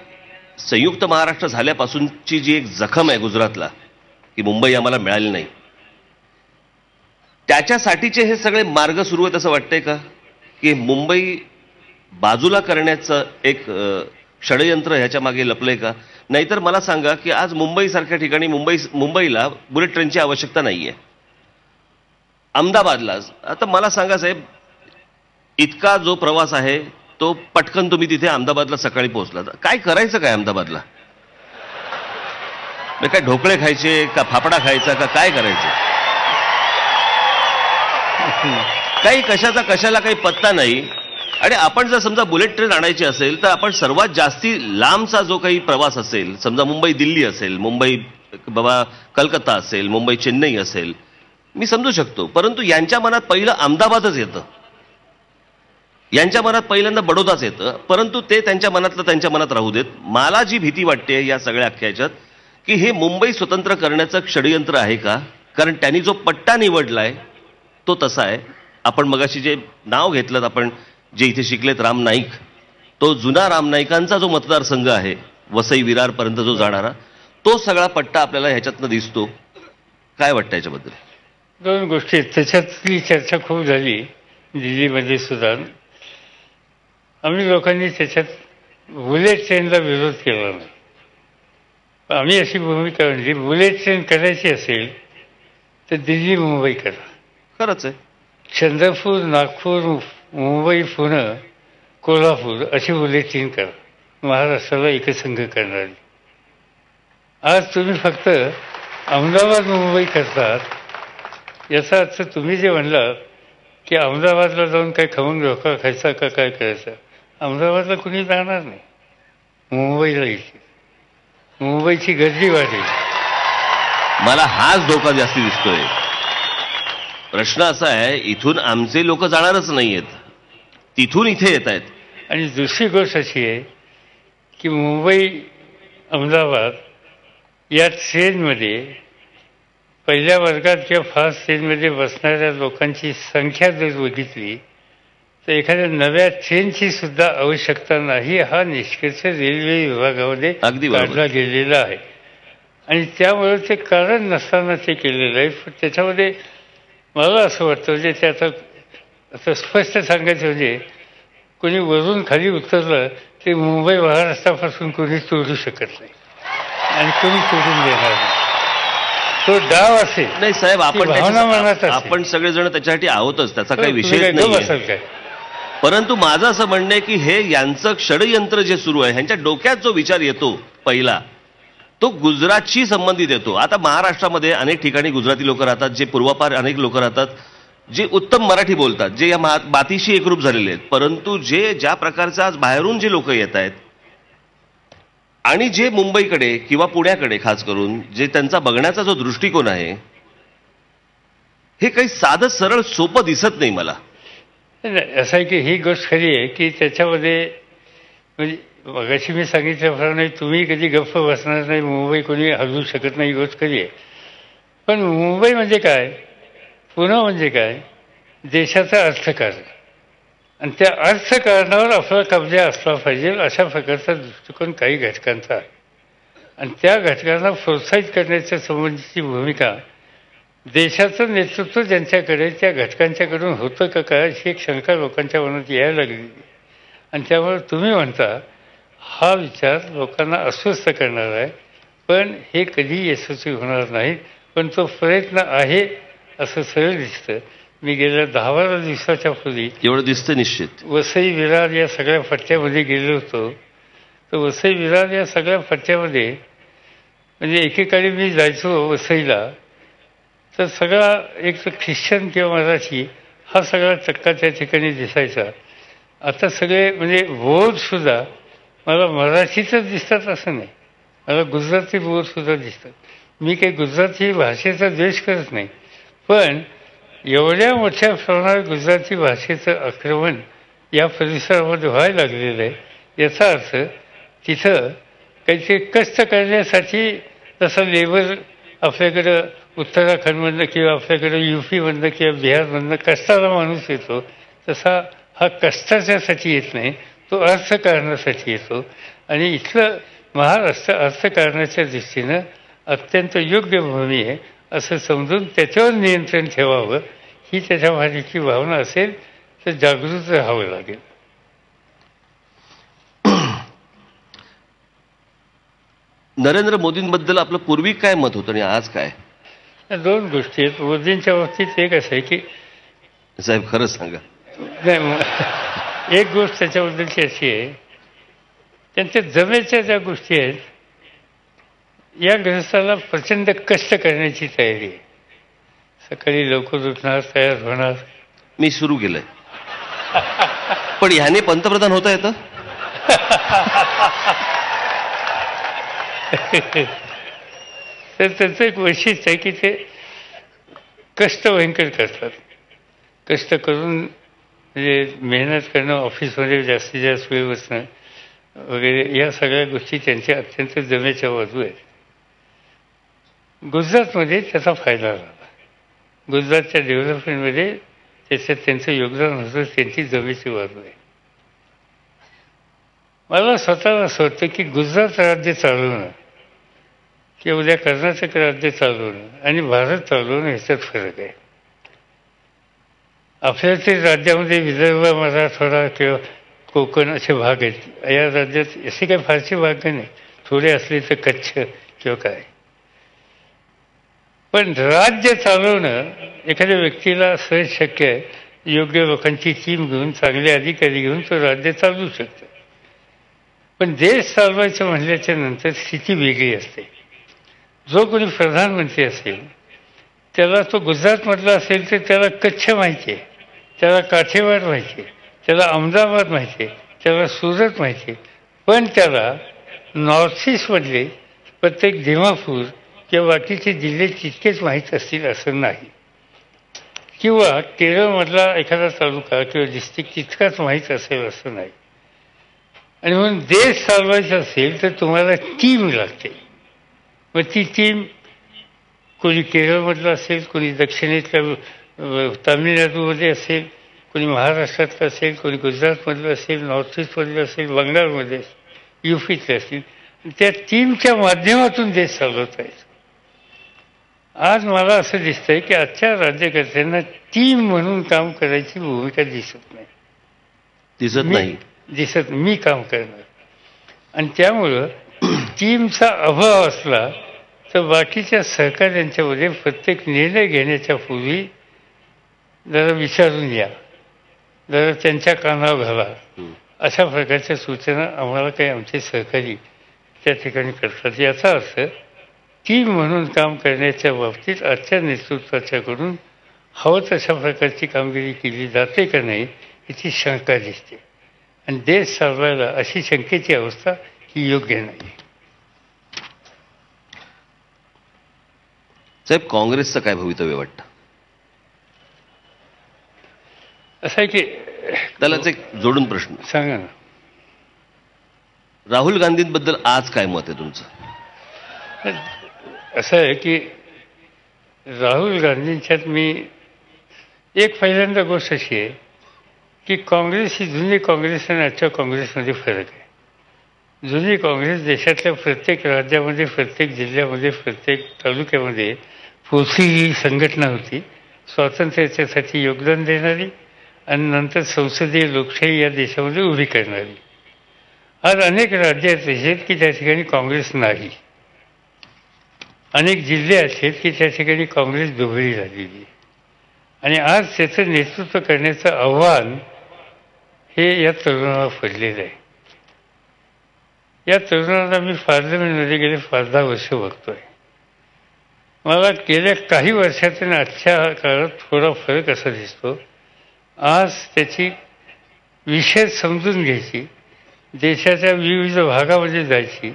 संयुक्त महाराष्ट्र झाल्यापासूनची जी एक जखम आहे गुजरातला की मुंबई आम्हाला मिळाली नाही, त्याच्यासाठीचे हे सगळे मार्ग सुरू आहेत असं वाटतंय का? की मुंबई बाजूला करण्याचं एक षडयंत्र ह्याच्या मागे लपलंय का? नाहीतर मला सांगा की आज मुंबईसारख्या ठिकाणी मुंबईला बुलेट ट्रेनची आवश्यकता नाहीये. अहमदाबादला आता मला सांगा साहेब, इतका जो प्रवास आहे तो पटकन तुम्ही तिथे अहमदाबादला सकाळी पोहोचला, काय करायचं काय अहमदाबादला? काय ढोकळे खायचे का फाफडा खायचा का काय करायचं? काही कशाला काही पत्ता नाही. आणि आपण जर समजा बुलेट ट्रेन आणायची असेल तर आपण सर्वात जास्ती लांबचा जो काही प्रवास असेल, समजा मुंबई दिल्ली असेल, मुंबई बाबा कलकत्ता असेल, मुंबई चेन्नई असेल, मी समजू शकतो. परंतु यांच्या मनात पहिलं अहमदाबादच येतं, यांच्या मनात पहिल्यांदा बडोदाच येतं. परंतु ते त्यांच्या मनातलं त्यांच्या मनात राहू देत. मला जी भीती वाटते या सगळ्या अख्ख्याच्यात की हे मुंबई स्वतंत्र करण्याचं षडयंत्र आहे का? कारण त्यांनी जो पट्टा निवडलाय तो तसा आहे. आपण मगाशी जे नाव घेतलं, आपण जे इथे शिकलेत राम नाईक, तो जुना राम नाईकांचा जो मतदारसंघ आहे वसई विरारपर्यंत जो जाणारा, तो सगळा पट्टा आपल्याला ह्याच्यातनं दिसतो. काय वाटतं याच्याबद्दल? दोन गोष्टी आहेत. त्याच्यातली चर्चा खूप झाली दिल्लीमध्ये सुद्धा. आम्ही लोकांनी त्याच्यात बुलेट ट्रेनला विरोध केला नाही. आम्ही अशी भूमिका म्हणजे बुलेट ट्रेन करायची असेल तर दिल्ली मुंबई करा. खरंच आहे. चंद्रपूर, नागपूर, मुंबई, पुणे, कोल्हापूर अशी बुलेट ट्रेन करा. महाराष्ट्राला एकसंघ करणारी. आज तुम्ही फक्त अहमदाबाद मुंबई करतात. याचा अर्थ तुम्ही जे म्हणलात की अहमदाबादला जाऊन काय खमंग ढोकळा खायचा का काय करायचं, अहमदाबादला कुणी जाणार नाही, मुंबईला येते. मुंबईची गर्दी वाढेल. मला हाच धोका जास्ती दिसतोय. प्रश्न असा आहे, इथून आमचे लोक जाणारच नाहीयेत, तिथून इथे येत आहेत. आणि दुसरी गोष्ट अशी आहे की मुंबई अहमदाबाद या ट्रेनमध्ये पहिल्या वर्गात किंवा फास्ट ट्रेनमध्ये बसणाऱ्या लोकांची संख्या जर बघितली तर एखाद्या नव्या ट्रेनची सुद्धा आवश्यकता नाही, हा निष्कर्ष रेल्वे विभागामध्ये अगदी काढला गेलेला आहे. आणि त्यामुळे ते कारण नसताना ते केलेलं आहे. पण त्याच्यामध्ये मला असं वाटतं म्हणजे ते आता स्पष्ट सांगायचं म्हणजे कोणी वरून खाली उतरलं ते मुंबई महाराष्ट्रापासून कोणी तोडू शकत नाही आणि कोणी तोडून देणार नाही. तो डाव असेल. नाही साहेब, आपण आपण सगळेजण त्याच्यासाठी आहोतच, त्याचा काही विषय नाही. परंतु माझं असं म्हणणं आहे की हे यांचं षडयंत्र जे सुरू आहे, ह्यांच्या डोक्यात जो विचार येतो पहिला तो गुजरातशी संबंधित येतो. आता महाराष्ट्रामध्ये अनेक ठिकाणी गुजराती लोक राहतात, जे पूर्वापार अनेक लोक राहतात, जे उत्तम मराठी बोलतात, जे या मातीशी एकरूप झालेले आहेत. परंतु ज्या प्रकारचं आज बाहेरून जे लोक येत आहेत आणि जे मुंबईकडे किंवा पुण्याकडे खास करून जे त्यांचा बघण्याचा जो दृष्टिकोन आहे, हे काही साधं सरळ सोपं दिसत नाही मला. असं आहे की ही गोष्ट खरी आहे की त्याच्यामध्ये म्हणजे मगाशी मी सांगितल्याप्रमाणे तुम्ही कधी गप्प बसणार नाही, मुंबई कोणी हलवू शकत नाही, ही गोष्ट खरी आहे. पण मुंबई म्हणजे काय, पुणे म्हणजे काय, देशाचं अर्थकारण. आणि त्या अर्थकारणावर आपला कब्जा असला पाहिजे अशा प्रकारचा दृष्टिकोन काही घटकांचा आहे. आणि त्या घटकांना प्रोत्साहित करण्याच्या संबंधीची भूमिका देशाचं नेतृत्व ज्यांच्याकडे त्या घटकांच्याकडून होतं का काय अशी एक शंका लोकांच्या मनात यायला लागली. आणि त्यामुळे तुम्ही म्हणता हा विचार लोकांना अस्वस्थ करणार आहे, पण हे कधी यशस्वी होणार नाही. पण तो प्रयत्न आहे असं सरळ दिसतं. मी गेल्या 10-12 दिवसाच्या पूर्वी एवढं दिसतं निश्चित वसई विरार या सगळ्या पट्ट्यामध्ये गेलो होतो. तर वसई विरार या सगळ्या पट्ट्यामध्ये म्हणजे एकेकाळी मी जायचो वसईला तर सगळा एक तर ख्रिश्चन किंवा मराठी हा सगळा चक्का त्या ठिकाणी दिसायचा. आता सगळे म्हणजे बोर्डसुद्धा मला मराठीचंच दिसतात असं नाही, मला गुजराती बोर्डसुद्धा दिसतात. मी काही गुजराती भाषेचा द्वेष करत नाही, पण एवढ्या मोठ्या प्रमाणात गुजराती भाषेचं आक्रमण या परिसरामध्ये व्हायला लागलेलं आहे. याचा अर्थ तिथं काहीतरी कष्ट करण्यासाठी जसं लेबर आपल्याकडं उत्तराखंडमधनं किंवा आपल्याकडं UP मधनं किंवा बिहारमधनं कष्टाला माणूस येतो, तसा हा कष्टाच्यासाठी येत नाही, तो अर्थकारणासाठी येतो. आणि इथलं महाराष्ट्र अर्थकारणाच्या दृष्टीनं अत्यंत योग्य भूमी आहे असं समजून त्याच्यावर नियंत्रण ठेवावं ही त्याच्या माझीची भावना असेल तर जागृत राहावं लागेल. नरेंद्र मोदींबद्दल आपलं पूर्वी काय मत होतं आणि आज काय? दोन गोष्टी आहेत. मोदींच्या बाबतीत एक असं आहे की साहेब खरंच सांगा. नाही, एक गोष्ट त्याच्याबद्दलची अशी आहे, त्यांच्या जमेच्या ज्या गोष्टी आहेत, या गृहस्थाला प्रचंड कष्ट करण्याची तयारी आहे. सकाळी लवकर उठणार, तयार होणार. मी सुरू केलंय. पण ह्याने पंतप्रधान होता येतं? तर त्याचं एक वैशिष्ट्य आहे की ते कष्ट भयंकर करतात. कष्ट करून म्हणजे मेहनत करणं, ऑफिसमध्ये जास्तीत जास्त वेळ बसणं वगैरे, या सगळ्या गोष्टी त्यांच्या अत्यंत जमेच्या बाजू आहेत. गुजरातमध्ये त्याचा फायदा झाला. गुजरातच्या डेव्हलपमेंटमध्ये त्याच्यात त्यांचं योगदान होतं, त्यांची जमेची बाजू आहे. मला स्वतःला असं वाटतं की गुजरात राज्य चालवणं किंवा उद्या कर्नाटक राज्य चालवणं आणि भारत चालवणं ह्याच्यात फरक आहे. आपल्या ते राज्यामध्ये विदर्भ, मराठवाडा किंवा कोकण असे भाग आहेत. या राज्यात असे काही फारसे भाग नाही, थोडे असले तर कच्छ किंवा काय. पण राज्य चालवणं एखाद्या व्यक्तीला सहज शक्य आहे. योग्य लोकांची टीम घेऊन, चांगले अधिकारी घेऊन तो राज्य चालवू शकतो. पण देश चालवायचं म्हणल्याच्या नंतर स्थिती वेगळी असते. जो कोणी प्रधानमंत्री असेल त्याला, तो गुजरातमधला असेल तर त्याला कच्छ माहिती आहे, त्याला काठेवाड माहिती आहे, त्याला अहमदाबाद माहिती आहे, त्याला सुरत माहिती आहे. पण त्याला नॉर्थ ईस्टमधले प्रत्येक दिमापूर किंवा बाकीचे जिल्हे तितकेच माहीत असतील असं नाही, किंवा केरळमधला एखादा तालुका किंवा डिस्ट्रिक्ट तितकाच माहीत असेल असं नाही. आणि म्हणून देश चालवायचा असेल तर तुम्हाला टीम लागते. मग ती टीम कोणी केरळमधलं असेल, कोणी दक्षिणेतल्या तामिळनाडूमध्ये असेल, कोणी महाराष्ट्रातलं असेल, कोणी गुजरातमधलं असेल, नॉर्थ ईस्टमधलं असेल, बंगालमध्ये असेल, युपीतले असतील. त्या टीमच्या माध्यमातून देश चालवता येतो. आज मला असं दिसतंय की आजच्या राज्यकर्त्यांना टीम म्हणून काम करायची भूमिका दिसत नाही. मी काम करणार. आणि त्यामुळं टीमचा अभाव असला तर बाकीच्या सहकार्यांच्यामध्ये प्रत्येक निर्णय घेण्याच्या पूर्वी जरा विचारून या, जरा त्यांच्या कानावर घाला. अशा प्रकारच्या सूचना आम्हाला काही आमचे सहकारी त्या ठिकाणी करतात. याचा अर्थ टीम म्हणून काम करण्याच्या बाबतीत आजच्या नेतृत्वाच्याकडून हवं तशा प्रकारची कामगिरी केली जाते का नाही याची शंका दिसते. आणि देश चालवायला अशी शंकेची अवस्था ही योग्य नाही. साहेब, काँग्रेसचं काय भवितव्य वाटतं? असं आहे की त्यालाच एक जोडून प्रश्न सांगा ना. राहुल गांधींबद्दल आज काय मत आहे तुमचं? असं आहे की राहुल गांधींच्यात मी एक पहिल्यांदा गोष्ट अशी आहे की काँग्रेस ही जुनी काँग्रेस आणि आजच्या काँग्रेसमध्ये फरक आहे. जुनी काँग्रेस देशातल्या प्रत्येक राज्यामध्ये, प्रत्येक जिल्ह्यामध्ये, प्रत्येक तालुक्यामध्ये पोचलेली संघटना होती, स्वातंत्र्याच्यासाठी योगदान देणारी आणि नंतर संसदीय लोकशाही या देशामध्ये उभी करणारी. आज अनेक राज्य आहेत की त्या ठिकाणी काँग्रेस नाही. अनेक जिल्हे आहेत की त्या ठिकाणी काँग्रेस दुबळी झालेली. आणि आज त्याचं नेतृत्व करण्याचं आव्हान हे या तरुणाला पडलेलं आहे. या तरुणाला मी पार्लमेंटमध्ये गेले 5-10 वर्ष बघतोय. मला गेल्या काही वर्षातून आजच्या काळात थोडा फरक असा दिसतो. आज त्याची विषय समजून घ्यायची, देशाच्या विविध भागामध्ये जायची,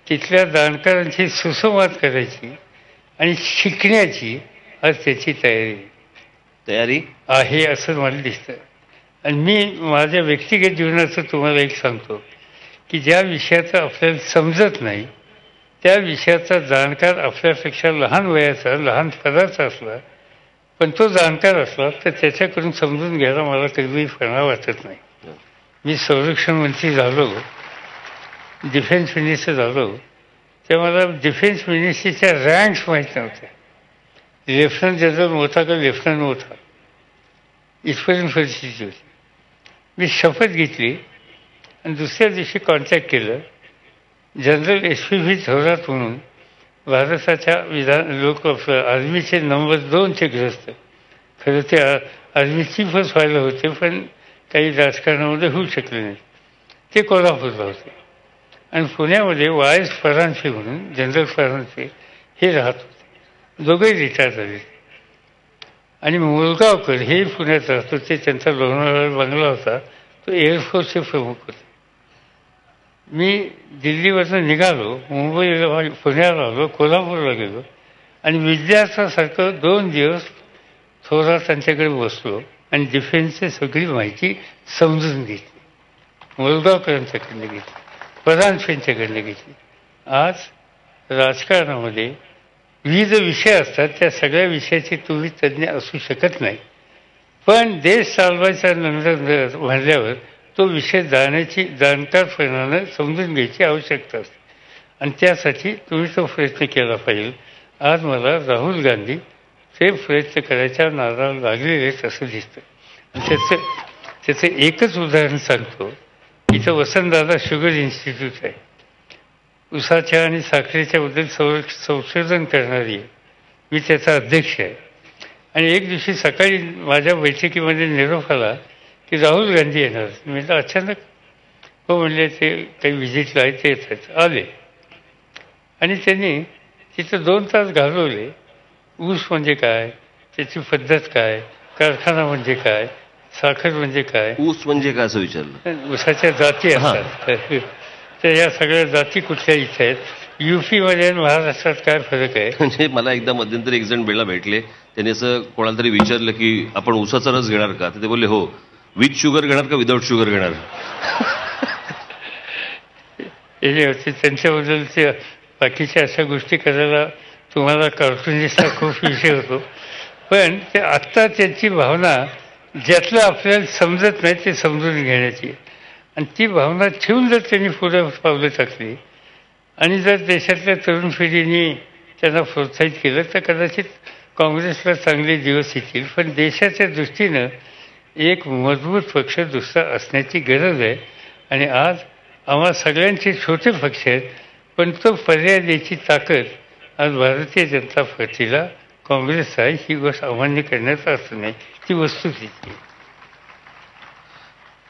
तिथल्या जाणकारांची सुसंवाद करायची आणि शिकण्याची आज त्याची तयारी आहे असं मला दिसतं. आणि मी माझ्या व्यक्तिगत जीवनाचं तुम्हाला एक सांगतो की ज्या विषयाचं आपल्याला समजत नाही त्या विषयाचा जाणकार आपल्यापेक्षा लहान वयाचा, लहान पदाचा असला, पण तो जाणकार असला तर त्याच्याकडून समजून घ्यायला मला कधीही फणा वाटत नाही. मी संरक्षण मंत्री झालो, डिफेन्स मिनिस्टर झालो, तेव्हा मला डिफेन्स मिनिस्ट्रीच्या रँक्स माहीत नव्हत्या. लेफ्टनंट जनरल होता का लेफ्टनंट होता इथपर्यंत परिस्थिती होती. मी शपथ घेतली आणि दुसऱ्या दिवशी कॉन्टॅक्ट केलं. जनरल SP थोरात म्हणून भारताच्या लोक आर्मीचे नंबर 2चे ग्रस्त. खरं ते आर्मी चीफच व्हायला होते, पण काही राजकारणामध्ये होऊ शकले नाही. ते कोल्हापूरला होते. आणि पुण्यामध्ये YS फरांसे म्हणून जनरल फरांसे हे राहत होते. दोघेही रिटायर झाले. आणि मुलगावकर हे पुण्यात राहत होते. त्यांचा लोणावळा बंगला होता. तो एअरफोर्सचे प्रमुख होते. मी दिल्लीवरनं निघालो, मुंबईला पुण्याला आलो, कोल्हापूरला गेलो आणि विद्यार्थ्यासारखं 2 दिवस थोरात त्यांच्याकडे बसलो आणि डिफेन्सची सगळी माहिती समजून घेतली. मुलगावकरांच्याकडनं घेतली, फरांसेंच्याकडनं घेतली. आज राजकारणामध्ये विविध विषय असतात, त्या सगळ्या विषयाचे तुम्ही तज्ज्ञ असू शकत नाही. पण देश चालवायचा नंतर म्हणल्यावर तो विषय जाणकारपणानं समजून घ्यायची आवश्यकता असते. आणि त्यासाठी तुम्ही तो प्रयत्न केला पाहिजे. आज मला राहुल गांधी ते प्रयत्न करायच्या नादाला लागलेले आहेत असं दिसतं. आणि त्याचं एकच उदाहरण सांगतो. इथं वसंतदादा शुगर इन्स्टिट्यूट आहे. ऊसाच्या आणि साखरेच्या बद्दल संशोधन करणारी आहे. मी त्याचा अध्यक्ष आहे. आणि एक दिवशी सकाळी माझ्या बैठकीमध्ये निरोप आला की राहुल गांधी येणार. मी तर अचानक हो म्हणले, ते काही व्हिजिटला आहे, ते येत आहेत. आले आणि त्यांनी तिथं 2 तास घालवले. ऊस म्हणजे काय, त्याची पद्धत काय, कारखाना म्हणजे काय, साखर म्हणजे काय. ऊस म्हणजे काय असं विचारलं. ऊसाच्या जाती असतात. तर या सगळ्या जाती कुठल्या इथे आहेत, UP-मध्ये आणि महाराष्ट्रात काय फरक आहे. म्हणजे मला एकदा मध्यंतरी एक जण भेटले. त्यांनी असं कोणाला तरी विचारलं की आपण ऊसाचा रस घेणार का, तर ते बोलले हो. विथ शुगर घेणार का विदाऊट शुगर घेणार. त्यांच्याबद्दलचे बाकीच्या अशा गोष्टी करायला तुम्हाला कार्टुनिस्टला खूप विषय होतो. पण ते आत्ता त्यांची भावना ज्यातलं आपल्याला समजत नाही ते समजून घेण्याची, आणि ती भावना ठेवून जर त्यांनी पुढे पावलं टाकली आणि जर देशातल्या तरुण पिढीने त्यांना प्रोत्साहित केलं तर कदाचित काँग्रेसला चांगले दिवस येतील. पण देशाच्या दृष्टीनं एक मजबूत पक्ष दुसरा असण्याची गरज आहे. आणि आज आम्हा सगळ्यांचे छोटे पक्ष आहेत, पण तो पर्याय द्यायची ताकद आज भारतीय जनता पार्टीला काँग्रेस आहे. ही गोष्ट अमान्य करण्याचा अर्थ नाही, ती वस्तुस्थिती.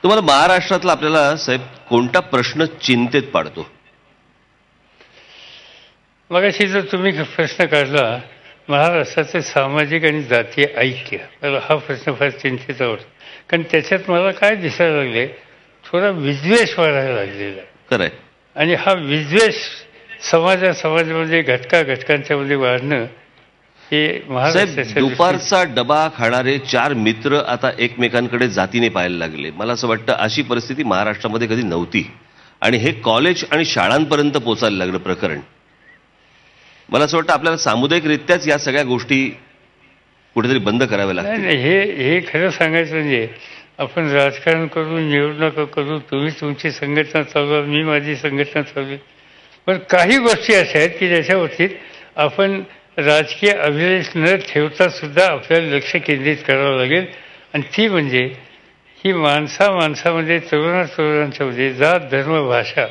तुम्हाला महाराष्ट्रातला आपल्याला साहेब कोणता प्रश्न चिंतेत पाडतो. मगाशी जर तुम्ही प्रश्न काढला महाराष्ट्राचे सामाजिक आणि जातीय ऐक्य, मला हा प्रश्न फार चिंतेचा वाटतो. कारण त्याच्यात मला काय दिसायला लागले, थोडा विद्वेष वाढायला लागलेला आहे. खरंय. आणि हा विद्वेष समाजामध्ये घटकांच्या मध्ये वाढणं हे महाराष्ट्राच्या दुपारचा डबा खाणारे 4 मित्र आता एकमेकांकडे जातीने पाहायला लागले. मला असं वाटतं अशी परिस्थिती महाराष्ट्रामध्ये कधी नव्हती. आणि हे कॉलेज आणि शाळांपर्यंत पोचायला लागलं प्रकरण. मला असं वाटतं आपल्याला सामुदायिकरित्याच या सगळ्या गोष्टी कुठेतरी बंद कराव्या लागतील. नाही, हे खरं सांगायचं म्हणजे आपण राजकारण करू, निवडणुका करू, तुम्ही तुमची संघटना चालवा, मी माझी संघटना चालवी, पण काही गोष्टी अशा आहेत की ज्याच्या बाबतीत आपण राजकीय अभिलेख न ठेवता सुद्धा आपल्याला लक्ष केंद्रित करावं लागेल. आणि ती म्हणजे ही माणसामध्ये तरुणांच्यामध्ये जात, धर्म, भाषा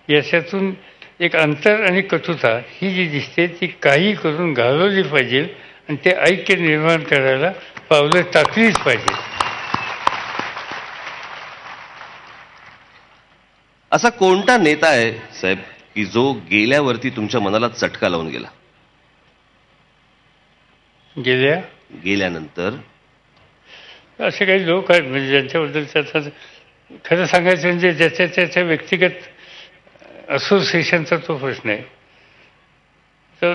याच्यातून एक अंतर आणि कटुता ही जी दिसते ती काही करून घालवली पाहिजे आणि ते ऐक्य निर्माण करायला पावलं टाकलीच पाहिजे. असा कोणता नेता आहे साहेब की जो गेल्यावरती तुमच्या मनाला चटका लावून गेला. गेल्यानंतर असे काही लोक आहेत म्हणजे ज्यांच्याबद्दल त्याचा खरं सांगायचं म्हणजे त्याच्या व्यक्तिगत असोसिएशनचा तो प्रश्न आहे. तर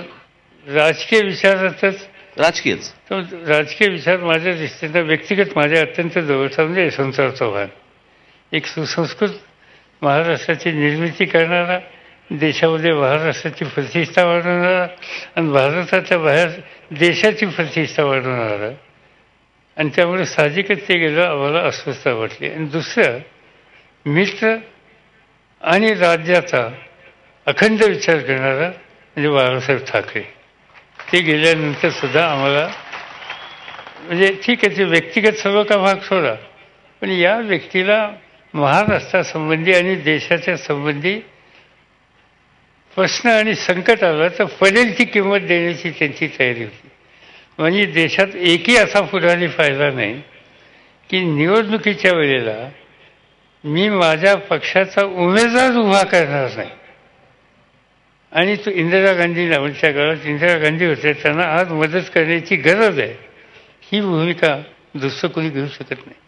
राजकीय विचारातच तो राजकीय विचार माझ्या दृष्टीनं व्यक्तिगत माझ्या अत्यंत जवळचा म्हणजे यशवंतराव चव्हाण, एक सुसंस्कृत महाराष्ट्राची निर्मिती करणारा, देशामध्ये महाराष्ट्राची प्रतिष्ठा वाढवणारा आणि भारताच्या बाहेर देशाची प्रतिष्ठा वाढवणारा. आणि त्यामुळे साहजिकच ते गेलं आम्हाला अस्वस्थता वाटली. आणि दुसरं मित्र आणि राज्याचा अखंड विचार करणारा म्हणजे बाळासाहेब ठाकरे. ते गेल्यानंतर सुद्धा आम्हाला म्हणजे ठीक आहे ते व्यक्तिगत सर्व का भाग सोडा, पण या व्यक्तीला महाराष्ट्रासंबंधी आणि देशाच्या संबंधी प्रश्न आणि संकट आलं तर पडेल ती किंमत देण्याची त्यांची तयारी होती. म्हणजे देशात एकही असा पुढारी पाहिला नाही की निवडणुकीच्या वेळेला मी माझ्या पक्षाचा उमेदवार उभा करणार नाही. आणि तो इंदिरा गांधी नावाच्या काळात इंदिरा गांधी होते, त्यांना आज मदत करण्याची गरज आहे, ही भूमिका दुसरं कोणी घेऊ शकत नाही.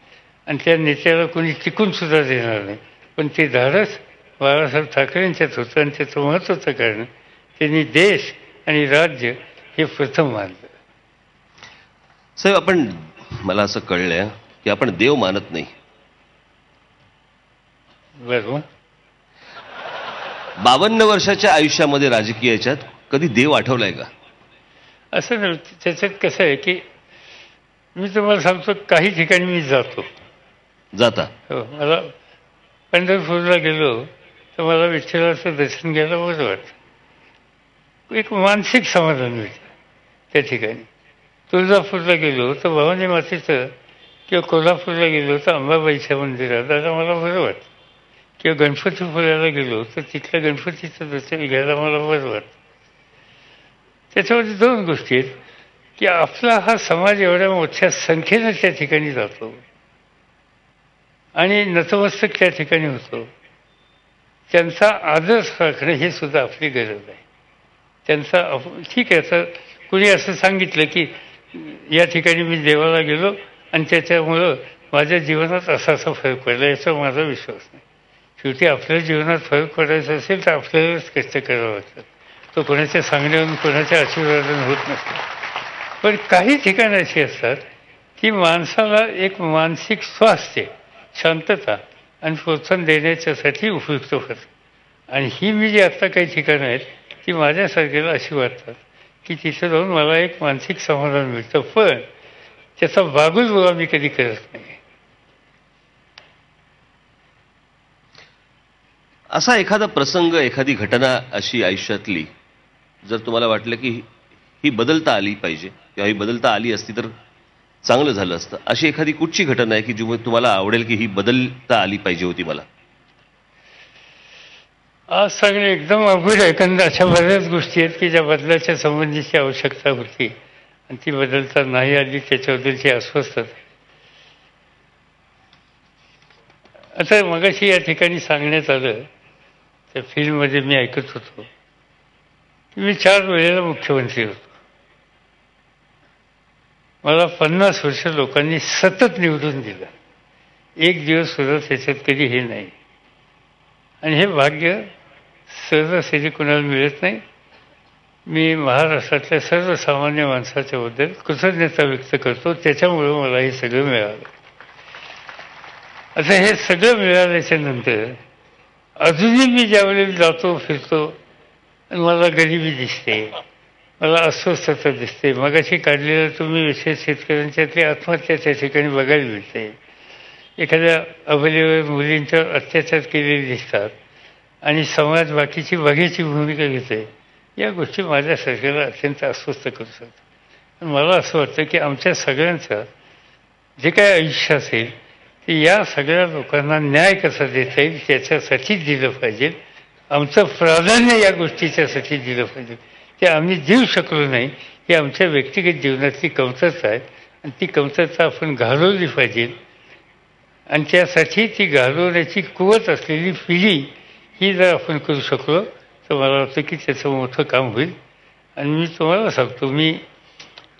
आणि त्या नेत्याला कोणी टिकून सुद्धा देणार नाही. पण ते धाडस बाळासाहेब ठाकरेंच्यात होतं आणि त्याचं महत्त्वाचं कारण त्यांनी देश आणि राज्य हे प्रथम मानलं. साहेब, मला असं कळलंय की आपण देव मानत नाही. बरोबर. 52 वर्षाच्या आयुष्यामध्ये राजकीय याच्यात कधी देव आठवलाय का? असं नाही. त्याच्यात कसं आहे की मी तुम्हाला सांगतो, काही ठिकाणी मी जातो. जाता? हो. मला पंढरपूरला गेलो तर मला विठ्ठलाचं दर्शन घ्यायला बरं वाटतं, एक मानसिक समाधान मिळतं त्या ठिकाणी. तुळजापूरला गेलो तर भवानी मातेचं, किंवा कोल्हापूरला गेलो तर अंबाबाईच्या मंदिरात आता मला बरं वाटतं, किंवा गणपतीपुळ्याला गेलो तर तिथल्या गणपतीचं दर्शन घ्यायला मला बरं वाटतं. त्याच्यामध्ये दोन गोष्टी आहेत की आपला हा समाज एवढ्या मोठ्या संख्येनं त्या ठिकाणी जातो आणि नतमस्तक त्या ठिकाणी होतो. त्यांचा आदर राखणं हे सुद्धा आपली गरज आहे. त्यांचा ठीक आहे, तर कुणी असं सांगितलं की या ठिकाणी मी देवाला गेलो आणि त्याच्यामुळं माझ्या जीवनात असा असा फरक पडला, याचा माझा विश्वास नाही. शेवटी आपल्या जीवनात फरक पडायचा असेल तर आपल्यालाच कष्ट करावं लागतात. तो कोणाच्या सांगण्यावरून कोणाच्या आशीर्वादाने होत नसतो. पण काही ठिकाणं अशी असतात की माणसाला एक मानसिक स्वास्थ्य, शांतता आणि प्रोत्साहन देण्याच्यासाठी उपयुक्त होतं. आणि ही मी जी आत्ता काही ठिकाणं आहेत ती माझ्यासारख्याला अशी वाटतात की तिथं जाऊन मला एक मानसिक समाधान मिळतं. पण त्याचा बागुलबुवा मी कधी करत नाही. असा एखादा प्रसंग, एखादी घटना अशी आयुष्यातली, जर तुम्हाला वाटलं की ही बदलता आली पाहिजे किंवा ही बदलता आली असती तर चांगलं झालं असतं, अशी एखादी कुठची घटना आहे की जी तुम्हाला आवडेल की ही बदलता आली पाहिजे होती मला? आज सगळे एकदम अवघड आहे, कारण अशा बऱ्याच गोष्टी आहेत की ज्या बदलाच्या संबंधीची आवश्यकता होती आणि ती बदलता नाही आली, त्याच्याबद्दलची अस्वस्थता. आता मगाशी या ठिकाणी सांगण्यात आलं, त्या फिल्ममध्ये मी ऐकत होतो की मी 4 वेळेला मुख्यमंत्री होतो. मला 50 वर्ष लोकांनी सतत निवडून दिलं, एक दिवस सुद्धा त्याच्यात कधी हे नाही. आणि हे भाग्य सहजासहजी कुणाला मिळत नाही. मी महाराष्ट्रातल्या सर्वसामान्य माणसाच्या बद्दल कृतज्ञता व्यक्त करतो, त्याच्यामुळं मला हे सगळं मिळालं. आता हे सगळं मिळाल्याच्या नंतर अजूनही मी ज्यावेळेला जातो फिरतो आणि मला गरिबी दिसते, मला अस्वस्थता दिसते. मगाशी काढलेलं तुम्ही विशेष शेतकऱ्यांच्यातली आत्महत्या त्या ठिकाणी बघायला मिळते. एखाद्या अबलेवर मुलींच्यावर अत्याचार केलेले दिसतात आणि समाज बाकीची बघ्याची भूमिका घेते. या गोष्टी माझ्यासारख्याला अत्यंत अस्वस्थ करू शकतात. मला असं वाटतं की आमच्या सगळ्यांचं जे काय आयुष्य असेल ते या सगळ्या लोकांना न्याय कसा देता येईल त्याच्यासाठीच दिलं पाहिजे. आमचं प्राधान्य या गोष्टीच्यासाठी दिलं पाहिजे. ते आम्ही देऊ शकलो नाही, ही आमच्या व्यक्तिगत जीवनातली कमतरता आहे आणि ती कमतरता आपण घालवली पाहिजे. आणि त्यासाठी ती घालवण्याची कुवत असलेली पिढी ही जर आपण करू शकलो तर मला वाटतं की त्याचं मोठं काम होईल. आणि मी तुम्हाला सांगतो, मी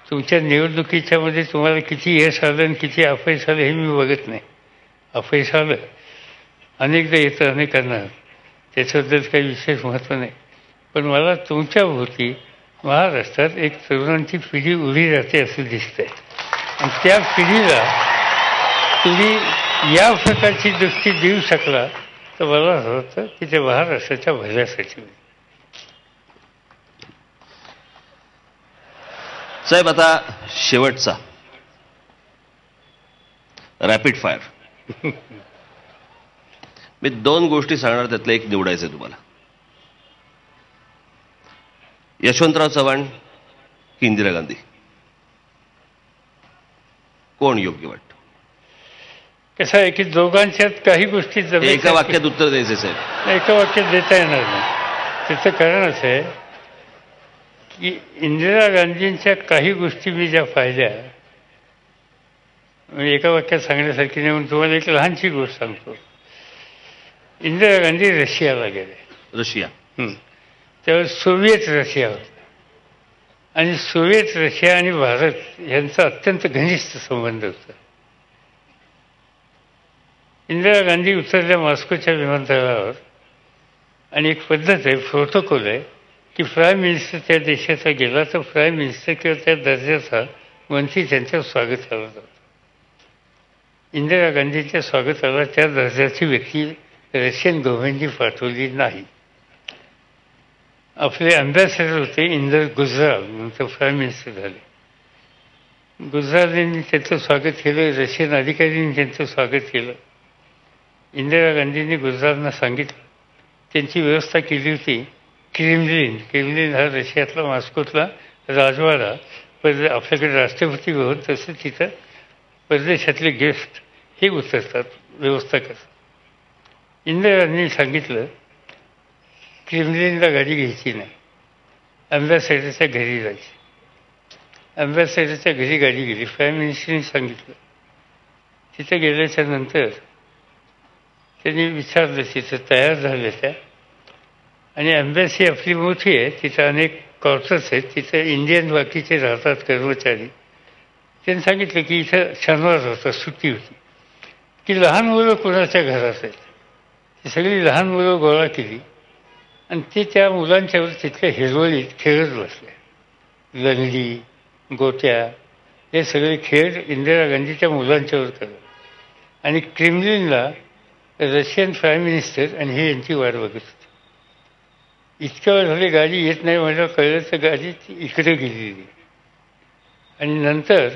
तुमच्या निवडणुकीच्यामध्ये तुम्हाला किती यश आलं आणि किती अपयश आलं हे मी बघत नाही. अपयश आलं अनेकदा येतं अनेकांना, त्याच्याबद्दल काही विशेष महत्त्व नाही. पण मला तुमच्याभोवती महाराष्ट्रात एक तरुणांची पिढी उभी राहते असं दिसतंय. आणि त्या पिढीला तुम्ही या प्रकारची दृष्टी देऊ शकला तर मला असं वाटतं की ते महाराष्ट्राच्या भल्यासाठी. साहेब, आता शेवटचा रॅपिड फायर. मी 2 गोष्टी सांगणार, त्यातलं एक निवडायचं आहे तुम्हाला. यशवंतराव चव्हाण की इंदिरा गांधी, कोण योग्य वाटतं? कसं आहे की दोघांच्यात काही गोष्टी एका वाक्यात उत्तर द्यायचं साहेब. एका वाक्यात देता येणार नाही. त्याचं कारण असं आहे की इंदिरा गांधींच्या काही गोष्टी मी ज्या पाहिल्या, म्हणजे एका वाक्यात सांगण्यासारखी नाही, म्हणून तुम्हाला एक लहानशी गोष्ट सांगतो. इंदिरा गांधी रशियाला गेले. रशिया. त्यावेळेस सोव्हिएत रशिया होता आणि सोव्हिएत रशिया आणि भारत यांचा अत्यंत घनिष्ठ संबंध होता. इंदिरा गांधी उतरल्या मॉस्कोच्या विमानतळावर आणि एक पद्धत आहे, प्रोटोकॉल आहे की प्राईम मिनिस्टर त्या देशाचा गेला तर प्राईम मिनिस्टर किंवा त्या दर्जाचा मंत्री त्यांच्या स्वागताला जातो. इंदिरा गांधींच्या स्वागताला त्या दर्जाची व्यक्ती रशियन गव्हर्नमेंटने पाठवली नाही. आपले अँबॅसेडर होते इंदर गुजराल, नंतर प्राईम मिनिस्टर झाले. गुजरालींनी त्यांचं स्वागत केलं, रशियन अधिकाऱ्यांनी त्यांचं स्वागत केलं. इंदिरा गांधींनी गुजरालना सांगितलं, त्यांची व्यवस्था केली होती क्रेमलिन हा रशियातला मॉस्कोतला राजवाडा, आपल्याकडे राष्ट्रपती भवन तसं तिथं परदेशातले गेस्ट हे उतरतात, व्यवस्था करतात. इंदिरा गांधींनी सांगितलं क्रेमलिनला गाडी घ्यायची नाही, अँबॅसेडरच्या घरी जायची. अँबॅसेडरच्या घरी गाडी गेली. प्राईम मिनिस्टरनी सांगितलं. तिथे गेल्याच्या नंतर त्यांनी विचारलं, तिथं तयार झाल्या त्या, आणि एम्बॅसी आपली मोठी आहे, तिथं अनेक क्वार्टर्स आहेत, तिथं इंडियन बाकीचे राहतात कर्मचारी. त्यांनी सांगितलं की इथं शनिवार होता, सुट्टी होती, की लहान मुलं कोणाच्या घरात आहेत. ती सगळी लहान मुलं गोळा केली आणि ते त्या मुलांच्यावर तिथल्या हिरवळीत खेळत बसले. लंगडी, गोट्या हे सगळे खेळ इंदिरा गांधीच्या मुलांच्यावर करत. आणि क्रेमलिनला रशियन प्राईम मिनिस्टर आणि हे यांची वाट बघत होती. इतक्या वेळ झाली गाडी येत नाही म्हटलं, कळलं तर गाडी इकडे गेलेली. आणि नंतर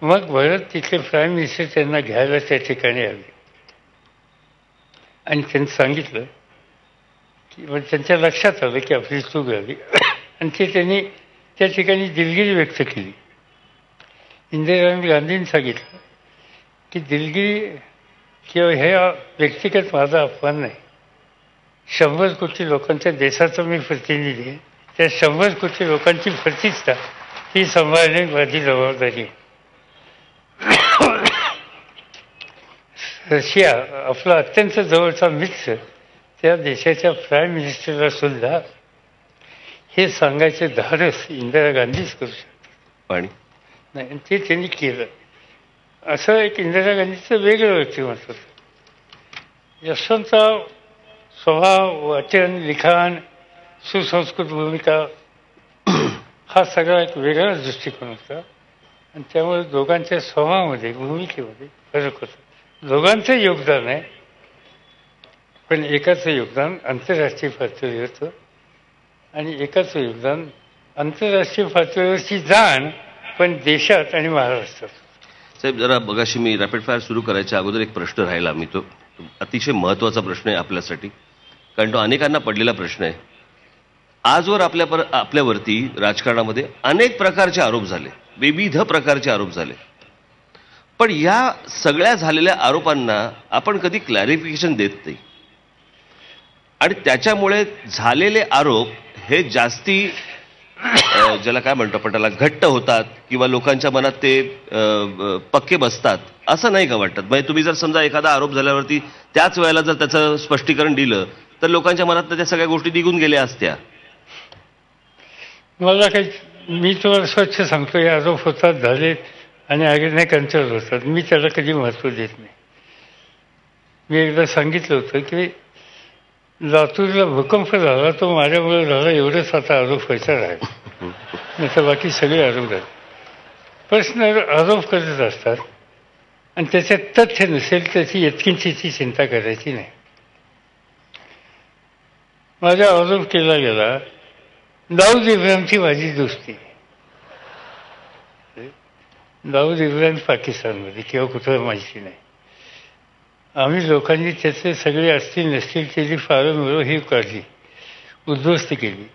मग परत तिथले प्राईम मिनिस्टर त्यांना घ्यायला त्या ठिकाणी आले आणि त्यांनी सांगितलं की, मग त्यांच्या लक्षात आलं की आपली चूक झाली आणि त्यांनी त्या ठिकाणी दिलगिरी व्यक्त केली. इंदिरा गांधींनी सांगितलं की दिलगिरी किंवा हे व्यक्तिगत माझा अपमान नाही, 100 कोटी लोकांच्या देशाचा मी प्रतिनिधी आहे, त्या 100 कोटी लोकांची प्रतिष्ठा ही सांभाळणे माझी जबाबदारी आहे. रशिया आपला अत्यंत जवळचा मित्र त्या देशाच्या प्राईम मिनिस्टरला सुद्धा हे सांगायचे धाडस इंदिरा गांधीच करू शकतात नाही, ते त्यांनी केलं. असं एक इंदिरा गांधीचं वेगळं व्यक्तिमत्व होतं. यशवंतराव स्वभाव, वाचन, लिखाण, सुसंस्कृत भूमिका हा सगळा एक वेगळाच दृष्टिकोन होता आणि त्यामुळे दोघांच्या स्वभावामध्ये, भूमिकेमध्ये फरक होता. दोघांचं योगदान आहे, पण एकाचं योगदान आंतरराष्ट्रीय पातळीवर होतं आणि एकाचं योगदान आंतरराष्ट्रीय पातळीवरची जाण पण देशात आणि महाराष्ट्रात. साहेब, जरा बघाशी मी रॅपिड फायर सुरू करायच्या अगोदर एक प्रश्न राहिला. मी तो अतिशय महत्त्वाचा प्रश्न आहे आपल्यासाठी, कारण तो अनेकांना पडलेला प्रश्न आहे. आजवर आपल्यावरती राजकारणामध्ये अनेक प्रकारचे आरोप झाले, विविध प्रकारचे आरोप झाले, पण या सगळ्या झालेल्या आरोपांना आपण कधी क्लॅरिफिकेशन देत नाही आणि त्याच्यामुळे झालेले आरोप हे जास्ती ज्याला काय म्हणतो आपण त्याला घट्ट होतात किंवा लोकांच्या मनात ते पक्के बसतात, असं नाही का वाटत? म्हणजे तुम्ही जर समजा एखादा आरोप झाल्यावरती त्याच वेळेला जर त्याचं स्पष्टीकरण दिलं तर लोकांच्या मनात त्या सगळ्या गोष्टी निघून गेल्या असत्या. मला काही, मी तुम्हाला स्वच्छ सांगतो, हे आरोप होतात, झाले आणि अनेकांच्यावर होतात, मी त्याला कधी महत्त्व देत नाही. मी एकदा सांगितलं होतं की लातूरला भूकंप झाला तो माझ्यामुळे झाला, एवढंच आता आरोप व्हायचा राहील, नाही तर बाकी सगळे आरोप झाले. प्रश्न आरोप करत असतात आणि त्याच्यात तथ्य नसेल त्याची यत्किंचीची चिंता करायची नाही. माझा आरोप केला गेला दाऊद इब्राहिमची माझी दोस्ती. दाऊद इब्राहिम पाकिस्तानमध्ये किंवा कुठं माहिती नाही. आम्ही लोकांनी त्याचे सगळे असतील नसतील त्याची फारं मिळव ही काढली, उद्ध्वस्त केली,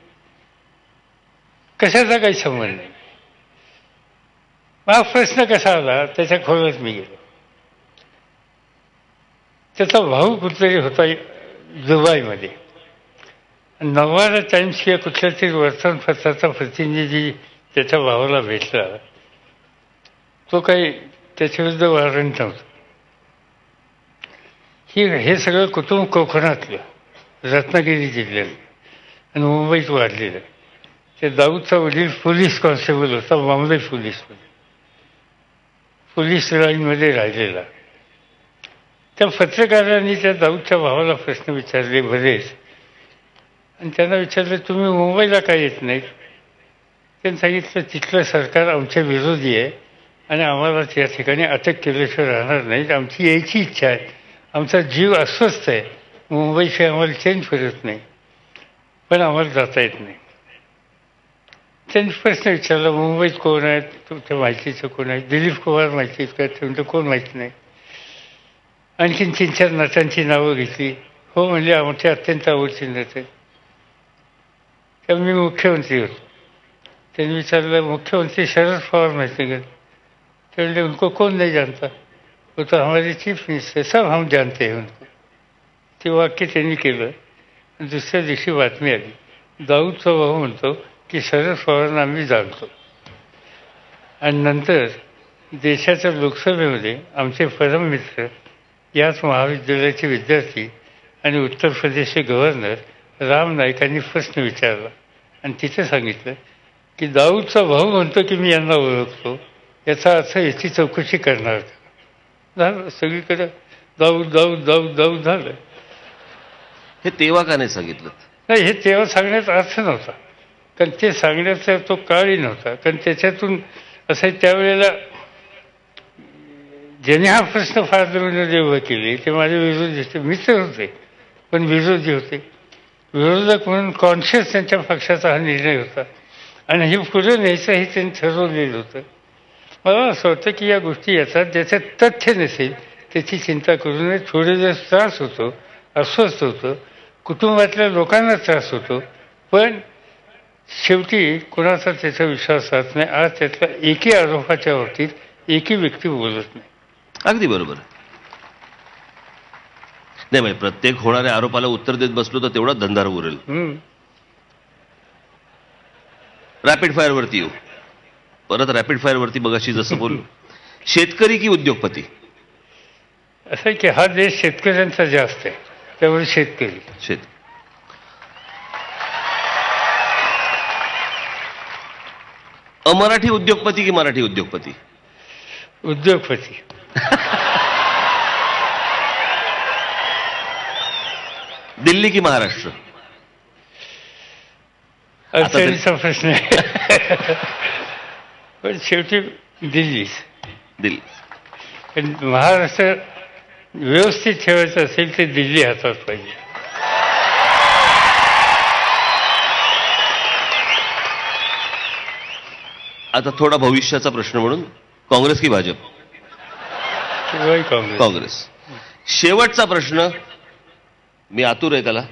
कशाचा काही संबंध नाही. हा प्रश्न कसा आला त्याच्या खोलात मी गेलो. त्याचा भाऊ कुठतरी होता दुबईमध्ये, नववारा टाइम्स किंवा कुठल्या तरी वर्तमानपत्राचा प्रतिनिधी त्याच्या भावाला भेटला, तो काही त्याच्याविरुद्ध वॉरंट नव्हतं. हे सगळं कुटुंब कोकणातलं, रत्नागिरी जिल्ह्यात आणि मुंबईत वाढलेलं. ते दाऊदचा वडील पोलीस कॉन्स्टेबल होता, बॉम्बे पोलीस लाईनमध्ये राहिलेला. त्या पत्रकारांनी त्या दाऊदच्या भावाला प्रश्न विचारले बरेच, आणि त्यांना विचारलं तुम्ही मुंबईला काय येत नाहीत? त्यांनी सांगितलं तिथलं सरकार आमच्या विरोधी आहे आणि आम्हाला त्या ठिकाणी अटक केल्याशिवाय राहणार नाहीत. आमची यायची इच्छा आहे, आमचा जीव अस्वस्थ आहे, मुंबईशिवाय आम्हाला चेंज फिरत नाही, पण आम्हाला जाता येत नाही. त्यांनी प्रश्न विचारला मुंबईत कोण आहेत, तुमच्या माहितीचं कोण आहे? दिलीप कुमार माहिती आहेत का? ते म्हणतं कोण माहिती नाही. आणखीन 3-4 नटांची नावं घेतली. हो म्हणजे आमचे अत्यंत आवडते नट. त्यामुळे मी मुख्यमंत्री होतो. त्यांनी विचारलं मुख्यमंत्री शरद पवार माहिती का? ते म्हणले उनको कौन नहीं जानता, वो तो हमारे चीफ मिनिस्टर, सब हम जानते हैं उनको. ते वाक्य त्यांनी केलं. दुसऱ्या दिवशी बातमी आली, दाऊदचा भाऊ म्हणतो की शरद पवारांना आम्ही जाणतो. आणि नंतर देशाच्या लोकसभेमध्ये आमचे परम मित्र, याच महाविद्यालयाचे विद्यार्थी आणि उत्तर प्रदेशचे गव्हर्नर राम नाईकांनी प्रश्न विचारला आणि तिथे सांगितलं की दाऊदचा भाऊ म्हणतो की मी यांना ओळखतो, याचा अर्थ याची चौकशी करणार का? झालं सगळीकडे दाऊद दाऊद दाऊद दाऊद झालं. हे तेव्हा का नाही सांगितलं? नाही, हे तेव्हा सांगण्याचा अर्थ नव्हता, कारण ते सांगण्याचा तो काळही नव्हता. कारण त्याच्यातून असं त्यावेळेला ज्याने हा प्रश्न पार्लमेंटमध्ये उभे केले ते माझे विरोधी होते, मित्र होते पण विरोधी होते. विरोधक म्हणून कॉन्शियस त्यांच्या पक्षाचा हा निर्णय होता आणि हे पुढे न्यायचं हे त्यांनी ठरवलेलं होतं. मला असं वाटतं की या गोष्टी येतात, ज्याच्यात तथ्य नसेल त्याची चिंता करू नये. थोडे दिवस त्रास होतो, अस्वस्थ होतं, कुटुंबातल्या लोकांना त्रास होतो, पण शेवटी कुणाचा त्याचा विश्वास राहत नाही. आज त्यातल्या एकही आरोपाच्या बाबतीत एकही व्यक्ती बोलत नाही. अगदी बरोबर. नाही म्हणजे प्रत्येक होणाऱ्या आरोपाला उत्तर देत बसलो तर तेवढा धंदार उरेल. रॅपिड फायर वरती येऊ. परत रॅपिड फायर वरती मगाशी जसं बोललो, शेतकरी की उद्योगपती? असं की हा देश शेतकऱ्यांचा जास्त आहे, त्यामुळे शेतकरी. अमराठी उद्योगपती की मराठी उद्योगपती? उद्योगपती. दिल्ली की महाराष्ट्र? अडचणीचा प्रश्न आहे, पण शेवटी दिल्लीच. दिल्ली. पण महाराष्ट्र व्यवस्थित ठेवायचं असेल तर दिल्ली हातात पाहिजे. आता थोडा भविष्याचा प्रश्न म्हणून, काँग्रेस की भाजप? काँग्रेस. शेवटचा प्रश्न, मी आतुर आहे त्याला.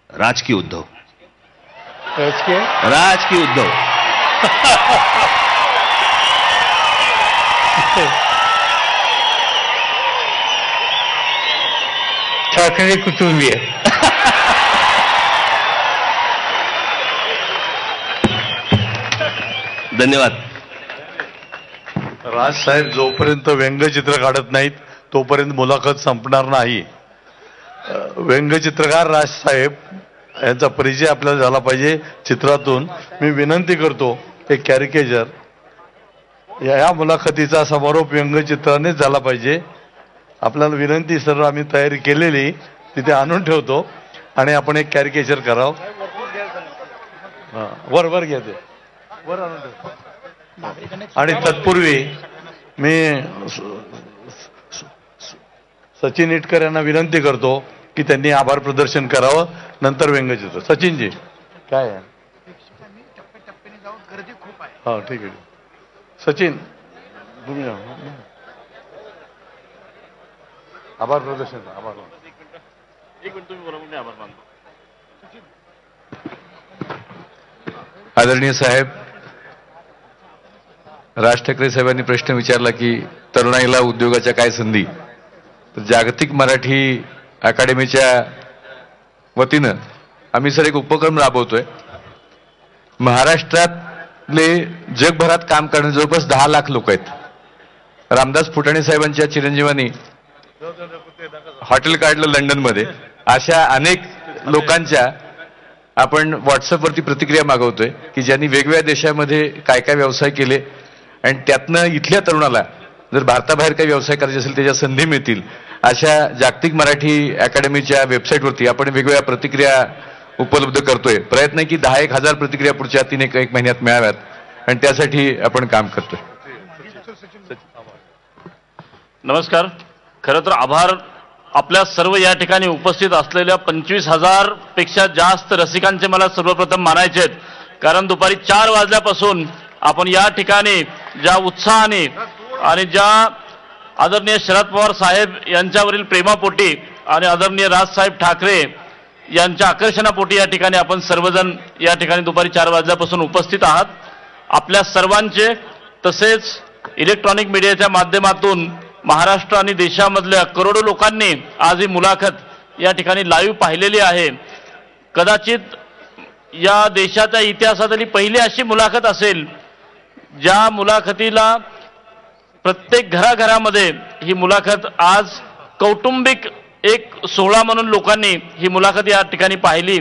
राज की उद्धव? राज की उद्धव? ठाकरे कुटुंबीय. धन्यवाद. राजसाहेब जोपर्यंत व्यंगचित्र काढत नाहीत तोपर्यंत मुलाखत संपणार नाही. व्यंगचित्रकार राजसाहेब यांचा परिचय आपल्याला झाला पाहिजे चित्रातून. मी विनंती करतो एक कॅरिकेचर या मुलाखतीचा समारोप व्यंगचित्रानेच झाला पाहिजे. आपल्याला विनंती सर, आम्ही तयारी केलेली तिथे आणून ठेवतो आणि आपण एक कॅरिकेचर करावं. वर वर घ्या, ते वर आणून ठेवतो. आणि तत्पूर्वी मी सचिन इटकर यांना विनंती करतो की त्यांनी आभार प्रदर्शन करावं, नंतर व्यंगचित्र. सचिनजी काय आहे? हा ठीक आहे. सचिन तुम्ही आभार प्रदर्शन. आभार. एक मिनिट तुम्ही बरोबर आभार मानतो. आदरणीय साहेब, राज ठाकरे साहेबांनी प्रश्न विचारला की तरुणाईला उद्योगाच्या काय संधी. तर जागतिक मराठी अकादमीच्या वतीनं आम्ही सर एक उपक्रम राबवतोय. महाराष्ट्रातले जगभरात काम करणारे जवळपास 10 लाख लोक आहेत. रामदास फुटाणे साहेबांच्या चिरंजीवानी हॉटेल काढलं लंडनमध्ये. अशा अनेक लोकांच्या आपण व्हॉट्सअपवरती प्रतिक्रिया मागवतोय की ज्यांनी वेगवेगळ्या देशामध्ये काय काय व्यवसाय केले आणि त्यातनं इथल्या तरुणाला जर भारताबाहेर काही व्यवसाय करायचे असेल त्याच्या संधी मिळतील. अशा जागतिक मराठी अकॅडमीच्या वेबसाईटवरती आपण वेगवेगळ्या प्रतिक्रिया उपलब्ध करतोय. प्रयत्न आहे की 10,000 प्रतिक्रिया पुढच्या 3-1 महिन्यात मिळाव्यात आणि त्यासाठी आपण काम करतोय. नमस्कार. खरं तर आभार आपल्या सर्व या ठिकाणी उपस्थित असलेल्या 25,000 पेक्षा जास्त रसिकांचे मला सर्वप्रथम मानायचे आहेत. कारण दुपारी 4 वाजल्यापासून आपण या ठिकाणी ज्या उत्साहाने आणि ज्या आदरणीय शरद पवार साहेब यांच्यावरील प्रेमापोटी आणि आदरणीय राजसाहेब ठाकरे यांच्या आकर्षणापोटी या ठिकाणी आपण सर्वजण या ठिकाणी दुपारी 4 वाजल्यापासून उपस्थित आहात. आपल्या सर्वांचे तसेच इलेक्ट्रॉनिक मीडियाच्या माध्यमातून महाराष्ट्र आणि देशामधल्या करोडो लोकांनी आज ही मुलाखत या ठिकाणी लाईव्ह पाहिलेली आहे. कदाचित या देशाच्या इतिहासातली पहिली अशी मुलाखत असेल ज्या मुलाखतीला प्रत्येक घराघरामध्ये ही मुलाखत आज कौटुंबिक एक सोहळा म्हणून लोकांनी ही मुलाखत या ठिकाणी पाहिली.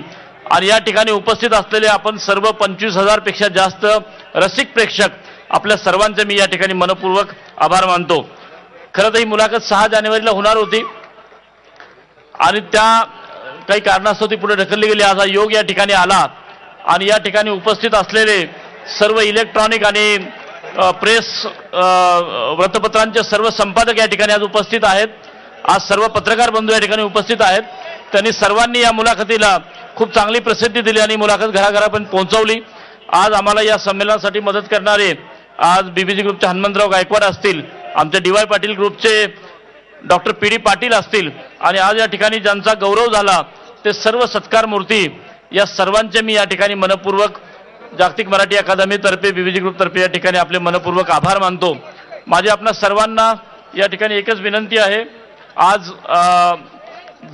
आणि या ठिकाणी उपस्थित असलेले आपण सर्व 25,000 पेक्षा जास्त रसिक प्रेक्षक आपल्या सर्वांचे मी या ठिकाणी मनपूर्वक आभार मानतो. खरं तर ही मुलाखत 6 जानेवारीला होणार होती आणि त्या काही कारणास्तव ती पुढे ढकलली गेली. आज हा योग या ठिकाणी आला आणि या ठिकाणी उपस्थित असलेले सर्व इलेक्ट्रॉनिक आणि प्रेस वृत्तपत्रांचे सर्व संपादक या ठिकाणी आज उपस्थित आहेत. आज सर्व पत्रकार बंधू या ठिकाणी उपस्थित आहेत. त्यांनी सर्वांनी या मुलाखतीला खूप चांगली प्रसिद्धी दिली आणि मुलाखत घराघरापर्यंत पोहोचवली. आज आम्हाला या संमेलनासाठी मदत करणारे आज बीबीजी ग्रुपचे हनुमंतराव गायकवाड असतील, आमच्या DY पाटील ग्रुपचे डॉक्टर PD पाटील असतील आणि आज या ठिकाणी ज्यांचा गौरव झाला ते सर्व सत्कार मूर्ती या सर्वांचे मी या ठिकाणी मनपूर्वक जागतिक मराठी अकादमीतर्फे बीबीजी ग्रुपतर्फे या ठिकाणी आपले मनपूर्वक आभार मानतो. माझी आपल्या सर्वांना या ठिकाणी एकच विनंती आहे. आज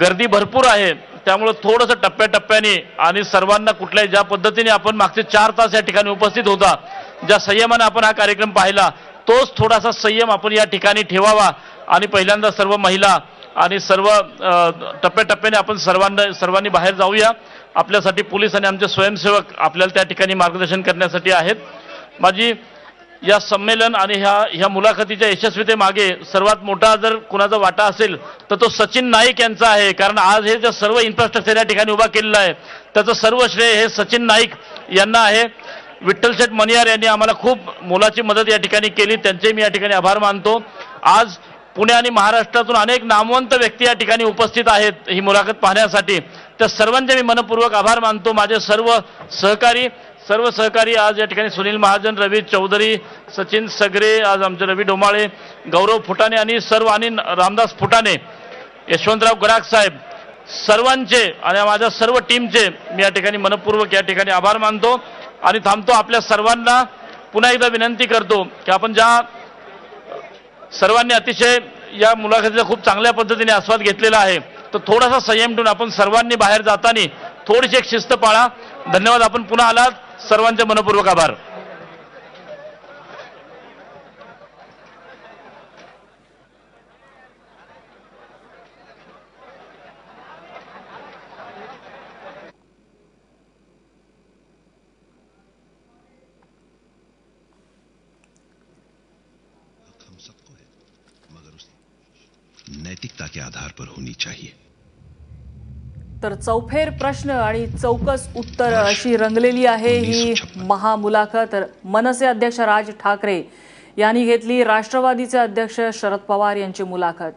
गर्दी भरपूर आहे त्यामुळे थोडंसं टप्प्याटप्प्याने आणि सर्वांना कुठल्याही ज्या पद्धतीने आपण मागचे 4 तास या ठिकाणी उपस्थित होता, ज्या संयमाने आपण हा कार्यक्रम पाहिला तोच थोडासा संयम आपण या ठिकाणी ठेवावा आणि पहिल्यांदा सर्व महिला आणि सर्व टप्प्याटप्प्याने आपण सर्वांनी बाहेर जाऊया. आपल्यासाठी पोलीस आणि आमचे स्वयंसेवक आपल्याला त्या ठिकाणी मार्गदर्शन करण्यासाठी आहेत. माझी या संमेलन आणि ह्या मुलाखतीच्या यशस्वीतेमागे सर्वात मोठा जर कुणाचा वाटा असेल तर तो सचिन नाईक यांचा आहे. कारण आज हे जे सर्व इन्फ्रास्ट्रक्चर या ठिकाणी उभा केलेलं आहे त्याचं सर्व श्रेय हे सचिन नाईक यांना आहे. विठ्ठल शेठ मनियार यांनी आम्हाला खूप मोलाची मदत या ठिकाणी केली, त्यांचे मी या ठिकाणी आभार मानतो. आज पुणे आणि महाराष्ट्रातून अनेक नामवंत व्यक्ती या ठिकाणी उपस्थित आहेत ही मुलाखत पाहण्यासाठी. त्या सर्वांचे मी मनपूर्वक आभार मानतो. माझे सर्व सहकारी आज या ठिकाणी सुनील महाजन, रवी चौधरी, सचिन सगरे, आज आमचे रवी डोमाळे, गौरव फुटाणे आणि रामदास फुटाणे, यशवंतराव गडाख साहेब सर्वांचे आणि माझ्या सर्व टीमचे मी या ठिकाणी मनपूर्वक या ठिकाणी आभार मानतो आणि थांबतो. आपल्या सर्वांना पुन्हा एकदा विनंती करतो की आपण ज्या सर्वांनी अतिशय या मुलाखतीचा खूप चांगल्या पद्धतीने आस्वाद घेतलेला आहे तर थोडासा संयम ठेवून आपण सर्वांनी बाहेर जाताना थोडीशी एक शिस्त पाळा. धन्यवाद. आपण पुन्हा आलात. सर्वांचे मनपूर्वक आभार. नैतिकता के आधार पर होनी चाहिए. तर चौफेर प्रश्न आणि चौकस उत्तर अशी रंगलेली आहे ही महामुलाखत. मनसे अध्यक्ष राज ठाकरे यांनी घेतली राष्ट्रवादीचे अध्यक्ष शरद पवार यांची मुलाखत.